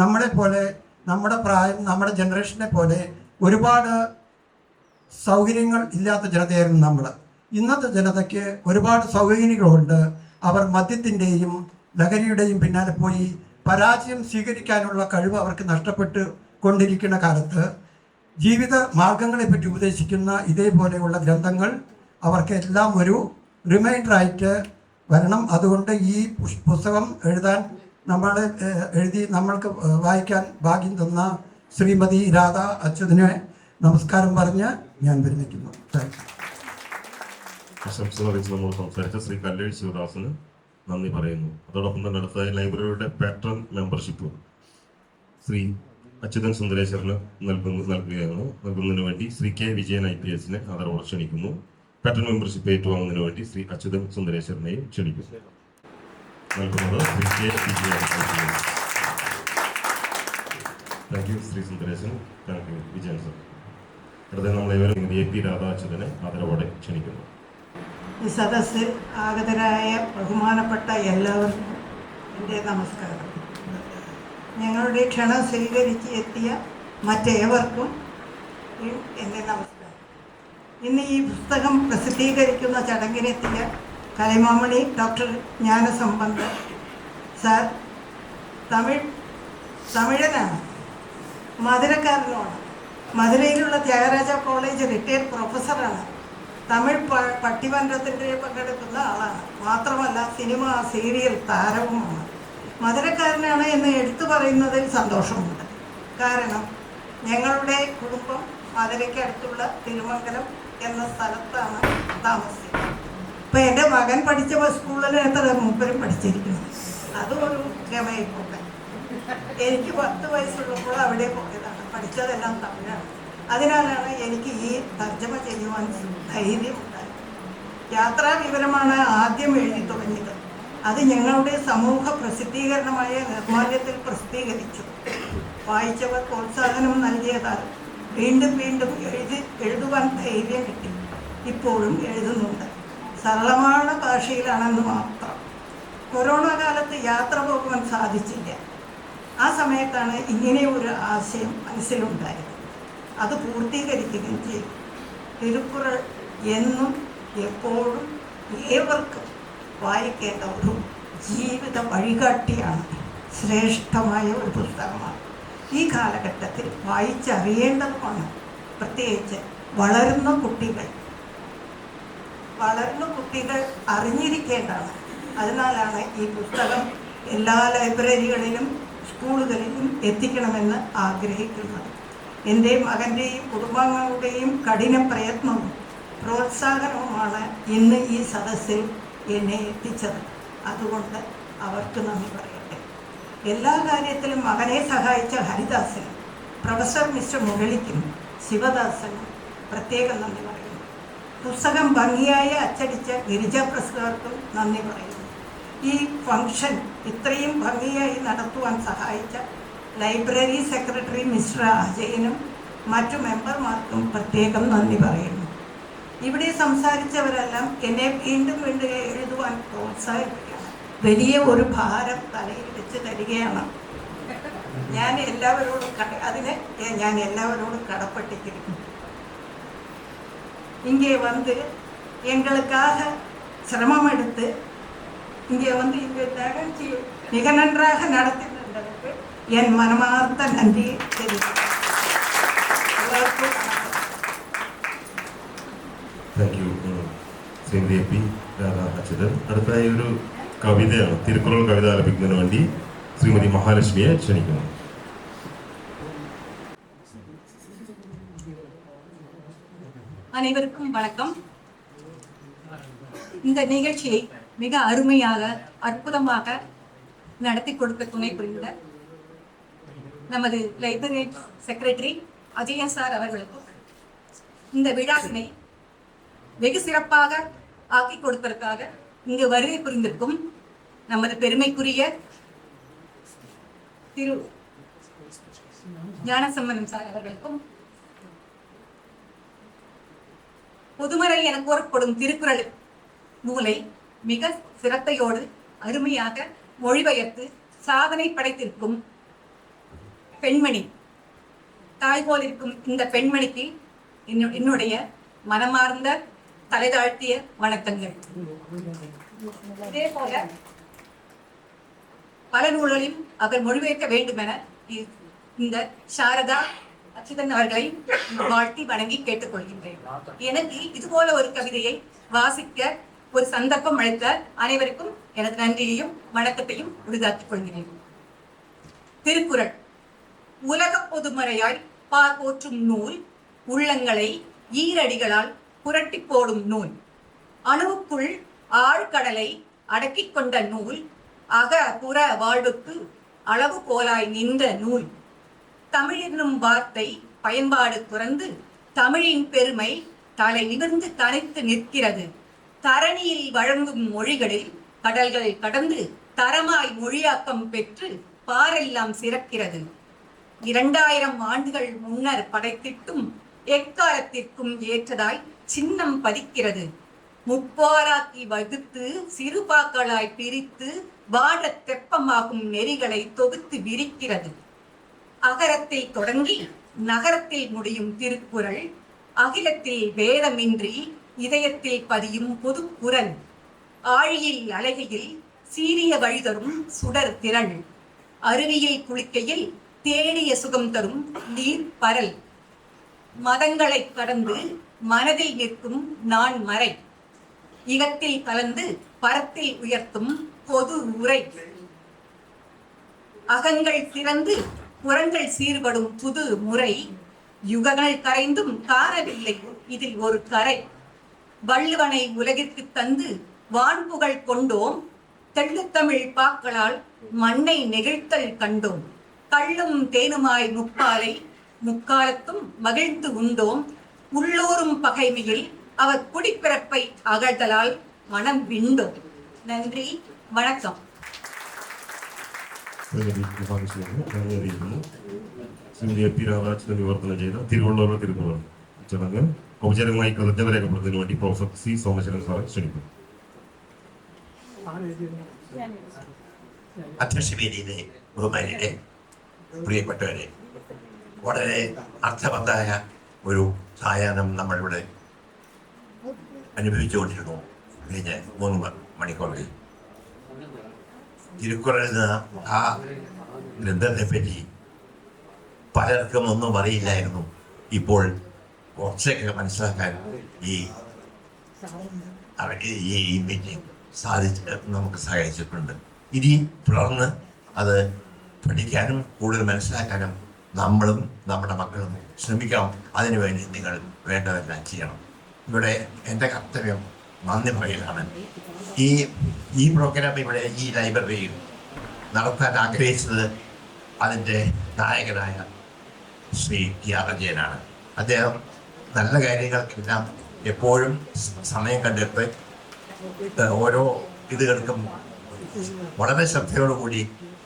നമ്മളെ പോലെ, നമ്മുടെ പ്രായം, നമ്മുടെ ജനറേഷനെ പോലെ ഒരുപാട് സൗകര്യങ്ങൾ ഇല്ലാത്ത ജനതയായിരുന്നു നമ്മൾ. ഇന്നത്തെ ജനതയ്ക്ക് ഒരുപാട് സൗകര്യങ്ങളുണ്ട്. അവർ മദ്യത്തിൻ്റെയും ലഹരിയുടെയും പിന്നാലെ പോയി പരാജയം സ്വീകരിക്കാനുള്ള കഴിവ് അവർക്ക് നഷ്ടപ്പെട്ട് കൊണ്ടിരിക്കുന്ന കാലത്ത് ജീവിത മാർഗങ്ങളെപ്പറ്റി ഉപദേശിക്കുന്ന ഇതേപോലെയുള്ള ഗ്രന്ഥങ്ങൾ അവർക്ക് എല്ലാം ഒരു റിമൈൻഡറായിട്ട് വരണം. അതുകൊണ്ട് ഈ പുസ്തകം എഴുതാൻ നമ്മൾക്ക് വായിക്കാൻ ഭാഗ്യം തന്ന ശ്രീമതി രാധ അച്യുതനെ നമസ്കാരം പറഞ്ഞ് ഞാൻ വിരമിക്കുന്നു. Thank you. ആശംസ അറിയിച്ച് നമ്മൾ സംസാരിച്ച ശ്രീ കല്ലേഴ് ശിവദാസന് നന്ദി പറയുന്നു. അതോടൊപ്പം തന്നെ അടുത്ത ലൈബ്രറിയുടെ പാട്രൺ മെമ്പർഷിപ്പ് ശ്രീ അച്യുതൻ സുന്ദരേശ്വരന് നൽകുന്നതിന് വേണ്ടി ശ്രീ കെ വിജയൻ IPS ആദരവോടെ ക്ഷണിക്കുന്നു. പാട്രൺ മെമ്പർഷിപ്പ് ഏറ്റുവാങ്ങുന്നതിന് വേണ്ടി ശ്രീ അച്യുതൻ സുന്ദരേശ്വരനെയും ക്ഷണിക്കുന്നു. നൽകുന്നത് Shri K Vijayan IPS. Thank you Shri Sundaresan. Thank you Vijayan sir. അടുത്ത നമ്മളേവരും AP രാധാ അച്യുതനെ ആദരവോടെ ക്ഷണിക്കുന്നു. ഈ സദസ്സിൽ ആഗതരായ ബഹുമാനപ്പെട്ട എല്ലാവർക്കും എൻ്റെ നമസ്കാരം. ഞങ്ങളുടെ ക്ഷണം സ്വീകരിച്ച് എത്തിയ മറ്റേവർക്കും എൻ്റെ നമസ്കാരം. ഇന്ന് ഈ പുസ്തകം പ്രസിദ്ധീകരിക്കുന്ന ചടങ്ങിനെത്തിയ കലൈമാമണി ഡോക്ടർ ജ്ഞാനസമ്പത്ത് സാർ തമിഴനാണ്, മധുരക്കാരനുമാണ്. മധുരയിലുള്ള ത്യാഗരാജ കോളേജ് റിട്ടയർഡ് പ്രൊഫസറാണ്. തമിഴ് പട്ടിമன்றത്തിൻ്റെ പങ്കെടുക്കുന്ന ആളാണ്. മാത്രമല്ല സിനിമ സീരിയൽ താരവുമാണ്. മധുരക്കാരനാണ് എന്ന് എടുത്തു പറയുന്നതിൽ സന്തോഷമുണ്ട്. കാരണം ഞങ്ങളുടെ കുടുംബം മധുരയ്ക്ക് അടുത്തുള്ള തിരുമംഗലം എന്ന സ്ഥലത്താണ് താമസിക്കുന്നത്. ഇപ്പം എൻ്റെ മകൻ പഠിച്ച സ്കൂളിൽ എത്ര മൂപ്പരും പഠിച്ചിരിക്കുന്നത്. അതും ഒരു ഗമയിപ്പോട്ടെ. എനിക്ക് 10 വയസ്സുള്ളപ്പോൾ അവിടെ പോയതാണ്. പഠിച്ചതെല്ലാം തമിഴാണ്. അതിനാലാണ് എനിക്ക് ഈ തർജ്ജമ ചെയ്യുവാൻ ധൈര്യമുണ്ടായത്. യാത്രാ വിവരമാണ് ആദ്യം എഴുതി തുടങ്ങിയത്. അത് ഞങ്ങളുടെ സമൂഹ പ്രസിദ്ധീകരണമായ നിർമ്മാല്യത്തിൽ പ്രസിദ്ധീകരിച്ചു. വായിച്ചവർ പ്രോത്സാഹനം നൽകിയതാൽ വീണ്ടും വീണ്ടും എഴുതുവാൻ ധൈര്യം കിട്ടി. ഇപ്പോഴും എഴുതുന്നുണ്ട്. സരളമായ ഭാഷയിലാണെന്ന് മാത്രം. കൊറോണ കാലത്ത് യാത്ര പോകുവാൻ സാധിച്ചില്ല. ആ സമയത്താണ് ഇങ്ങനെ ഒരു ആശയം മനസ്സിലുണ്ടായത്. അത് പൂർത്തീകരിക്കുകയും ചെയ്തു. തിരുക്കുറൾ എന്നും എപ്പോഴും ഏവർക്കും വായിക്കേണ്ട ഒരു ജീവിത വഴികാട്ടിയാണ്. ശ്രേഷ്ഠമായ ഒരു പുസ്തകമാണ്. ഈ കാലഘട്ടത്തിൽ വായിച്ചറിയേണ്ടതുമാണ്. പ്രത്യേകിച്ച് വളരുന്ന കുട്ടികൾ അറിഞ്ഞിരിക്കേണ്ടതാണ്. അതിനാലാണ് ഈ പുസ്തകം എല്ലാ ലൈബ്രറികളിലും സ്കൂളുകളിലും എത്തിക്കണമെന്ന് ആഗ്രഹിക്കുന്നത്. എൻ്റെ മകൻ്റെയും കുടുംബാംഗങ്ങളുടെയും കഠിന പ്രയത്നവും പ്രോത്സാഹനവുമാണ് ഇന്ന് ഈ സദസ്സിൽ എന്നെ എത്തിച്ചത്. അതുകൊണ്ട് അവർക്ക് നന്ദി പറയട്ടെ. എല്ലാ കാര്യത്തിലും മകനെ സഹായിച്ച ഹരിദാസനും പ്രൊഫസർ മിസ്റ്റർ മുരളിക്കും ശിവദാസനും പ്രത്യേകം നന്ദി പറയുന്നു. പുസ്തകം ഭംഗിയായി അച്ചടിച്ച ഗിരിജ പ്രസ്കാർക്കും നന്ദി പറയുന്നു. ഈ ഫംഗ്ഷൻ ഇത്രയും ഭംഗിയായി നടത്തുവാൻ സഹായിച്ച ലൈബ്രറി സെക്രട്ടറി മിസ്റ്റർ അജയനും മറ്റു മെമ്പർമാർക്കും പ്രത്യേകം നന്ദി പറയുന്നു. ഇവിടെ സംസാരിച്ചവരെല്ലാം എന്നെ വീണ്ടും വീണ്ടും എഴുതുവാൻ പ്രോത്സാഹിപ്പിക്കണം. വലിയ ഒരു ഭാരം തലയിൽ വെച്ച് തരികയാണ്. ഞാൻ എല്ലാവരോടും கடப்பட்டிருக்கேன். இங்கே வந்து எங்களுக்காக சிரமம் எடுத்து இங்கே வந்து இந்த நிகழ்ச்சி மிக நன்றாக நடத்தி தந்ததற்கு என் மனமார்ந்த நன்றியை தெரிவிக்கிறேன். எல்லாருக்கும் thank you Shrimati P Radhachandran. അടുത്തായി ഒരു കവിതയാണ്, തിരുക്കുറൾ കവിത ആലപിക്കുന്നതിന് വേണ്ടി ശ്രീമതി മഹാലക്ഷ്മിയെ ക്ഷണിക്കുന്നു. அனைவருக்கும் வணக்கம். இந்த நிகழ்ச்சியை மிக அருமையாக அற்புதமாக நடத்தி கொடுக்க துணை புரிந்த நமது லைப்ரரி செக்ரட்டரி அஜயன் சார் அவர்களுக்கும் இந்த விழாவினை வெகு சிறப்பாக ஆக்கி கொடுப்பதற்காக இங்கு வருகை புரிந்திருக்கும் நமது பெருமைக்குரிய திரு ஞானசம்பந்தன் சார் அவர்களுக்கும் பொதுமறை என கூறப்படும் திருக்குறள் நூலை மிக சிரத்தையோடு அருமையாக மொழிபெயர்த்து சாதனை படைத்திருக்கும் பெண்மணி, தாய்போல் இருக்கும் இந்த பெண்மணிக்கு என்னுடைய மனமார்ந்த தலைதாழ்த்திய வணக்கங்கள். இதே போல பல நூல்களையும் அவர் மொழிபெயர்க்க வேண்டும் என இந்த சாரதா அச்சுதன் அவர்களை வாழ்த்தி வணங்கி கேட்டுக்கொள்கின்றேன். எனக்கு இதுபோல ஒரு கவிதையை வாசிக்க ஒரு சந்தர்ப்பம் அளித்த அனைவருக்கும் எனது நன்றியையும் வணக்கத்தையும் உரிதாக்கிக் கொள்கிறேன். திருக்குறள் உலக பொதுமறையாய் போற்றும் நூல், உள்ளங்களை ஈரடிகளால் புரட்டி போடும் நூல், அணுவுக்குள் ஆழ்கடலை அடக்கிக் கொண்ட நூல், அக புற வாழ்வுக்கு அளவு கோலாய் நின்ற நூல், தமிழ் என்னும் வார்த்தை பயன்பாடு துறந்து தமிழின் பெருமை தலை நிமிர்ந்து தனித்து நிற்கிறது. தரணியில் வழங்கும் மொழிகளில் கடல்கள் கடந்து தரமாய் மொழியாக்கம் பெற்று பாரெல்லாம் சிறக்கிறது. 2000 ஆண்டுகள் முன்னர் படைத்திட்டும் எக்காலத்திற்கும் ஏற்றதாய் சின்னம் பதிக்கிறது. முப்பாராக்கி வகுத்து சிறுபாக்களாய் பிரித்து வாழ தெப்பமாகும் நெறிகளை தொகுத்து விரிக்கிறது. அகரத்தில் தொடங்கி நகரத்தில் முடியும் திருக்குறள், அகிலத்தில் வேதமின்றி இதயத்தில் பதியும் பொதுக்குறள், ஆழியில் அழகையில் சீரிய வழிதரும் சுடர் திரள், அருவியில் குளிக்கையில் தேடிய சுகம் தரும் நீர் பரல், மதங்களை கடந்து மனதில் நிற்கும் நான் மறை, இகத்தில் கலந்து பரத்தில் உயர்த்தும் பொது உரை, அகங்கள் திறந்து புறங்கள் சீர்படும் புது முறை, யுகங்கள் கரைந்தும் காணவில்லை இதில் ஒரு கரை, வள்ளுவனை உலகிற்கு தந்து வான்புகழ் கொண்டோம், தெள்ளுத்தமிழ் பாக்களால் மண்ணை நெகிழ்த்தல் கண்டோம், கள்ளும் தேனுமாய் முப்பாலை முக்காலத்தும் மகிழ்ந்து உண்டோம், உள்ளூரும் பகைமையில் அவர் குடிப்பிறப்பை அகழ்தலால் மனம் விண்டோம். நன்றி, வணக்கம். ശ്രീമതി പി രാധാചന്ദ്രൻ വിവർത്തനം ചെയ്ത തിരുവള്ളൂർ തിരുക്കുറൾ ചടങ്ങ് ഔപചാരികമായി കൃതജ്ഞത രേഖപ്പെടുത്തുന്നതിന് വേണ്ടി പ്രൊഫസർ സി സോമശേഖരൻ സാറെ ക്ഷണിക്കുന്നു. അധ്യക്ഷവേദിയിലെ ബഹുമാനിയുടെ പ്രിയപ്പെട്ടവരെ, വളരെ അർത്ഥവത്തായ ഒരു സായാഹ്നം നമ്മളിവിടെ അനുഭവിച്ചുകൊണ്ടിരുന്നു കഴിഞ്ഞ 3 മണിക്കൂറിൽ. തിരുക്കുറളിന് ആ ഗ്രന്ഥത്തെ പറ്റി പലർക്കും ഒന്നും അറിയില്ലായിരുന്നു. ഇപ്പോൾ കുറച്ചൊക്കെ മനസ്സിലാക്കാൻ ഈ മീറ്റിംഗ് നമുക്ക് സഹായിച്ചിട്ടുണ്ട്. ഇനി തുടർന്ന് അത് പഠിക്കാനും കൂടുതൽ മനസ്സിലാക്കാനും നമ്മളും നമ്മുടെ മക്കളും ശ്രമിക്കണം. അതിനുവേണ്ടി നിങ്ങൾ വേണ്ടതെല്ലാം ചെയ്യണം. ഇവിടെ എൻ്റെ കർത്തവ്യം നന്ദി പറയലാണ്. ഈ പ്രോഗ്രാം ഇവിടെ ഈ ലൈബ്രറിയിൽ നടത്താൻ ആഗ്രഹിച്ചത് അതിൻ്റെ നായകനായ ശ്രീ അജയനാണ്. അദ്ദേഹം നല്ല കാര്യങ്ങൾക്കെല്ലാം എപ്പോഴും സമയം കണ്ടെത്ത് ഓരോ ഇതുകൾക്കും വളരെ ശ്രദ്ധയോടുകൂടി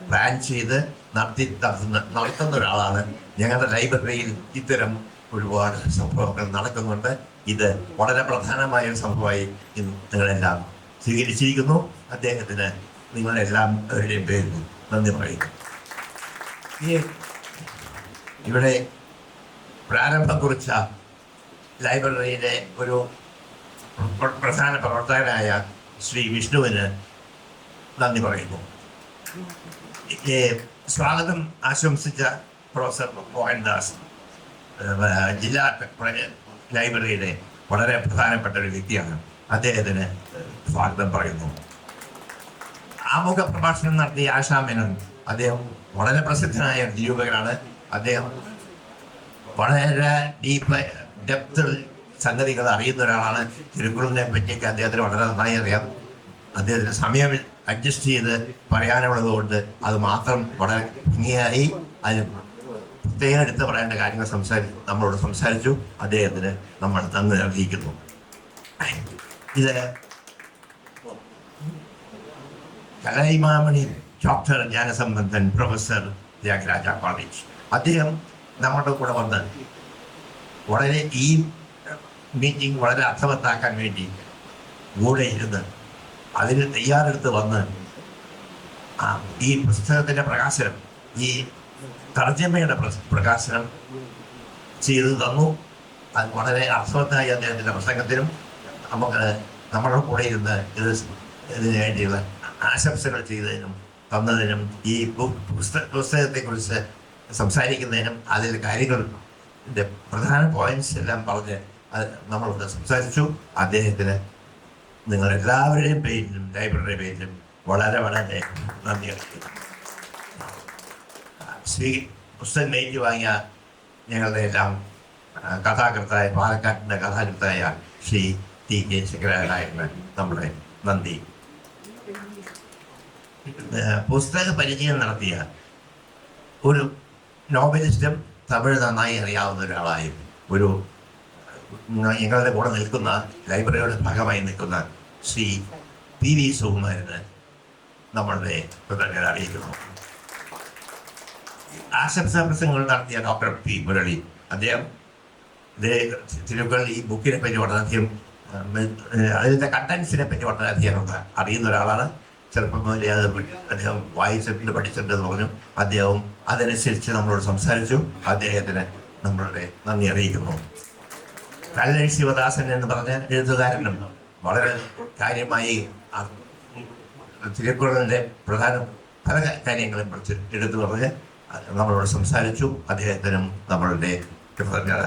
പ്ലാൻ ചെയ്ത് നടത്തുന്ന ഒരാളാണ്. ഞങ്ങളുടെ ലൈബ്രറിയിൽ ഇത്തരം ഒരുപാട് സംഭവങ്ങൾ നടക്കുന്നുണ്ട്. ഇത് വളരെ പ്രധാനമായ ഒരു സംഭവമായി ഇന്ന് നിങ്ങളെല്ലാം സ്വീകരിച്ചിരിക്കുന്നു. അദ്ദേഹത്തിന് നിങ്ങളെല്ലാവരുടെയും പേരിൽ നന്ദി പറയുന്നു. ഇവിടെ പ്രാരംഭം കുറിച്ച ലൈബ്രറിയിലെ ഒരു പ്രധാന പ്രവർത്തകനായ ശ്രീ വിഷ്ണുവിന് നന്ദി പറയുന്നു. സ്വാഗതം ആശംസിച്ച പ്രൊഫസർ മോഹൻദാസ് ജില്ലാ ലൈബ്രറിയുടെ വളരെ പ്രധാനപ്പെട്ട ഒരു വ്യക്തിയാണ്. അദ്ദേഹത്തിന് സ്വാഗതം പറയുന്നു. ആമുഖ പ്രഭാഷണം നടത്തിയ ആശാ മേനോൻ, അദ്ദേഹം വളരെ പ്രസിദ്ധനായ നിരൂപകനാണ്. അദ്ദേഹം വളരെ ഡെപ്തിൽ സംഗതികൾ അറിയുന്ന ഒരാളാണ്. തിരുക്കുറളിനെ പറ്റിയൊക്കെ അദ്ദേഹത്തിന് വളരെ നന്നായി അറിയാം. അദ്ദേഹത്തിന് സമയം അഡ്ജസ്റ്റ് ചെയ്ത് പറയാനുള്ളത് കൊണ്ട് അത് മാത്രം വളരെ ഭംഗിയായി അതിന് പ്രത്യേകം എടുത്ത് പറയേണ്ട കാര്യങ്ങൾ നമ്മളോട് സംസാരിച്ചു. അദ്ദേഹത്തിന് നമ്മൾ നന്ദി അറിയിക്കുന്നു. ഇത് Kalaimamani doctor Gnanasambandan professor Thyagaraja college, അദ്ദേഹം നമ്മുടെ കൂടെ വന്ന് വളരെ ഈ മീറ്റിംഗ് വളരെ അർത്ഥവത്താക്കാൻ വേണ്ടി കൂടെ ഇരുന്ന് അതിന് തയ്യാറെടുത്ത് വന്ന് ഈ പുസ്തകത്തിൻ്റെ പ്രകാശനം, ഈ തർജ്ജമയുടെ പ്രകാശനം ചെയ്തു തന്നു. അത് വളരെ അർത്ഥവത്തായി അദ്ദേഹത്തിൻ്റെ പ്രസംഗത്തിനും നമുക്ക് നമ്മുടെ കൂടെ ഇരുന്ന് ഇതിനു വേണ്ടിയുള്ള ആശംസകൾ ചെയ്തതിനും തന്നതിനും ഈ പുസ്തകത്തെക്കുറിച്ച് സംസാരിക്കുന്നതിനും അതിൽ കാര്യങ്ങളുടെ പ്രധാന പോയിന്റ്സ് എല്ലാം പറഞ്ഞ് നമ്മളൊന്ന് സംസാരിച്ചു. അദ്ദേഹത്തിന് നിങ്ങളെല്ലാവരുടെയും പേരിലും ലൈബ്രറി പേരിലും വളരെ വളരെ നന്ദി അറിയിക്കുന്നു. പുസ്തകം ഏറ്റുവാങ്ങിയ ഞങ്ങളുടെ എല്ലാം കഥാകൃത്തായ പാലക്കാട്ടിൻ്റെ കഥാകൃത്തായ ശ്രീ ടി കെ ശങ്കരാചാര്യന് നമ്മുടെ നന്ദി. പുസ്തക പരിചയം നടത്തിയ ഒരു നോവലിസ്റ്റും തമിഴ് നന്നായി അറിയാവുന്ന ഒരാളായും ഒരു ഞങ്ങളുടെ കൂടെ നിൽക്കുന്ന ലൈബ്രറിയുടെ ഭാഗമായി നിൽക്കുന്ന ശ്രീ പി വി സുകുമാരന് നമ്മളുടെ കൃതജ്ഞത അറിയിക്കുന്നു. ആശംസാ പ്രസംഗങ്ങൾ നടത്തിയ ഡോക്ടർ പി മുരളി, അദ്ദേഹം തിരുക്കുറൾ ഈ ബുക്കിനെ പറ്റി വളരെയധികം അതിൻ്റെ കണ്ടൻസിനെ പറ്റി വളരെയധികം അറിയുന്ന ഒരാളാണ്. ചെറുപ്പം മുതലേ അത് അദ്ദേഹം വായിച്ചിട്ടുണ്ട്, പഠിച്ചിട്ടുണ്ടെന്ന് പറഞ്ഞു. അദ്ദേഹം അതനുസരിച്ച് നമ്മളോട് സംസാരിച്ചു. അദ്ദേഹത്തിന് നമ്മളുടെ നന്ദി അറിയിക്കുന്നു. കല്ലഴി ശിവദാസൻ എന്ന് പറഞ്ഞ എഴുത്തുകാരനും വളരെ കാര്യമായി തിരുക്കുറളിൻ്റെ പ്രധാന പല കാര്യങ്ങളെ കുറിച്ച് എടുത്തു പറഞ്ഞ് നമ്മളോട് സംസാരിച്ചു. അദ്ദേഹത്തിനും നമ്മളുടെ കൃതജ്ഞത.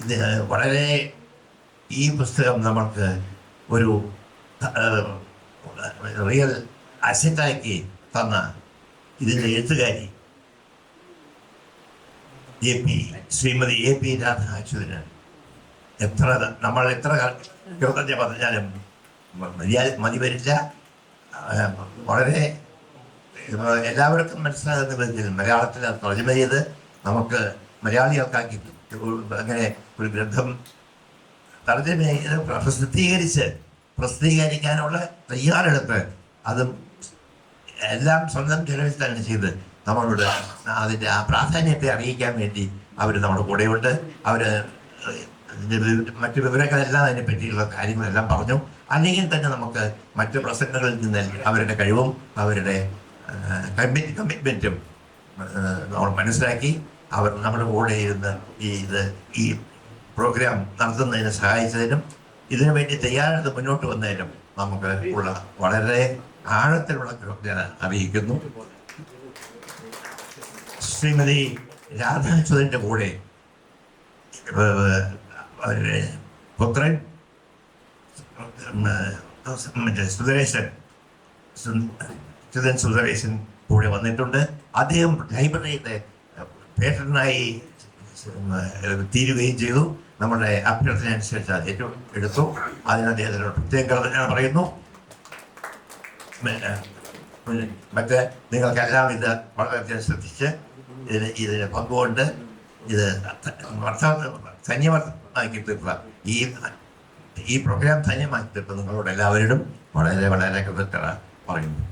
ഇത് വളരെ ഈ പുസ്തകം നമ്മൾക്ക് ഒരു റിയൽ അസറ്റാക്കി തന്ന ഇതിൻ്റെ എഴുത്തുകാരി ശ്രീമതി എ പി രാധ അച്യുതന് നമ്മൾ എത്ര കൃതജ്ഞത പറഞ്ഞാലും മതി വരില്ല. വളരെ എല്ലാവർക്കും മനസ്സിലാകുന്ന വിധത്തിൽ മലയാളത്തിൽ തർജ്ജമ ചെയ്ത് നമുക്ക് മലയാളികൾക്കാക്കി അങ്ങനെ ഒരു ഗ്രന്ഥം തർജ്ജമ ചെയ്ത് പ്രസിദ്ധീകരിക്കാനുള്ള തയ്യാറെടുപ്പ്, അതും എല്ലാം സ്വന്തം ചെലവിൽ തന്നെ ചെയ്ത് നമ്മളോട് അതിൻ്റെ ആ പ്രാധാന്യത്തെ അറിയിക്കാൻ വേണ്ടി അവർ നമ്മുടെ കൂടെയുണ്ട്. അവർ മറ്റു വിവരങ്ങളെല്ലാം അതിനെ പറ്റിയുള്ള കാര്യങ്ങളെല്ലാം പറഞ്ഞു. അല്ലെങ്കിൽ തന്നെ നമുക്ക് മറ്റു പ്രസംഗങ്ങളിൽ നിന്ന് അവരുടെ കഴിവും അവരുടെ കമ്മിറ്റ്മെൻറ്റും നമ്മൾ മനസ്സിലാക്കി അവർ നമ്മുടെ കൂടെ ഇരുന്ന് ഈ പ്രോഗ്രാം നടത്തുന്നതിന് സഹായിച്ചതിനും ഇതിനു വേണ്ടി തയ്യാറെടുത്ത് മുന്നോട്ട് വന്നതിനും നമുക്ക് ഉള്ള വളരെ ആഴത്തിലുള്ള കൃതജ്ഞത അറിയിക്കുന്നു. ശ്രീമതി രാധാചന്ദ്രൻ്റെ കൂടെ അവരുടെ പുത്രൻ സുന്ദരേശൻ കൂടെ വന്നിട്ടുണ്ട്. അദ്ദേഹം ലൈബ്രറിയുടെ പേറ്ററിനായി തീരുകയും ചെയ്തു. നമ്മുടെ അഭ്യർത്ഥന അനുസരിച്ച് അത് എടുത്തു. അതിന് അദ്ദേഹത്തിനോട് പ്രത്യേകം കൃതജ്ഞത പറയുന്നു. മറ്റ് നിങ്ങൾക്കെല്ലാം ഇത് വളരെയധികം ശ്രദ്ധിച്ച് ഇതിന് പങ്കുകൊണ്ട് ഇത് ധന്യമാക്കി തീർക്കുക, ഈ പ്രോഗ്രാം ധന്യമാക്കി തീർക്കുക നിങ്ങളോട് എല്ലാവരോടും വളരെ വളരെ കൃതജ്ഞത പറയുന്നു.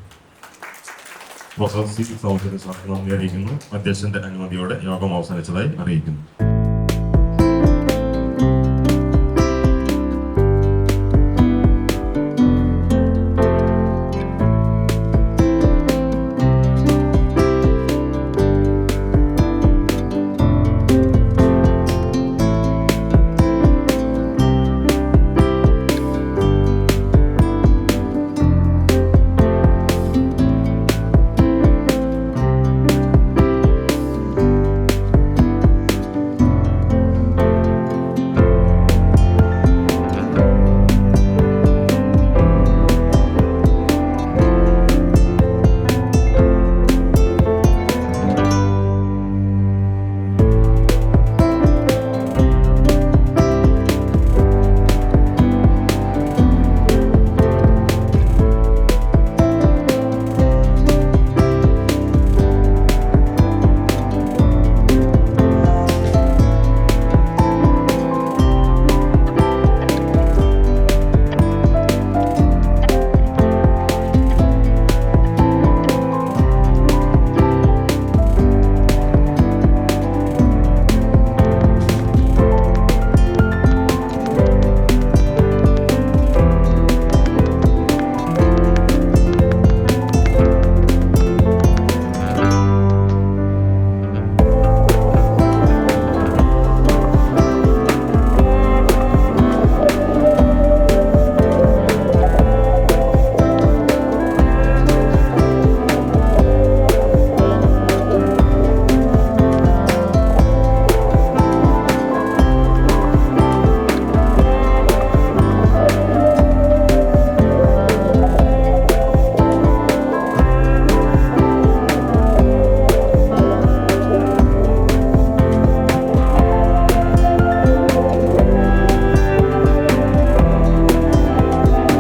പ്രൊഫസർ സി സൗന്ദര്യ സാറിന് നന്ദി അറിയിക്കുന്നു. അധ്യക്ഷന്റെ അനുമതിയോടെ യോഗം അവസാനിച്ചതായി അറിയിക്കുന്നു.